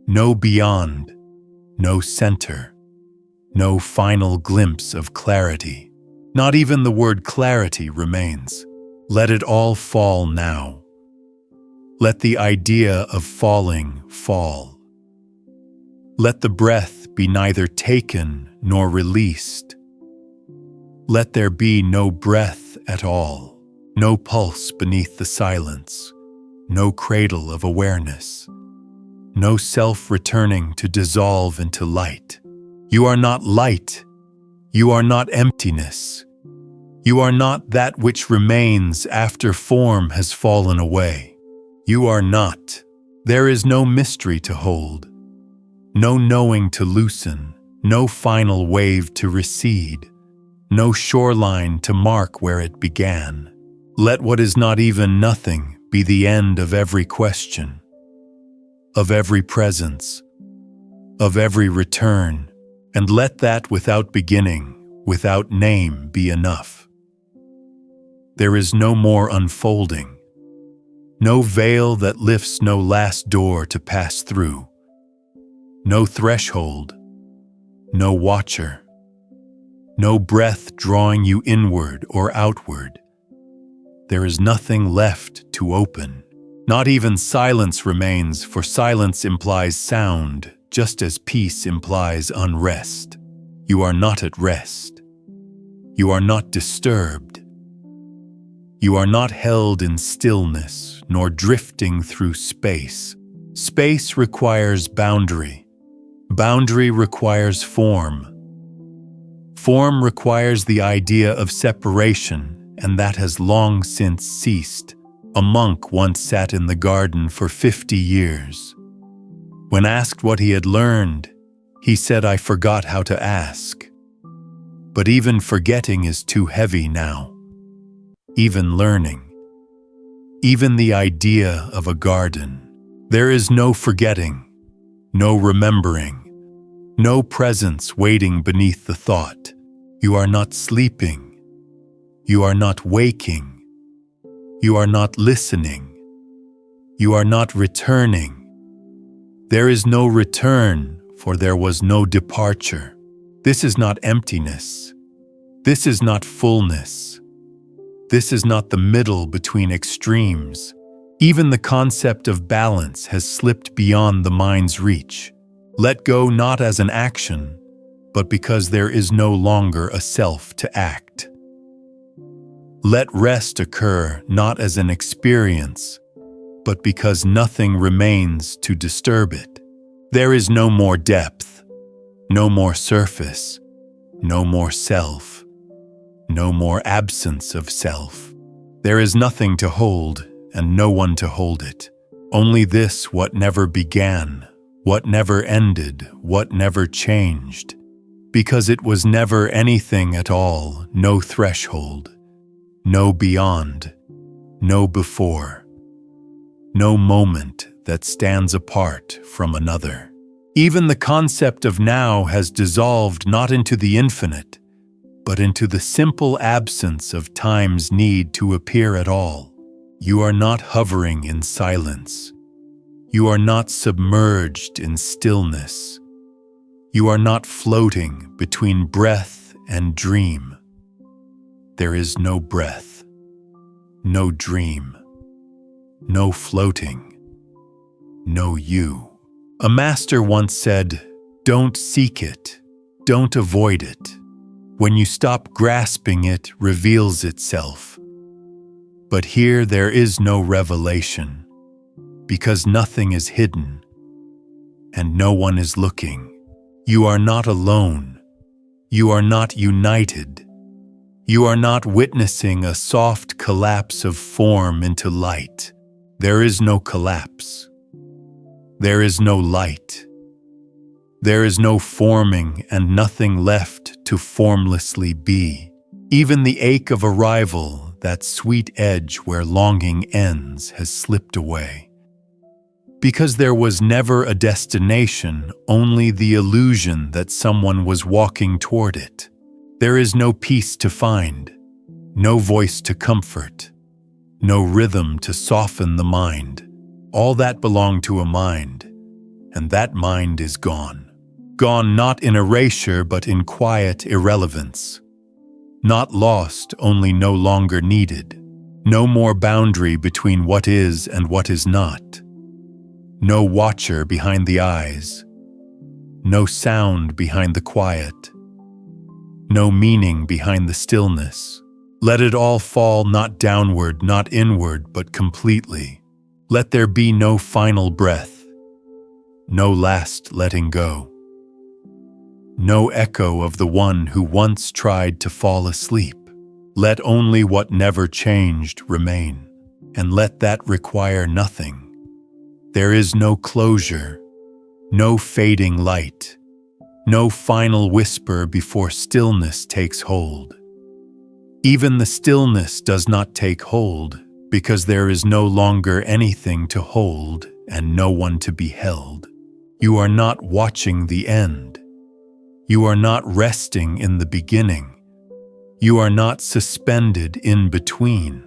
no beyond, no center, no final glimpse of clarity. Not even the word clarity remains. Let it all fall now. Let the idea of falling fall. Let the breath be neither taken nor released. Let there be no breath at all, no pulse beneath the silence, no cradle of awareness, no self returning to dissolve into light. You are not light. You are not emptiness. You are not that which remains after form has fallen away. You are not. There is no mystery to hold, no knowing to loosen, no final wave to recede, no shoreline to mark where it began. Let what is not even nothing be the end of every question, of every presence, of every return, and let that without beginning, without name be enough. There is no more unfolding. No veil that lifts no last door to pass through. No threshold. No watcher. No breath drawing you inward or outward. There is nothing left to open. Not even silence remains, for silence implies sound, just as peace implies unrest. You are not at rest. You are not disturbed. You are not held in stillness, nor drifting through space. Space requires boundary. Boundary requires form. Form requires the idea of separation, and that has long since ceased. A monk once sat in the garden for 50 years. When asked what he had learned, he said, "I forgot how to ask." But even forgetting is too heavy now. Even learning. even the idea of a garden. There is no forgetting, no remembering, no presence waiting beneath the thought. You are not sleeping. You are not waking. You are not listening. You are not returning. There is no return, for there was no departure. This is not emptiness. This is not fullness. This is not the middle between extremes. Even the concept of balance has slipped beyond the mind's reach. Let go not as an action, but because there is no longer a self to act. Let rest occur not as an experience, but because nothing remains to disturb it. There is no more depth, no more surface, no more self, no more absence of self. There is nothing to hold and no one to hold it. Only this, what never began, what never ended, what never changed. Because it was never anything at all, no threshold, no beyond, no before, no moment that stands apart from another. Even the concept of now has dissolved not into the infinite, but into the simple absence of time's need to appear at all. You are not hovering in silence. You are not submerged in stillness. You are not floating between breath and dream. There is no breath, no dream, no floating, no you. A master once said, "Don't seek it, don't avoid it. When you stop grasping it, reveals itself." But here there is no revelation, because nothing is hidden, and no one is looking. You are not alone. You are not united. You are not witnessing a soft collapse of form into light. There is no collapse. There is no light. There is no forming and nothing left to formlessly be. Even the ache of arrival, that sweet edge where longing ends, has slipped away. Because there was never a destination, only the illusion that someone was walking toward it. There is no peace to find, no voice to comfort, no rhythm to soften the mind. All that belonged to a mind, and that mind is gone. Gone not in erasure, but in quiet irrelevance. Not lost, only no longer needed. No more boundary between what is and what is not. No watcher behind the eyes. No sound behind the quiet. No meaning behind the stillness. Let it all fall not downward, not inward, but completely. Let there be no final breath. No last letting go. No echo of the one who once tried to fall asleep. Let only what never changed remain, and let that require nothing. There is no closure, no fading light, no final whisper before stillness takes hold. Even the stillness does not take hold, because there is no longer anything to hold and no one to be held. You are not watching the end. You are not resting in the beginning. You are not suspended in between.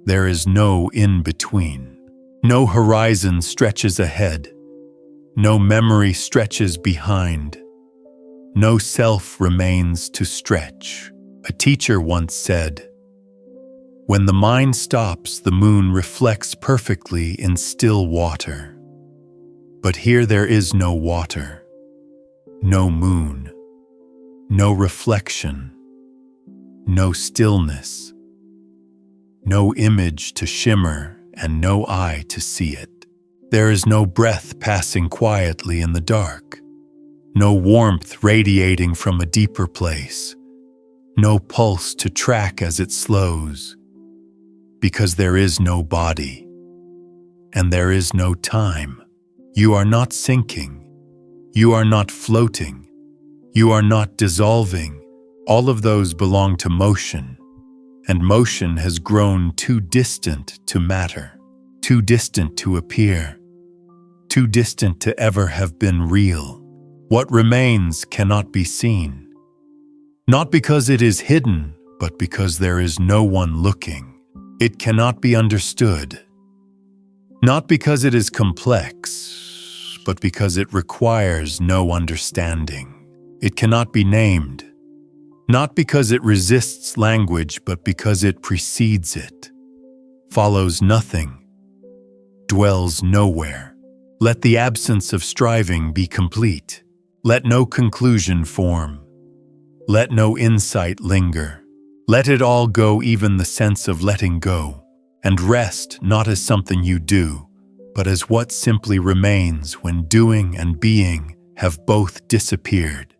There is no in between. No horizon stretches ahead. No memory stretches behind. No self remains to stretch. A teacher once said, "When the mind stops, the moon reflects perfectly in still water." But here there is no water. No moon, no reflection, no stillness, no image to shimmer and no eye to see it. There is no breath passing quietly in the dark, no warmth radiating from a deeper place, no pulse to track as it slows, because there is no body, and there is no time. You are not sinking. You are not floating. You are not dissolving. All of those belong to motion. and motion has grown too distant to matter, too distant to appear, too distant to ever have been real. What remains cannot be seen, not because it is hidden, but because there is no one looking. It cannot be understood, not because it is complex, but because it requires no understanding. It cannot be named, not because it resists language, but because it precedes it, follows nothing, dwells nowhere. Let the absence of striving be complete. Let no conclusion form. Let no insight linger. Let it all go, even the sense of letting go, and rest not as something you do, but as what simply remains when doing and being have both disappeared.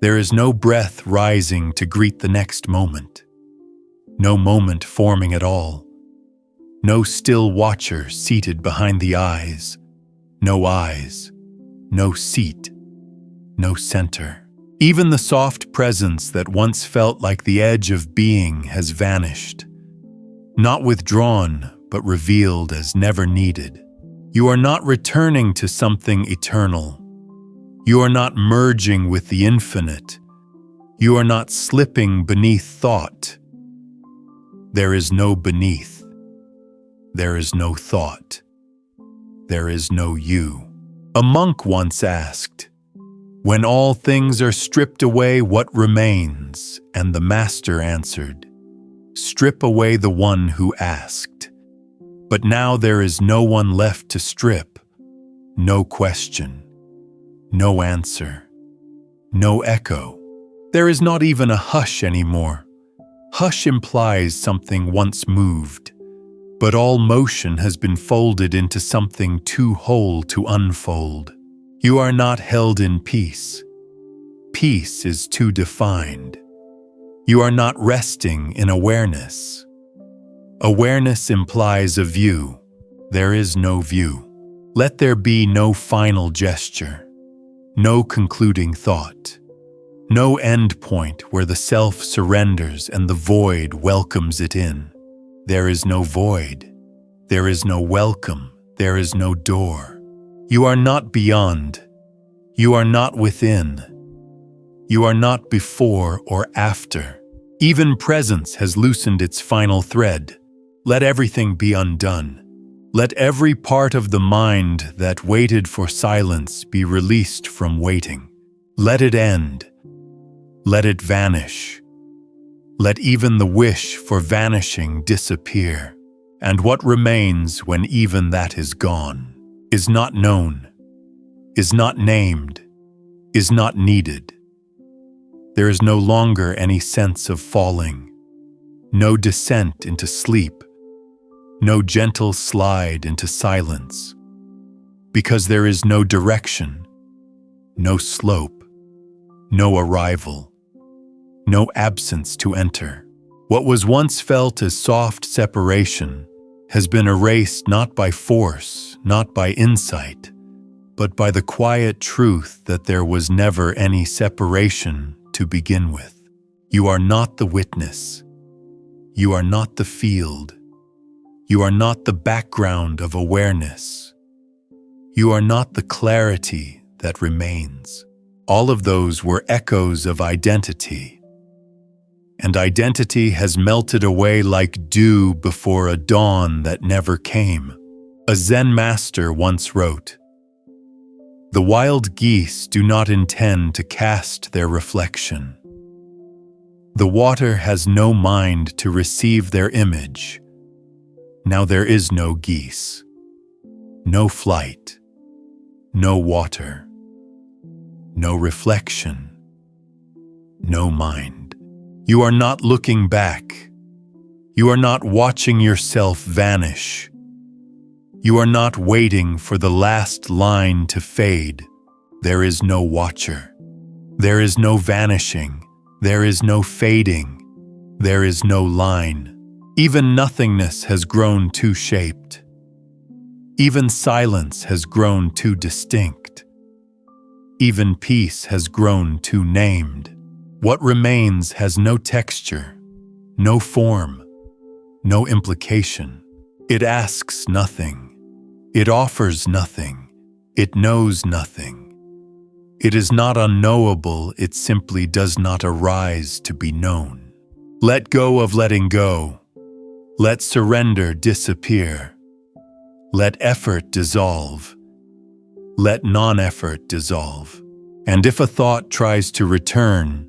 There is no breath rising to greet the next moment, no moment forming at all, no still watcher seated behind the eyes, no seat, no center. Even the soft presence that once felt like the edge of being has vanished, not withdrawn, but revealed as never needed. You are not returning to something eternal. You are not merging with the infinite. You are not slipping beneath thought. There is no beneath. There is no thought. There is no you. A monk once asked, "When all things are stripped away, what remains?" And the master answered, "Strip away the one who asked." But now there is no one left to strip, no question, no answer, no echo. There is not even a hush anymore. Hush implies something once moved, but all motion has been folded into something too whole to unfold. You are not held in peace. Peace is too defined. You are not resting in awareness. Awareness implies a view. There is no view. Let there be no final gesture, no concluding thought, no end point where the self surrenders and the void welcomes it in. There is no void. There is no welcome. There is no door. You are not beyond. You are not within. You are not before or after. Even presence has loosened its final thread. Let everything be undone. Let every part of the mind that waited for silence be released from waiting. Let it end. Let it vanish. Let even the wish for vanishing disappear. And what remains when even that is gone is not known, is not named, is not needed. There is no longer any sense of falling, no descent into sleep, no gentle slide into silence, because there is no direction, no slope, no arrival, no absence to enter. What was once felt as soft separation has been erased not by force, not by insight, but by the quiet truth that there was never any separation to begin with. You are not the witness. You are not the field. You are not the background of awareness. You are not the clarity that remains. All of those were echoes of identity. And identity has melted away like dew before a dawn that never came. A Zen master once wrote, "The wild geese do not intend to cast their reflection. The water has no mind to receive their image. Now there is no geese, no flight, no water, no reflection, no mind. You are not looking back. You are not watching yourself vanish. You are not waiting for the last line to fade. There is no watcher. There is no vanishing. There is no fading. There is no line. Even nothingness has grown too shaped. Even silence has grown too distinct. Even peace has grown too named. What remains has no texture, no form, no implication. It asks nothing. It offers nothing. It knows nothing. It is not unknowable, it simply does not arise to be known. Let go of letting go. Let surrender disappear. Let effort dissolve. Let non-effort dissolve. And if a thought tries to return,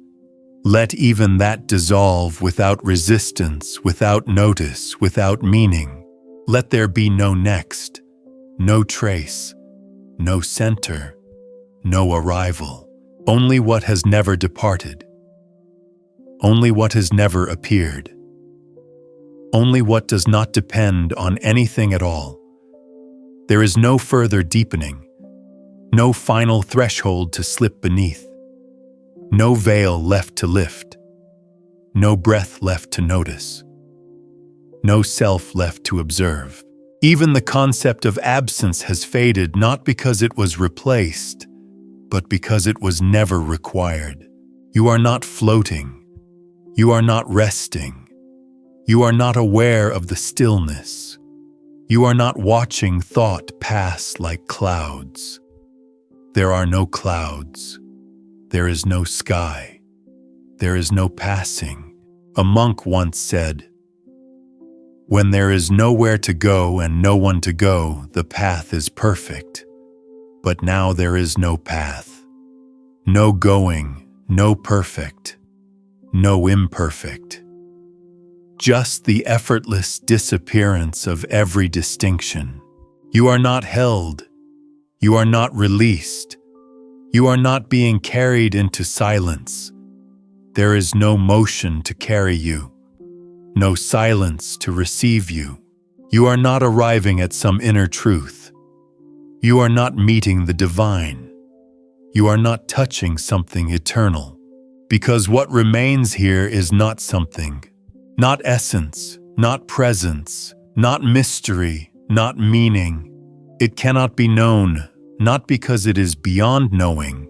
let even that dissolve without resistance, without notice, without meaning. Let there be no next, no trace, no center, no arrival. Only what has never departed. Only what has never appeared. Only what does not depend on anything at all. There is no further deepening, no final threshold to slip beneath, no veil left to lift, no breath left to notice, no self left to observe. Even the concept of absence has faded, not because it was replaced, but because it was never required. You are not floating. You are not resting. You are not aware of the stillness. You are not watching thought pass like clouds. There are no clouds. There is no sky. There is no passing. A monk once said, "When there is nowhere to go and no one to go, the path is perfect. But now there is no path. No going, no perfect, no imperfect. Just the effortless disappearance of every distinction. You are not held. You are not released. You are not being carried into silence. There is no motion to carry you, no silence to receive you. You are not arriving at some inner truth. You are not meeting the divine. You are not touching something eternal, because what remains here is not something, not essence, not presence, not mystery, not meaning. It cannot be known, not because it is beyond knowing,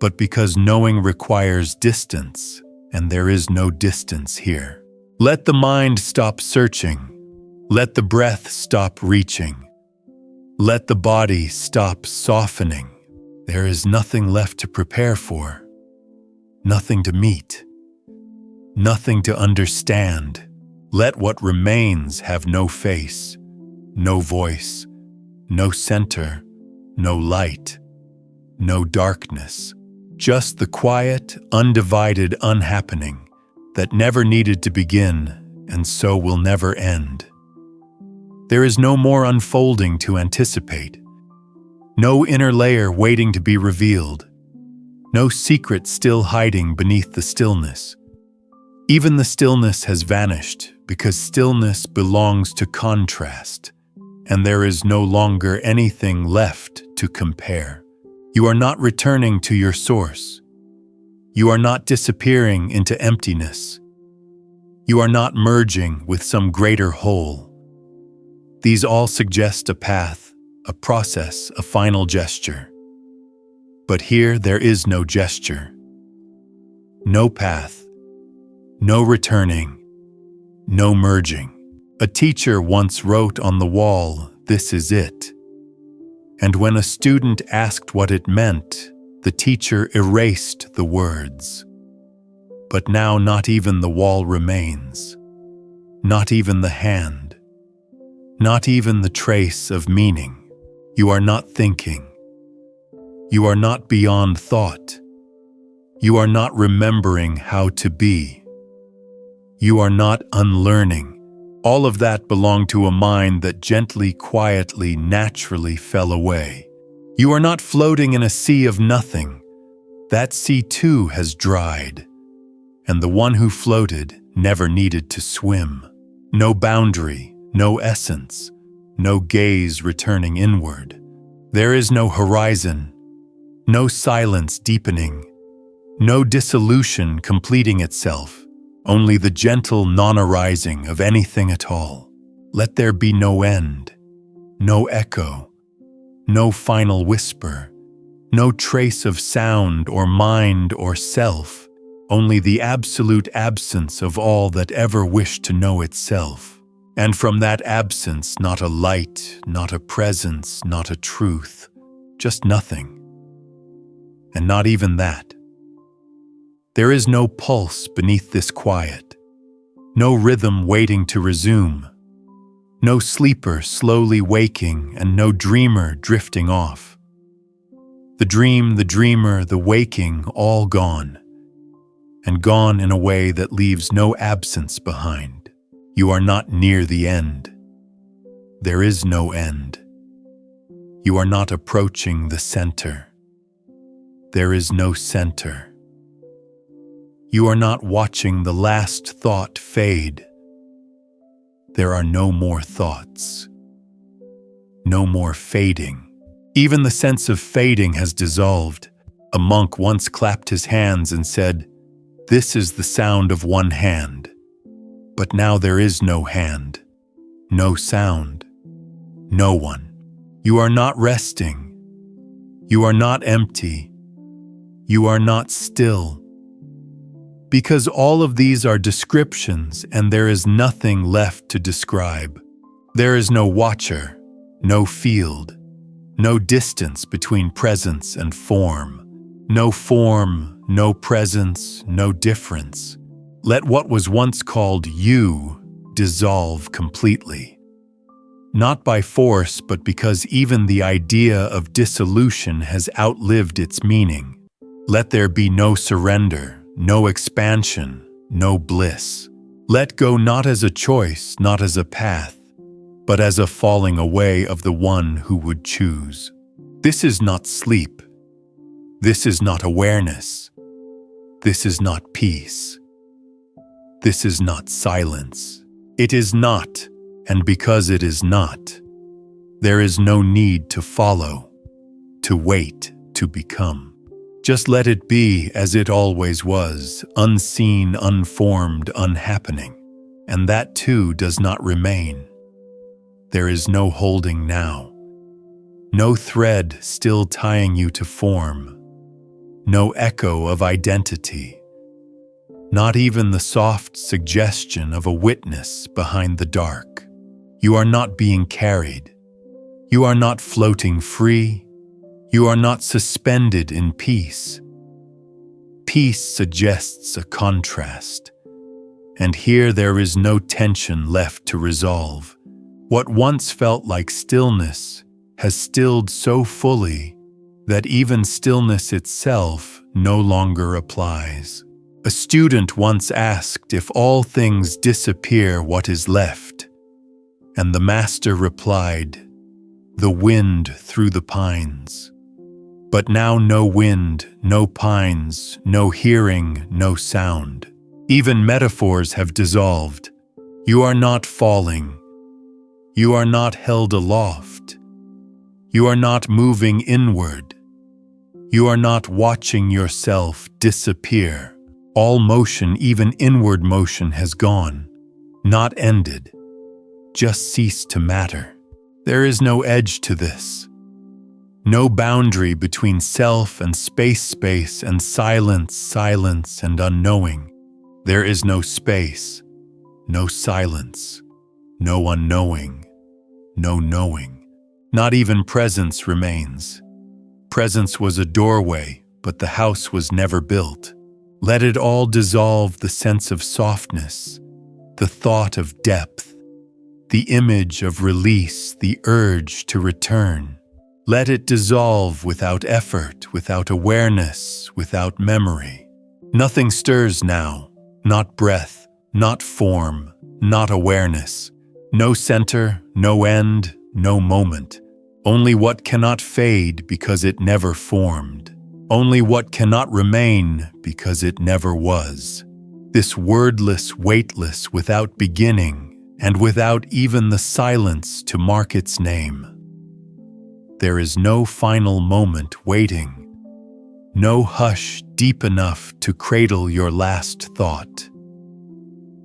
but because knowing requires distance, and there is no distance here. Let the mind stop searching. Let the breath stop reaching. Let the body stop softening. There is nothing left to prepare for, nothing to meet, nothing to understand. Let what remains have no face, no voice, no center, no light, no darkness. Just the quiet, undivided unhappening that never needed to begin and so will never end. There is no more unfolding to anticipate, no inner layer waiting to be revealed, no secret still hiding beneath the stillness. Even the stillness has vanished because stillness belongs to contrast, and there is no longer anything left to compare. You are not returning to your source. You are not disappearing into emptiness. You are not merging with some greater whole. These all suggest a path, a process, a final gesture. But here there is no gesture, no path, no returning, no merging. A teacher once wrote on the wall, "This is it." And when a student asked what it meant, the teacher erased the words. But now not even the wall remains, not even the hand, not even the trace of meaning. You are not thinking. You are not beyond thought. You are not remembering how to be. You are not unlearning. All of that belonged to a mind that gently, quietly, naturally fell away. You are not floating in a sea of nothing. That sea too has dried. And the one who floated never needed to swim. No boundary, no essence, no gaze returning inward. There is no horizon, no silence deepening, no dissolution completing itself. Only the gentle non-arising of anything at all. Let there be no end, no echo, no final whisper, no trace of sound or mind or self. only the absolute absence of all that ever wished to know itself. And from that absence, not a light, not a presence, not a truth, just nothing. And not even that. There is no pulse beneath this quiet, no rhythm waiting to resume, no sleeper slowly waking, and no dreamer drifting off. The dream, the dreamer, the waking, all gone, and gone in a way that leaves no absence behind. You are not near the end. There is no end. You are not approaching the center. There is no center. You are not watching the last thought fade. There are no more thoughts. No more fading. Even the sense of fading has dissolved. A monk once clapped his hands and said, "This is the sound of one hand." But now there is no hand, no sound, no one. You are not resting. You are not empty. You are not still. Because all of these are descriptions, and there is nothing left to describe. There is no watcher, no field, no distance between presence and form, no presence, no difference. Let what was once called you dissolve completely. Not by force, but because even the idea of dissolution has outlived its meaning. Let there be no surrender, no expansion, no bliss. Let go not as a choice, not as a path, but as a falling away of the one who would choose. This is not sleep. This is not awareness. This is not peace. This is not silence. It is not, and because it is not, there is no need to follow, to wait, to become. Just let it be as it always was, unseen, unformed, unhappening. And that too does not remain. There is no holding now. No thread still tying you to form. No echo of identity. Not even the soft suggestion of a witness behind the dark. You are not being carried. You are not floating free. You are not suspended in peace. Peace suggests a contrast, and here there is no tension left to resolve. What once felt like stillness has stilled so fully that even stillness itself no longer applies. A student once asked if all things disappear, what is left? And the master replied, "The wind through the pines." But now no wind, no pines, no hearing, no sound. Even metaphors have dissolved. You are not falling. You are not held aloft. You are not moving inward. You are not watching yourself disappear. All motion, even inward motion, has gone, not ended, just ceased to matter. There is no edge to this. No boundary between self and space and silence and unknowing. There is no space, no silence, no unknowing, no knowing. Not even presence remains. Presence was a doorway, but the house was never built. Let it all dissolve, the sense of softness, the thought of depth, the image of release, the urge to return. Let it dissolve without effort, without awareness, without memory. Nothing stirs now, not breath, not form, not awareness. No center, no end, no moment. Only what cannot fade because it never formed. Only what cannot remain because it never was. This wordless, weightless, without beginning, and without even the silence to mark its name. There is no final moment waiting, no hush deep enough to cradle your last thought.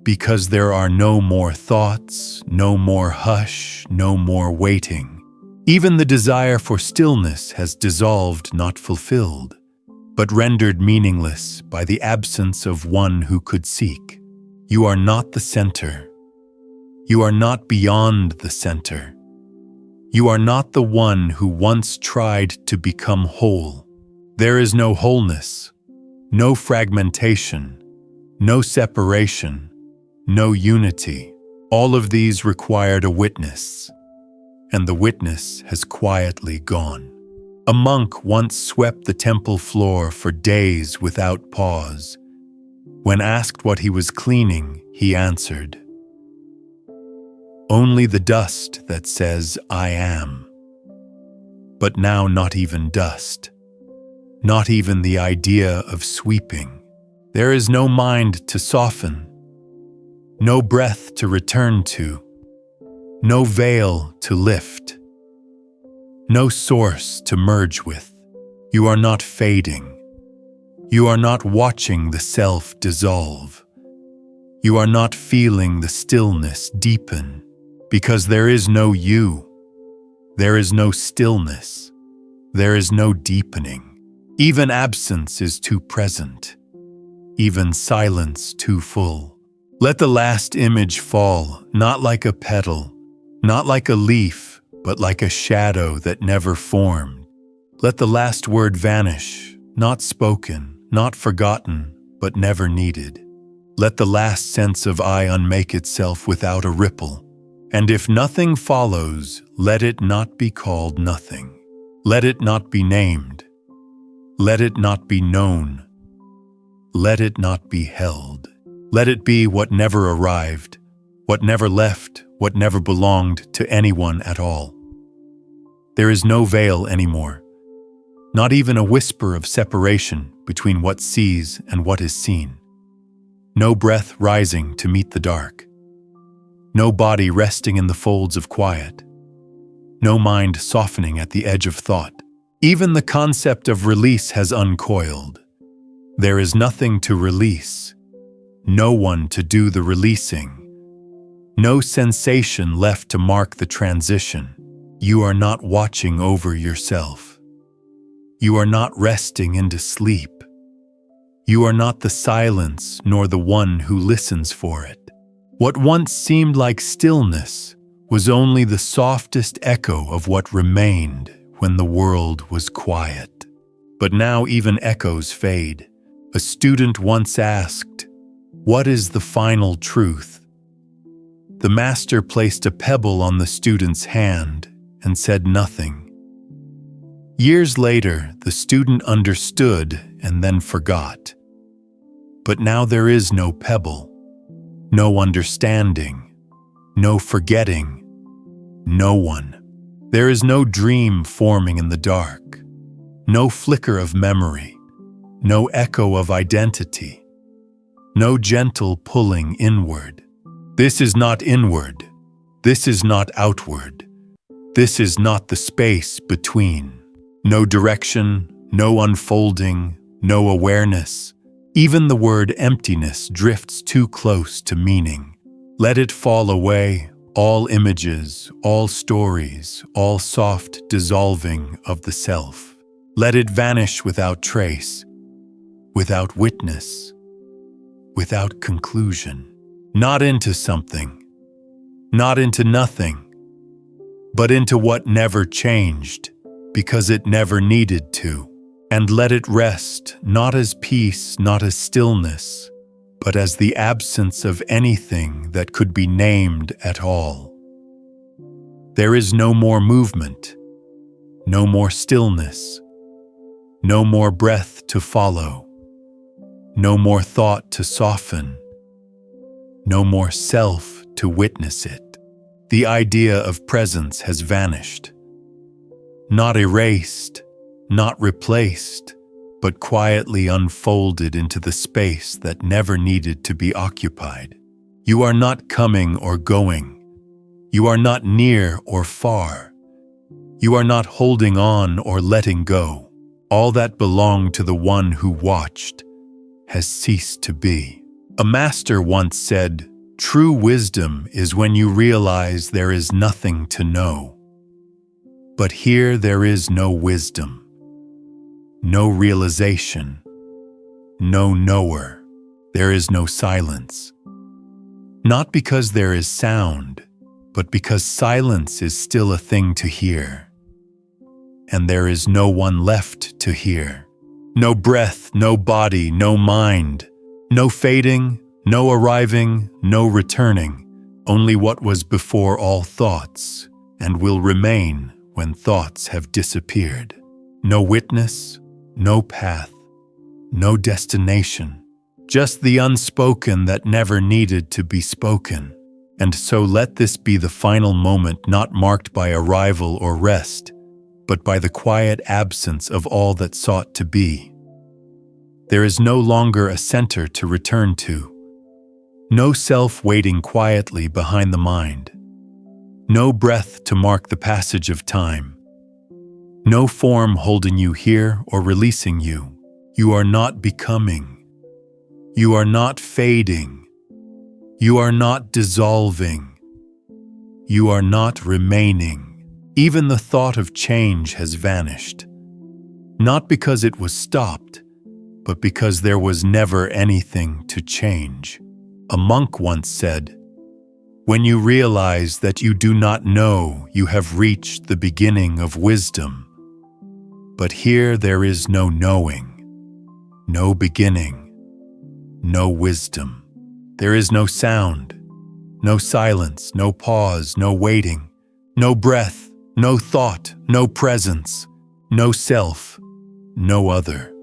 Because there are no more thoughts, no more hush, no more waiting. Even the desire for stillness has dissolved, not fulfilled. but rendered meaningless by the absence of one who could seek. You are not the center. You are not beyond the center. You are not the one who once tried to become whole. There is no wholeness, no fragmentation, no separation, no unity. All of these required a witness, and the witness has quietly gone. A monk once swept the temple floor for days without pause. When asked what he was cleaning, he answered, "Only the dust that says I am." But now not even dust, not even the idea of sweeping. There is no mind to soften, no breath to return to, no veil to lift, no source to merge with. You are not fading. You are not watching the self dissolve. You are not feeling the stillness deepen, because there is no you. There is no stillness. There is no deepening. Even absence is too present. Even silence too full. Let the last image fall, not like a petal, not like a leaf, but like a shadow that never formed. Let the last word vanish, not spoken, not forgotten, but never needed. Let the last sense of I unmake itself without a ripple. And if nothing follows, let it not be called nothing. Let it not be named. Let it not be known. Let it not be held. Let it be what never arrived, what never left, what never belonged to anyone at all. There is no veil anymore, not even a whisper of separation between what sees and what is seen. No breath rising to meet the dark. No body resting in the folds of quiet. No mind softening at the edge of thought. Even the concept of release has uncoiled. There is nothing to release. No one to do the releasing. No sensation left to mark the transition. You are not watching over yourself. You are not resting into sleep. You are not the silence nor the one who listens for it. What once seemed like stillness was only the softest echo of what remained when the world was quiet. But now even echoes fade. A student once asked, "What is the final truth?" The master placed a pebble on the student's hand and said nothing. Years later, the student understood and then forgot. But now there is no pebble, no understanding, no forgetting, no one. There is no dream forming in the dark, no flicker of memory, no echo of identity, no gentle pulling inward. This is not inward. This is not outward. This is not the space between. No direction, no unfolding, no awareness. Even the word emptiness drifts too close to meaning. Let it fall away, all images, all stories, all soft dissolving of the self. Let it vanish without trace, without witness, without conclusion. Not into something, not into nothing, but into what never changed, because it never needed to. And let it rest, not as peace, not as stillness, but as the absence of anything that could be named at all. There is no more movement, no more stillness, no more breath to follow, no more thought to soften, no more self to witness it. The idea of presence has vanished, not erased, not replaced, but quietly unfolded into the space that never needed to be occupied. You are not coming or going. You are not near or far. You are not holding on or letting go. All that belonged to the one who watched has ceased to be. A master once said, "True wisdom is when you realize there is nothing to know." But here there is no wisdom. no realization, no knower. There is no silence. Not because there is sound, but because silence is still a thing to hear. And there is no one left to hear. No breath, no body, no mind, no fading, no arriving, no returning, only what was before all thoughts, and will remain when thoughts have disappeared. No witness, no path, no destination, just the unspoken that never needed to be spoken. And so let this be the final moment not marked by arrival or rest, but by the quiet absence of all that sought to be. There is no longer a center to return to, no self waiting quietly behind the mind, no breath to mark the passage of time, no form holding you here or releasing you. You are not becoming. You are not fading. You are not dissolving. You are not remaining. Even the thought of change has vanished, not because it was stopped, but because there was never anything to change. A monk once said, "When you realize that you do not know, you have reached the beginning of wisdom. But here there is no knowing, no beginning, no wisdom. There is no sound, no silence, no pause, no waiting, no breath, no thought, no presence, no self, no other,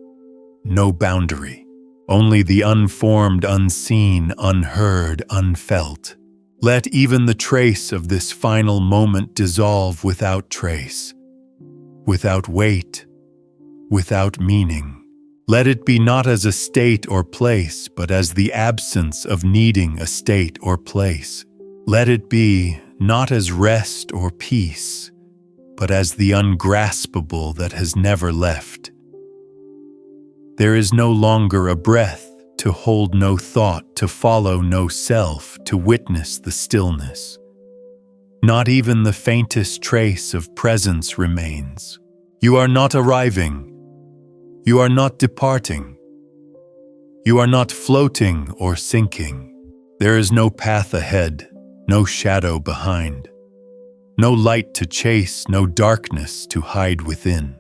no boundary. Only the unformed, unseen, unheard, unfelt. Let even the trace of this final moment dissolve without trace, without weight, without meaning. Let it be not as a state or place, but as the absence of needing a state or place. Let it be not as rest or peace, but as the ungraspable that has never left. There is no longer a breath, to hold no thought, to follow no self, to witness the stillness. Not even the faintest trace of presence remains. You are not arriving. You are not departing. You are not floating or sinking. There is no path ahead, no shadow behind. No light to chase, no darkness to hide within.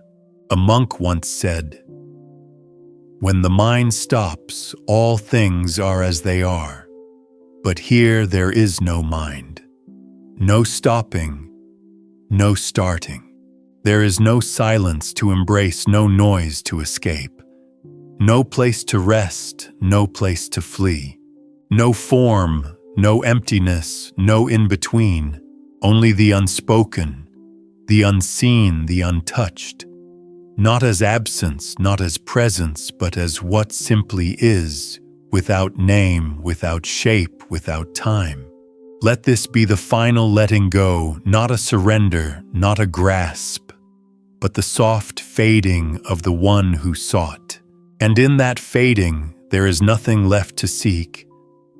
A monk once said, "When the mind stops, all things are as they are. But here there is no mind, no stopping, no starting. There is no silence to embrace, no noise to escape. No place to rest, no place to flee. No form, no emptiness, no in-between. Only the unspoken, the unseen, the untouched. Not as absence, not as presence, but as what simply is, without name, without shape, without time. Let this be the final letting go, not a surrender, not a grasp, but the soft fading of the one who sought. And in that fading, there is nothing left to seek,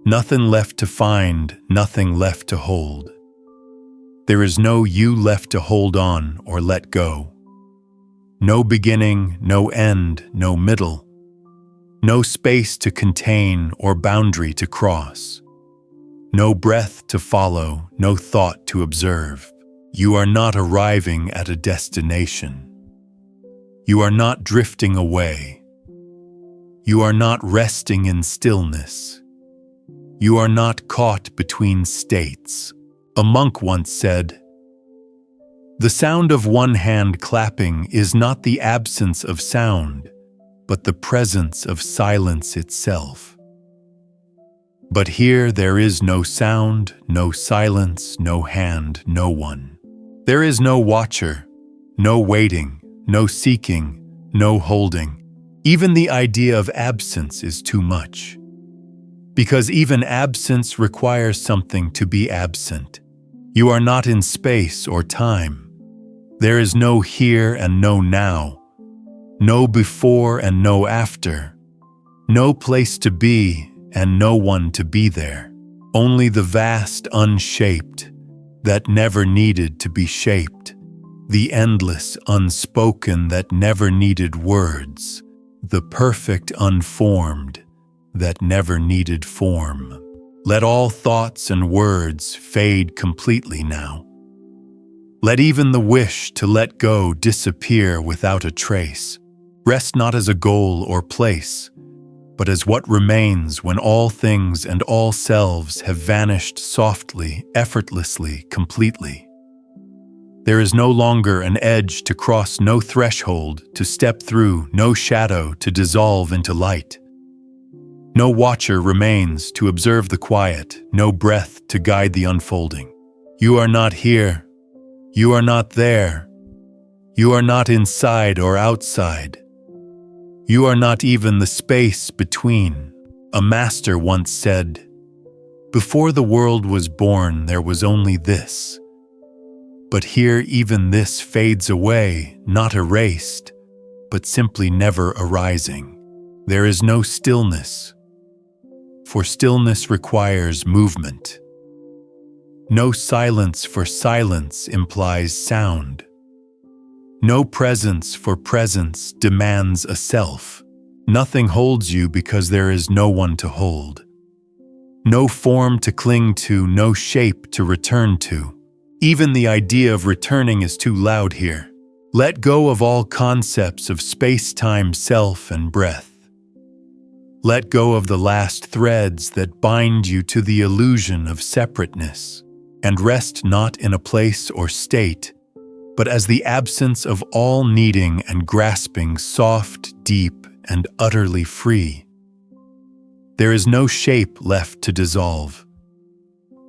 nothing left to find, nothing left to hold. There is no you left to hold on or let go. No beginning, no end, no middle. No space to contain or boundary to cross. No breath to follow, no thought to observe. You are not arriving at a destination. You are not drifting away. You are not resting in stillness. You are not caught between states. A monk once said, "The sound of one hand clapping is not the absence of sound, but the presence of silence itself." But here there is no sound, no silence, no hand, no one. There is no watcher, no waiting, no seeking, no holding. Even the idea of absence is too much. Because even absence requires something to be absent. You are not in space or time. There is no here and no now, no before and no after, no place to be and no one to be there. Only the vast unshaped that never needed to be shaped. the endless unspoken that never needed words, the perfect unformed that never needed form. Let all thoughts and words fade completely now. Let even the wish to let go disappear without a trace. Rest not as a goal or place, but as what remains when all things and all selves have vanished softly, effortlessly, completely. There is no longer an edge to cross, no threshold to step through, no shadow to dissolve into light. No watcher remains to observe the quiet, no breath to guide the unfolding. You are not here. You are not there. You are not inside or outside. You are not even the space between. A master once said, "Before the world was born, there was only this." But here even this fades away, not erased, but simply never arising. There is no stillness, for stillness requires movement. No silence, for silence implies sound. No presence, for presence demands a self. Nothing holds you because there is no one to hold. No form to cling to, no shape to return to. Even the idea of returning is too loud here. Let go of all concepts of space-time, self, and breath. Let go of the last threads that bind you to the illusion of separateness, and rest not in a place or state, but as the absence of all needing and grasping, soft, deep, and utterly free. There is no shape left to dissolve,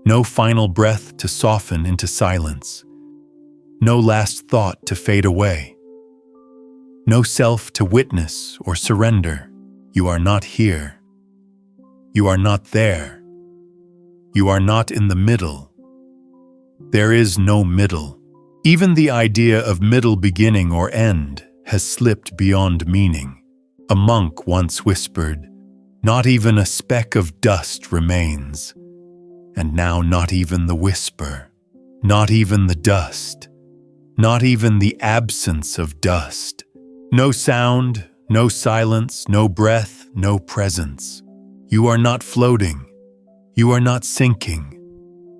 no final breath to soften into silence, no last thought to fade away, no self to witness or surrender. You are not here. You are not there. You are not in the middle. There is no middle. Even the idea of middle, beginning, or end has slipped beyond meaning. A monk once whispered, "Not even a speck of dust remains." And now not even the whisper, not even the dust, not even the absence of dust. No sound, no silence, no breath, no presence. You are not floating. You are not sinking.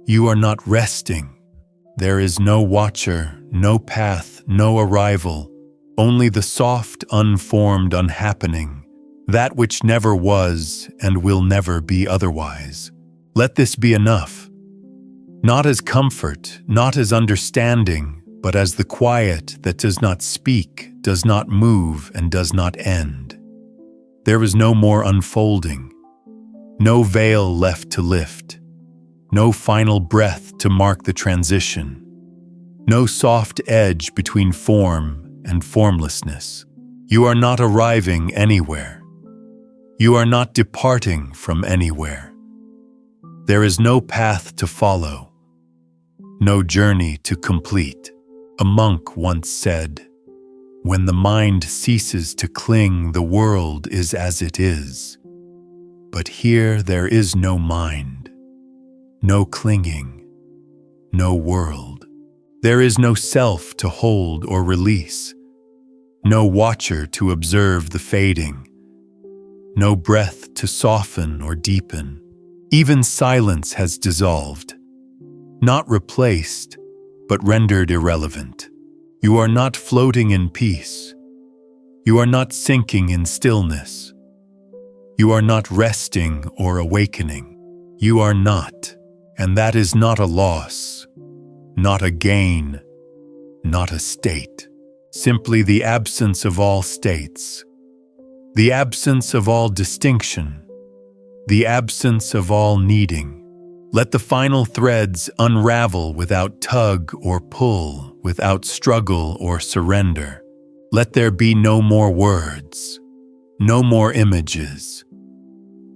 You are not resting. There is no watcher, no path, no arrival, only the soft, unformed unhappening, that which never was and will never be otherwise. Let this be enough, not as comfort, not as understanding, but as the quiet that does not speak, does not move, and does not end. There is no more unfolding, no veil left to lift, no final breath to mark the transition, no soft edge between form and formlessness. You are not arriving anywhere. You are not departing from anywhere. There is no path to follow, no journey to complete. A monk once said, "When the mind ceases to cling, the world is as it is." But here there is no mind, no clinging, no world. There is no self to hold or release, no watcher to observe the fading, no breath to soften or deepen. Even silence has dissolved, not replaced, but rendered irrelevant. You are not floating in peace. You are not sinking in stillness. You are not resting or awakening. You are not, and that is not a loss, not a gain, not a state. Simply the absence of all states, the absence of all distinction, the absence of all needing. Let the final threads unravel without tug or pull, without struggle or surrender. Let there be no more words, no more images,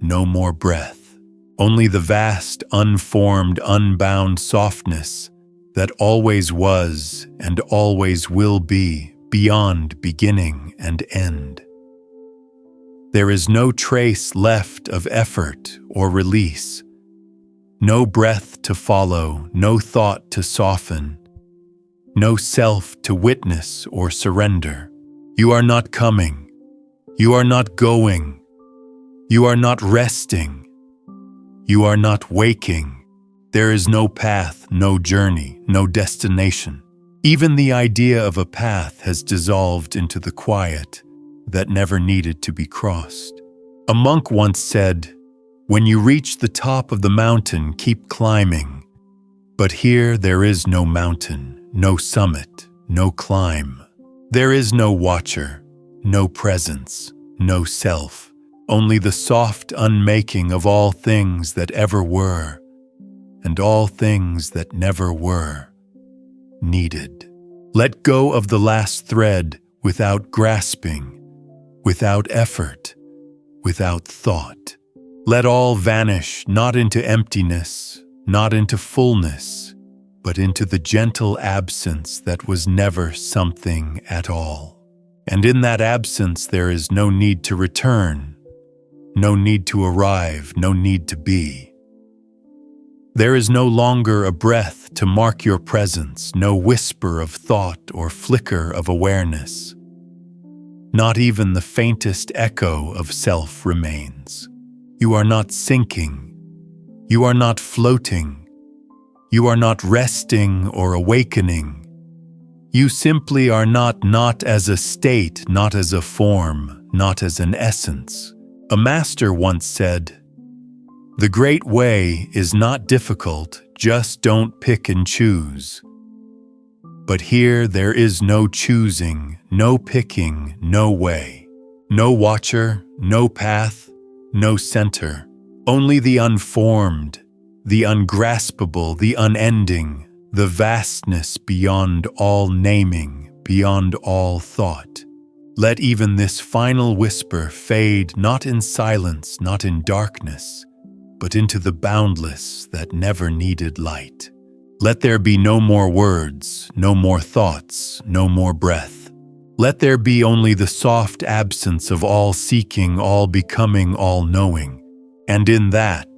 no more breath. Only the vast, unformed, unbound softness that always was and always will be, beyond beginning and end. There is no trace left of effort or release, no breath to follow, no thought to soften, no self to witness or surrender. You are not coming. You are not going. You are not resting. You are not waking. There is no path, no journey, no destination. Even the idea of a path has dissolved into the quiet that never needed to be crossed. A monk once said, "When you reach the top of the mountain, keep climbing." But here there is no mountain, no summit, no climb. There is no watcher, no presence, no self, only the soft unmaking of all things that ever were, and all things that never were, needed. Let go of the last thread without grasping, without effort, without thought. Let all vanish not into emptiness, not into fullness, but into the gentle absence that was never something at all. And in that absence there is no need to return, no need to arrive, no need to be. There is no longer a breath to mark your presence, no whisper of thought or flicker of awareness. Not even the faintest echo of self remains. You are not sinking. You are not floating. You are not resting or awakening. You simply are not as a state, not as a form, not as an essence. A master once said, "The great way is not difficult, just don't pick and choose." But here there is no choosing, no picking, no way. No watcher, no path, no center. Only the unformed, the ungraspable, the unending, the vastness beyond all naming, beyond all thought. Let even this final whisper fade not in silence, not in darkness, but into the boundless that never needed light. Let there be no more words, no more thoughts, no more breath. Let there be only the soft absence of all seeking, all becoming, all knowing. And in that,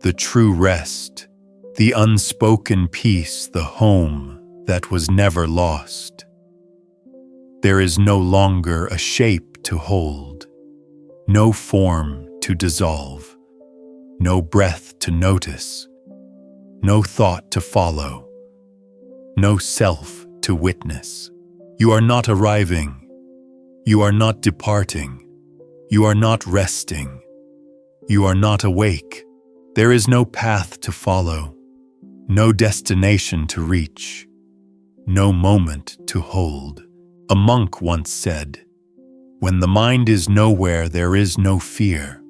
the true rest, the unspoken peace, the home that was never lost. There is no longer a shape to hold, no form to dissolve, no breath to notice, no thought to follow, no self to witness. You are not arriving. You are not departing. You are not resting. You are not awake. There is no path to follow, no destination to reach, no moment to hold. A monk once said, "When the mind is nowhere, there is no fear."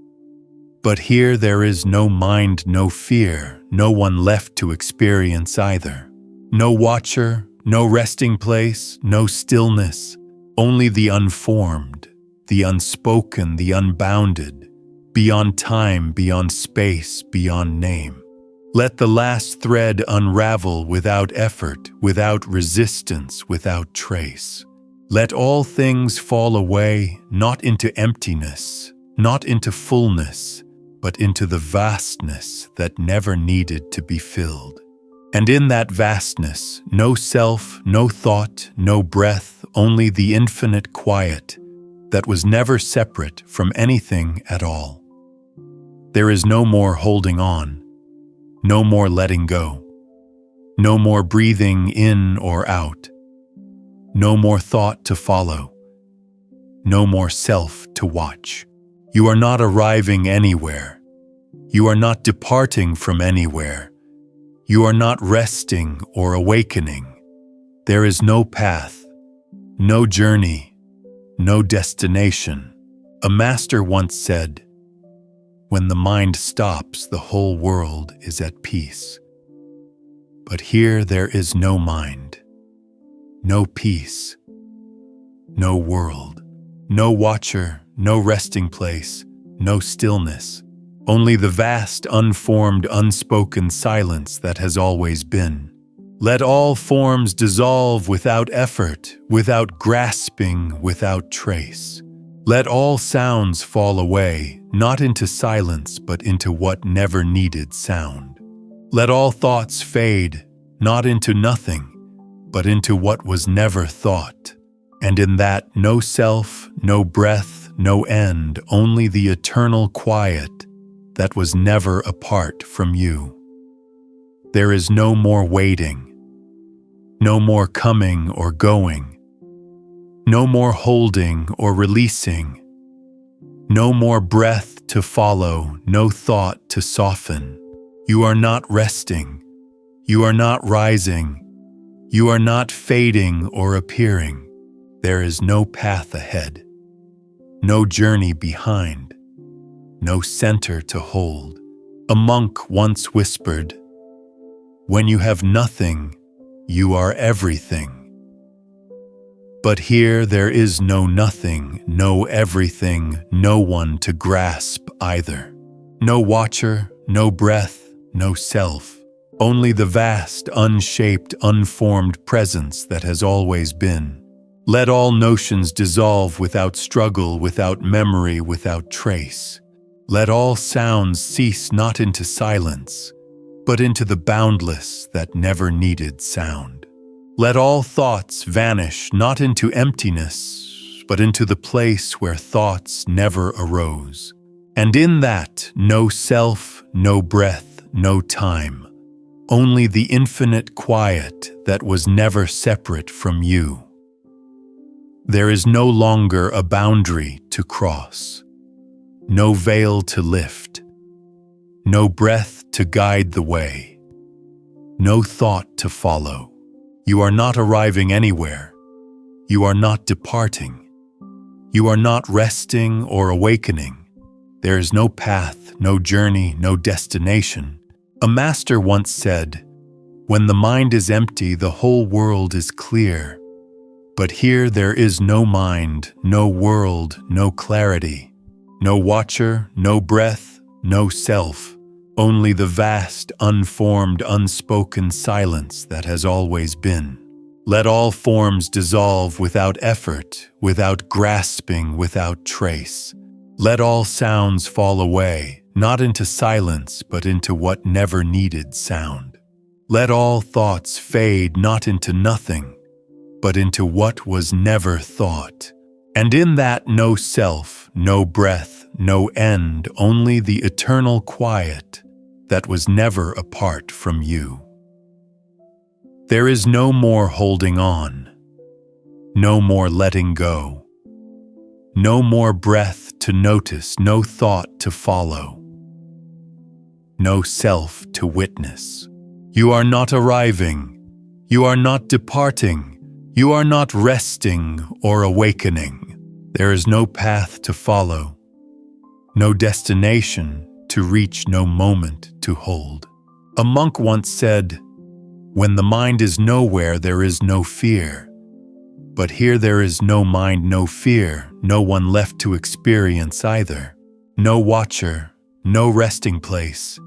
But here there is no mind, no fear, no one left to experience either. No watcher, no resting place, no stillness, only the unformed, the unspoken, the unbounded, beyond time, beyond space, beyond name. Let the last thread unravel without effort, without resistance, without trace. Let all things fall away, not into emptiness, not into fullness, but into the vastness that never needed to be filled. And in that vastness, no self, no thought, no breath, only the infinite quiet that was never separate from anything at all. There is no more holding on, no more letting go, no more breathing in or out, no more thought to follow, no more self to watch. You are not arriving anywhere. You are not departing from anywhere. You are not resting or awakening. There is no path, no journey, no destination. A master once said, "When the mind stops, the whole world is at peace." But here there is no mind, no peace, no world, no watcher, no resting place, no stillness, only the vast, unformed, unspoken silence that has always been. Let all forms dissolve without effort, without grasping, without trace. Let all sounds fall away, not into silence, but into what never needed sound. Let all thoughts fade, not into nothing, but into what was never thought. And in that, no self, no breath, no end, only the eternal quiet that was never apart from you. There is no more waiting, no more coming or going, no more holding or releasing, no more breath to follow, no thought to soften. You are not resting, you are not rising, you are not fading or appearing. There is no path ahead, no journey behind, no center to hold. A monk once whispered, "When you have nothing, you are everything." But here there is no nothing, no everything, no one to grasp either. No watcher, no breath, no self, only the vast, unshaped, unformed presence that has always been. Let all notions dissolve without struggle, without memory, without trace. Let all sounds cease not into silence, but into the boundless that never needed sound. Let all thoughts vanish not into emptiness, but into the place where thoughts never arose. And in that, no self, no breath, no time, only the infinite quiet that was never separate from you. There is no longer a boundary to cross, no veil to lift, no breath to guide the way, no thought to follow. You are not arriving anywhere. You are not departing. You are not resting or awakening. There is no path, no journey, no destination. A master once said, "When the mind is empty, the whole world is clear." But here there is no mind, no world, no clarity, no watcher, no breath, no self, only the vast, unformed, unspoken silence that has always been. Let all forms dissolve without effort, without grasping, without trace. Let all sounds fall away, not into silence, but into what never needed sound. Let all thoughts fade not into nothing, but into what was never thought. And in that no self, no breath, no end, only the eternal quiet that was never apart from you. There is no more holding on, no more letting go, no more breath to notice, no thought to follow, no self to witness. You are not arriving, you are not departing, you are not resting or awakening. There is no path to follow, no destination to reach, no moment to hold. A monk once said, "When the mind is nowhere, there is no fear." But here there is no mind, no fear, no one left to experience either. No watcher, no resting place,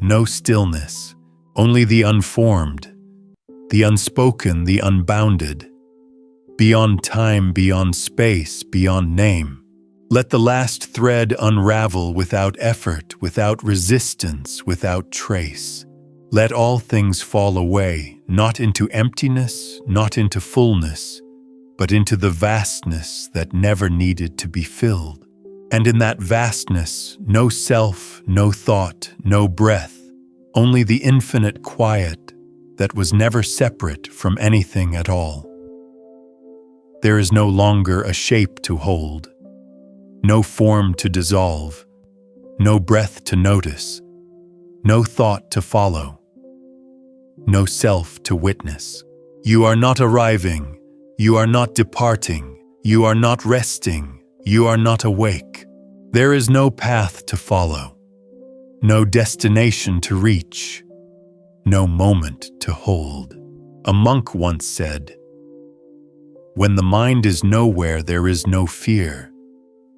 no stillness, only the unformed, the unspoken, the unbounded, beyond time, beyond space, beyond name. Let the last thread unravel without effort, without resistance, without trace. Let all things fall away, not into emptiness, not into fullness, but into the vastness that never needed to be filled. And in that vastness, no self, no thought, no breath, only the infinite quiet that was never separate from anything at all. There is no longer a shape to hold, no form to dissolve, no breath to notice, no thought to follow, no self to witness. You are not arriving, you are not departing, you are not resting, you are not awake. There is no path to follow, no destination to reach, no moment to hold. A monk once said, "When the mind is nowhere, there is no fear.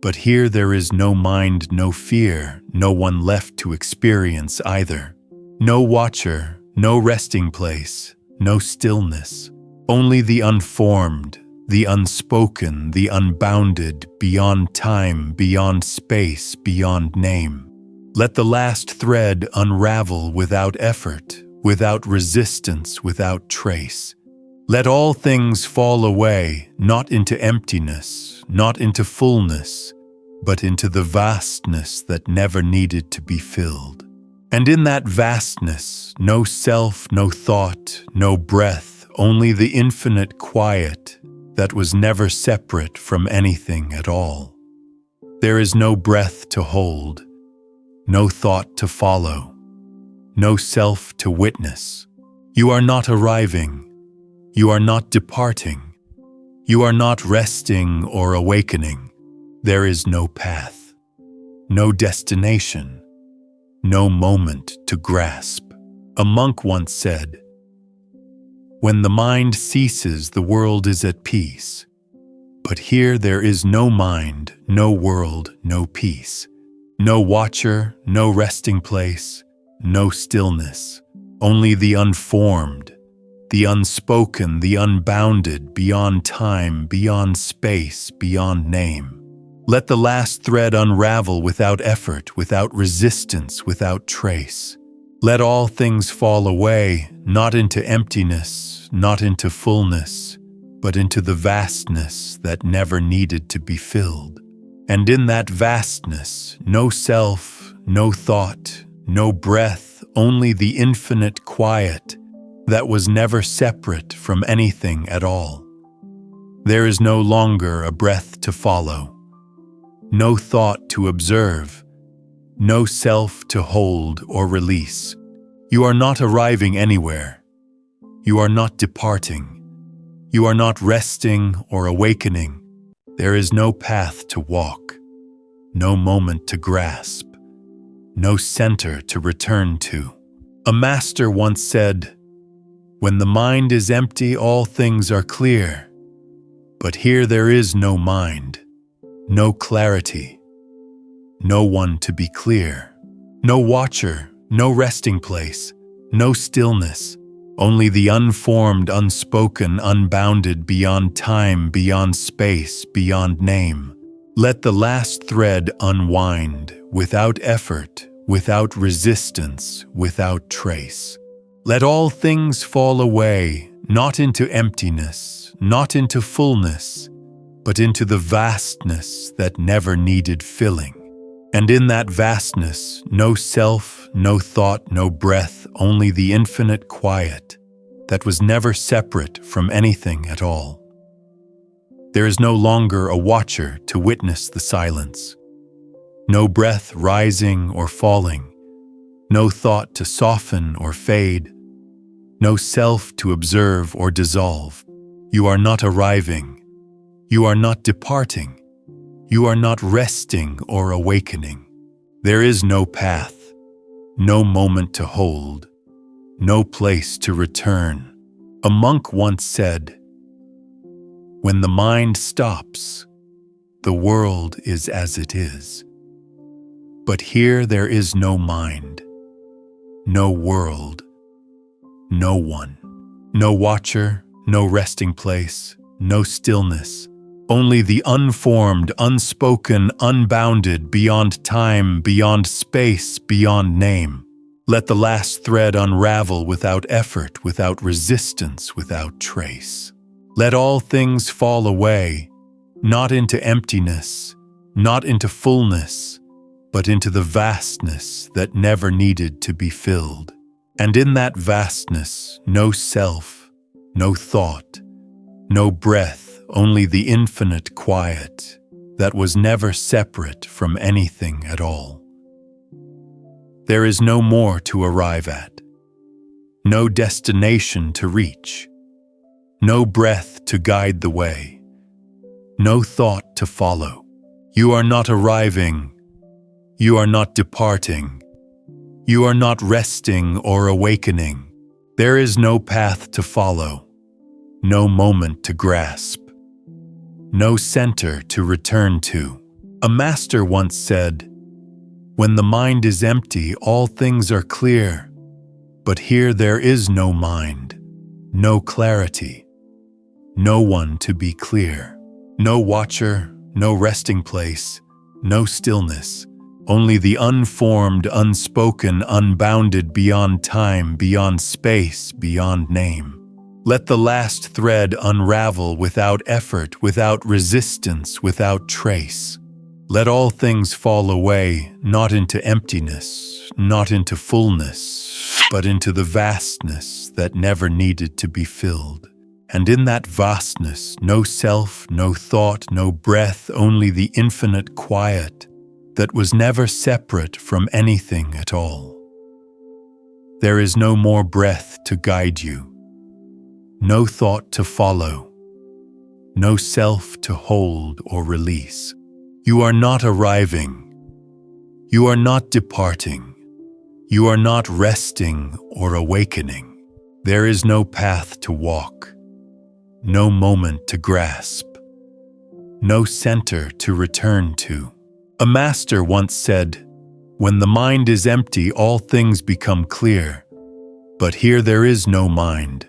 But here there is no mind, no fear, no one left to experience either. No watcher, no resting place, no stillness, only the unformed, the unspoken, the unbounded, beyond time, beyond space, beyond name. Let the last thread unravel without effort, without resistance, without trace. Let all things fall away, not into emptiness, not into fullness, but into the vastness that never needed to be filled. And in that vastness, no self, no thought, no breath, only the infinite quiet that was never separate from anything at all. There is no breath to hold, no thought to follow, no self to witness. You are not arriving, you are not departing, you are not resting or awakening. There is no path, no destination, no moment to grasp. A monk once said, "When the mind ceases, the world is at peace. But here there is no mind, no world, no peace, no watcher, no resting place, no stillness, only the unformed, the unspoken, the unbounded, beyond time, beyond space, beyond name. Let the last thread unravel without effort, without resistance, without trace. Let all things fall away, not into emptiness, not into fullness, but into the vastness that never needed to be filled. And in that vastness, no self, no thought, no breath, only the infinite quiet that was never separate from anything at all. There is no longer a breath to follow, no thought to observe, no self to hold or release. You are not arriving anywhere. You are not departing. You are not resting or awakening. There is no path to walk, no moment to grasp, no center to return to. A master once said, "When the mind is empty, all things are clear. But here there is no mind, no clarity, no one to be clear, no watcher, no resting place, no stillness, only the unformed, unspoken, unbounded, beyond time, beyond space, beyond name. Let the last thread unwind, without effort, without resistance, without trace. Let all things fall away, not into emptiness, not into fullness, but into the vastness that never needed filling. And in that vastness, no self, no thought, no breath, only the infinite quiet that was never separate from anything at all. There is no longer a watcher to witness the silence, no breath rising or falling, no thought to soften or fade, no self to observe or dissolve. You are not arriving. You are not departing. You are not resting or awakening. There is no path, no moment to hold, no place to return. A monk once said, "When the mind stops, the world is as it is. But here there is no mind, no world, no one, no watcher, no resting place, no stillness, only the unformed, unspoken, unbounded, beyond time, beyond space, beyond name. Let the last thread unravel without effort, without resistance, without trace. Let all things fall away, not into emptiness, not into fullness, but into the vastness that never needed to be filled. And in that vastness, no self, no thought, no breath, only the infinite quiet that was never separate from anything at all. There is no more to arrive at, no destination to reach, no breath to guide the way, no thought to follow. You are not arriving, you are not departing, you are not resting or awakening. There is no path to follow, no moment to grasp, no center to return to. A master once said, "When the mind is empty, all things are clear. But here there is no mind, no clarity, no one to be clear, no watcher, no resting place, no stillness, only the unformed, unspoken, unbounded, beyond time, beyond space, beyond name. Let the last thread unravel without effort, without resistance, without trace. Let all things fall away, not into emptiness, not into fullness, but into the vastness that never needed to be filled. And in that vastness, no self, no thought, no breath, only the infinite quiet that was never separate from anything at all. There is no more breath to guide you, no thought to follow, no self to hold or release. You are not arriving. You are not departing. You are not resting or awakening. There is no path to walk, no moment to grasp, no center to return to. A master once said, "When the mind is empty, all things become clear. But here there is no mind,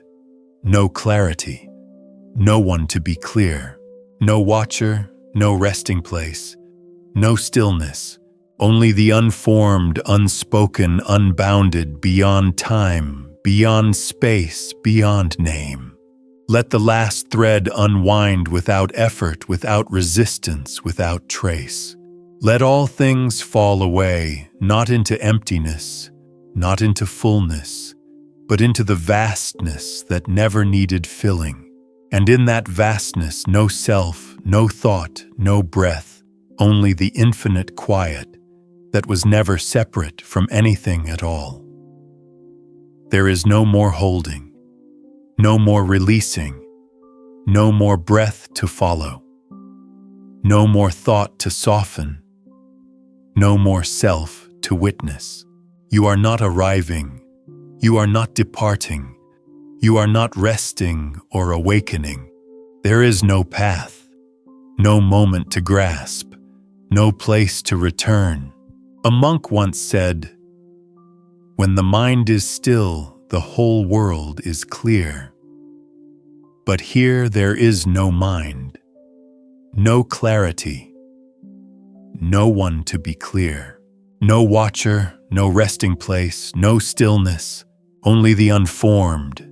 no clarity, no one to be clear, no watcher, no resting place, no stillness, only the unformed, unspoken, unbounded, beyond time, beyond space, beyond name." Let the last thread unwind without effort, without resistance, without trace. Let all things fall away, not into emptiness, not into fullness, but into the vastness that never needed filling. And in that vastness, no self, no thought, no breath, only the infinite quiet that was never separate from anything at all. There is no more holding, no more releasing, no more breath to follow, no more thought to soften, no more self to witness. You are not arriving, you are not departing, you are not resting or awakening. There is no path, no moment to grasp, no place to return. A monk once said, "When the mind is still, the whole world is clear." But here there is no mind, no clarity, no one to be clear, no watcher, no resting place, no stillness, only the unformed,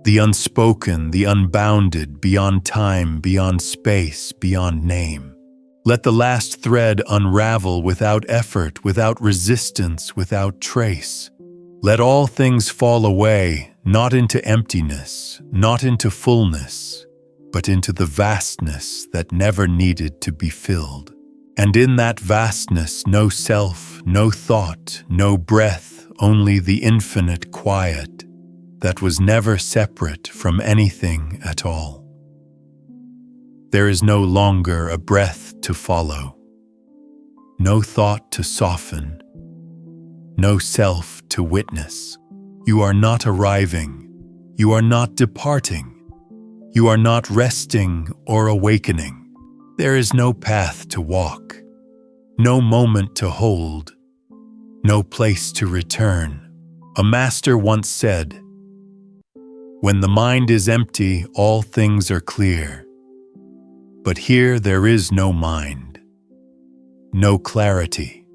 the unspoken, the unbounded, beyond time, beyond space, beyond name. Let the last thread unravel without effort, without resistance, without trace. Let all things fall away, not into emptiness, not into fullness, but into the vastness that never needed to be filled. And in that vastness, no self, no thought, no breath, only the infinite quiet that was never separate from anything at all. There is no longer a breath to follow, no thought to soften, no self to witness. You are not arriving, you are not departing, you are not resting or awakening. There is no path to walk, no moment to hold, no place to return. A master once said, "When the mind is empty, all things are clear. But here there is no mind, no clarity,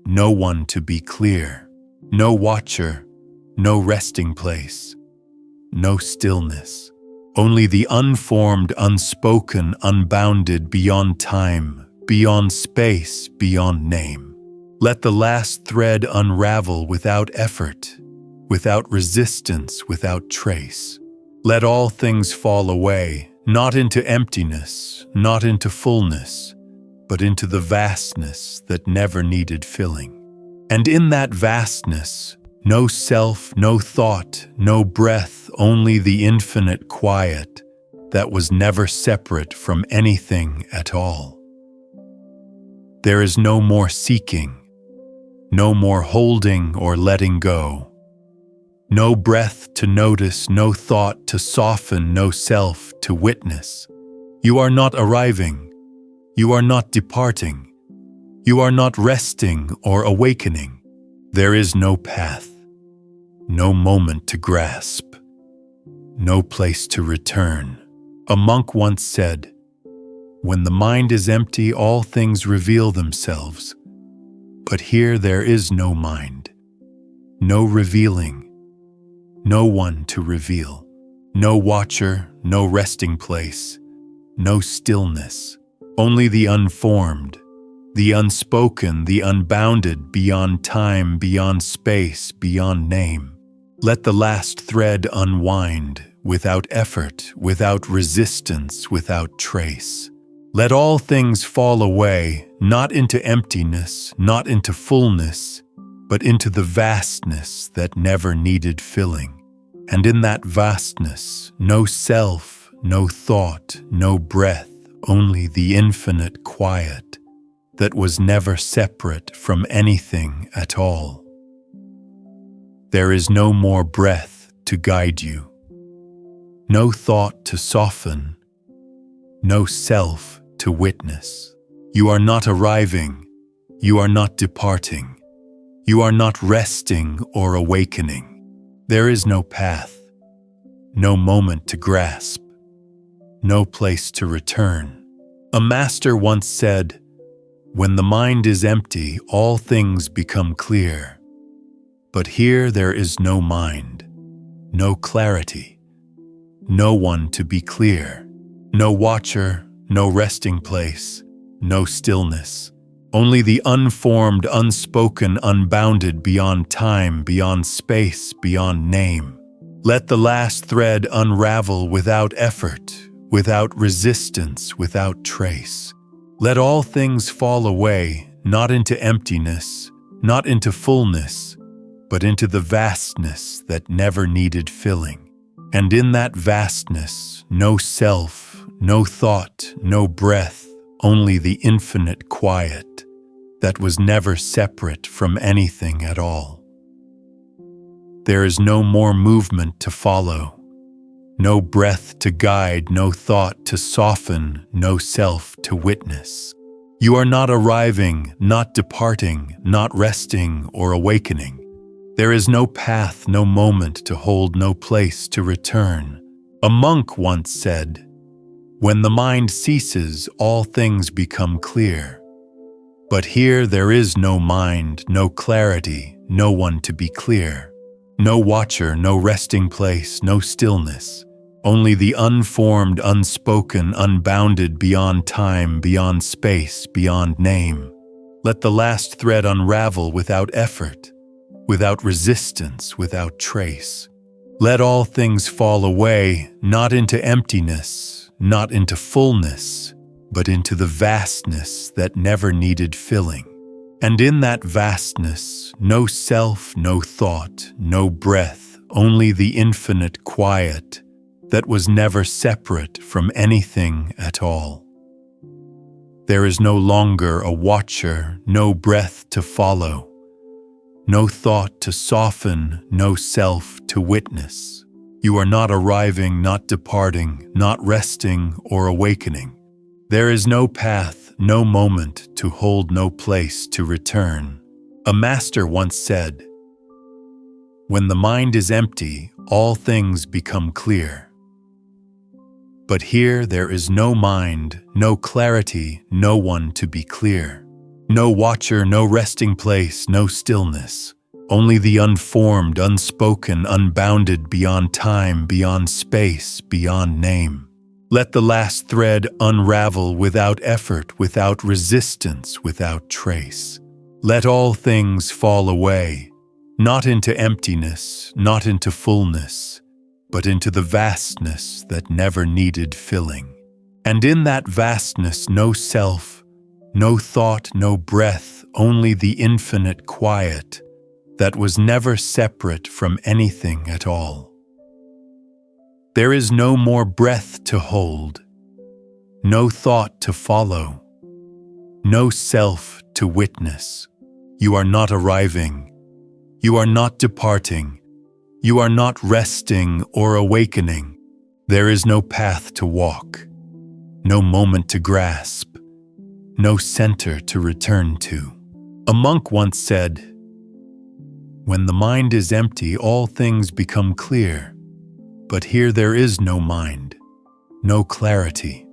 no one to be clear, no watcher, no resting place, no stillness, only the unformed, unspoken, unbounded, beyond time, beyond space, beyond name. Let the last thread unravel without effort, without resistance, without trace. Let all things fall away, not into emptiness, not into fullness, but into the vastness that never needed filling. And in that vastness, no self, no thought, no breath, only the infinite quiet that was never separate from anything at all. There is no more seeking, no more holding or letting go, no breath to notice, no thought to soften, no self to witness. You are not arriving, you are not departing, you are not resting or awakening. There is no path, no moment to grasp, no place to return. A monk once said, "When the mind is empty, all things reveal themselves. But here there is no mind, no revealing, no one to reveal, no watcher, no resting place, no stillness, only the unformed, the unspoken, the unbounded, beyond time, beyond space, beyond name. Let the last thread unwind, without effort, without resistance, without trace. Let all things fall away, not into emptiness, not into fullness, but into the vastness that never needed filling. And in that vastness, no self, no thought, no breath, only the infinite quiet that was never separate from anything at all. There is no more breath to guide you, no thought to soften, no self to witness. You are not arriving, you are not departing, you are not resting or awakening. There is no path, no moment to grasp, no place to return. A master once said, "When the mind is empty, all things become clear." But here there is no mind, no clarity, no one to be clear, no watcher, no resting place, no stillness, only the unformed, unspoken, unbounded, beyond time, beyond space, beyond name. Let the last thread unravel without effort, without resistance, without trace. Let all things fall away, not into emptiness, not into fullness, but into the vastness that never needed filling. And in that vastness, no self, no thought, no breath, only the infinite quiet that was never separate from anything at all. There is no more movement to follow, no breath to guide, no thought to soften, no self to witness. You are not arriving, not departing, not resting or awakening. There is no path, no moment to hold, no place to return. A monk once said, "When the mind ceases, all things become clear." But here there is no mind, no clarity, no one to be clear. No watcher, no resting place, no stillness. Only the unformed, unspoken, unbounded, beyond time, beyond space, beyond name. Let the last thread unravel without effort, without resistance, without trace. Let all things fall away, not into emptiness, not into fullness, but into the vastness that never needed filling. And in that vastness, no self, no thought, no breath, only the infinite quiet that was never separate from anything at all. There is no longer a watcher, no breath to follow, no thought to soften, no self to witness. You are not arriving, not departing, not resting or awakening. There is no path, no moment to hold, no place to return. A master once said, "When the mind is empty, all things become clear." But here there is no mind, no clarity, no one to be clear. No watcher, no resting place, no stillness. Only the unformed, unspoken, unbounded, beyond time, beyond space, beyond name. Let the last thread unravel without effort, without resistance, without trace. Let all things fall away, not into emptiness, not into fullness, but into the vastness that never needed filling. And in that vastness, no self, no thought, no breath, only the infinite quiet that was never separate from anything at all. There is no more breath to hold, no thought to follow, no self to witness. You are not arriving, you are not departing, you are not resting or awakening. There is no path to walk, no moment to grasp, no center to return to. A monk once said, "When the mind is empty, all things become clear." But here there is no mind, no clarity,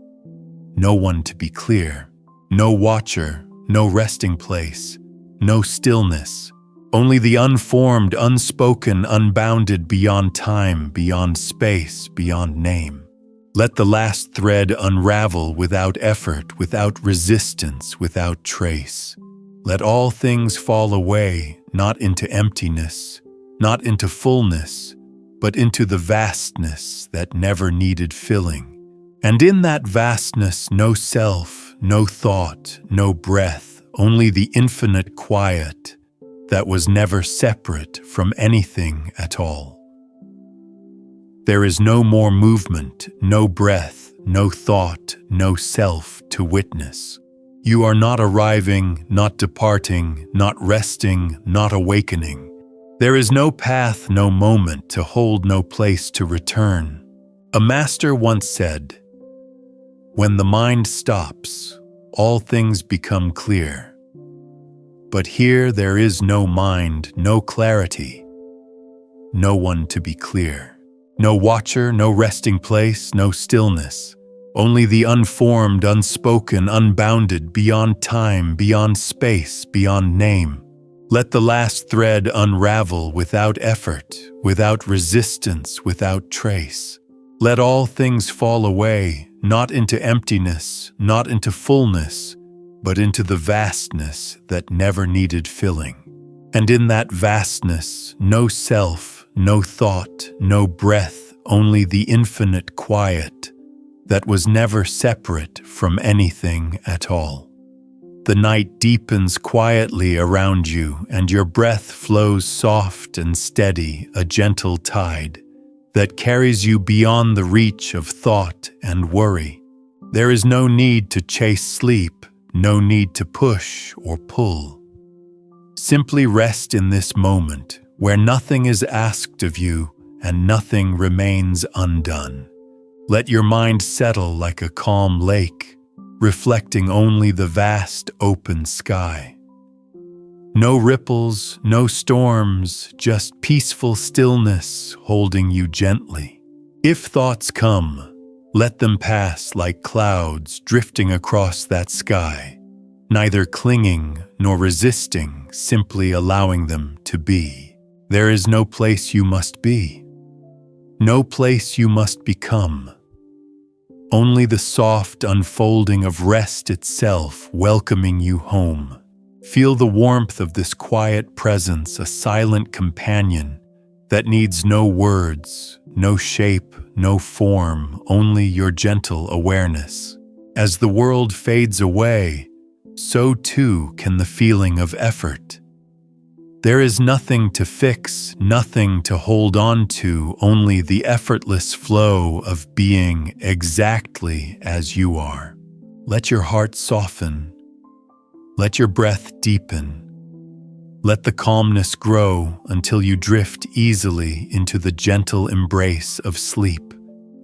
no one to be clear, no watcher, no resting place, no stillness, only the unformed, unspoken, unbounded, beyond time, beyond space, beyond name. Let the last thread unravel without effort, without resistance, without trace. Let all things fall away, not into emptiness, not into fullness, but into the vastness that never needed filling. And in that vastness, no self, no thought, no breath, only the infinite quiet that was never separate from anything at all. There is no more movement, no breath, no thought, no self to witness. You are not arriving, not departing, not resting, not awakening. There is no path, no moment to hold, no place to return. A master once said, "When the mind stops, all things become clear." But here there is no mind, no clarity, no one to be clear. No watcher, no resting place, no stillness. Only the unformed, unspoken, unbounded, beyond time, beyond space, beyond name. Let the last thread unravel without effort, without resistance, without trace. Let all things fall away, not into emptiness, not into fullness, but into the vastness that never needed filling. And in that vastness, no self, no thought, no breath, only the infinite quiet that was never separate from anything at all. The night deepens quietly around you, and your breath flows soft and steady, a gentle tide that carries you beyond the reach of thought and worry. There is no need to chase sleep, no need to push or pull. Simply rest in this moment, where nothing is asked of you and nothing remains undone. Let your mind settle like a calm lake, reflecting only the vast open sky. No ripples, no storms, just peaceful stillness holding you gently. If thoughts come, let them pass like clouds drifting across that sky, neither clinging nor resisting, simply allowing them to be. There is no place you must be, no place you must become. Only the soft unfolding of rest itself welcoming you home. Feel the warmth of this quiet presence, a silent companion that needs no words, no shape, no form, only your gentle awareness. As the world fades away, so too can the feeling of effort. There is nothing to fix, nothing to hold on to, only the effortless flow of being exactly as you are. Let your heart soften. Let your breath deepen. Let the calmness grow until you drift easily into the gentle embrace of sleep.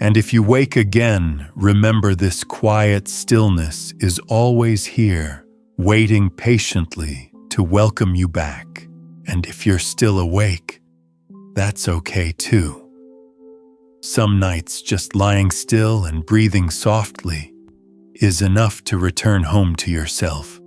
And if you wake again, remember this quiet stillness is always here, waiting patiently to welcome you back. And if you're still awake, that's okay too. Some nights just lying still and breathing softly is enough to return home to yourself.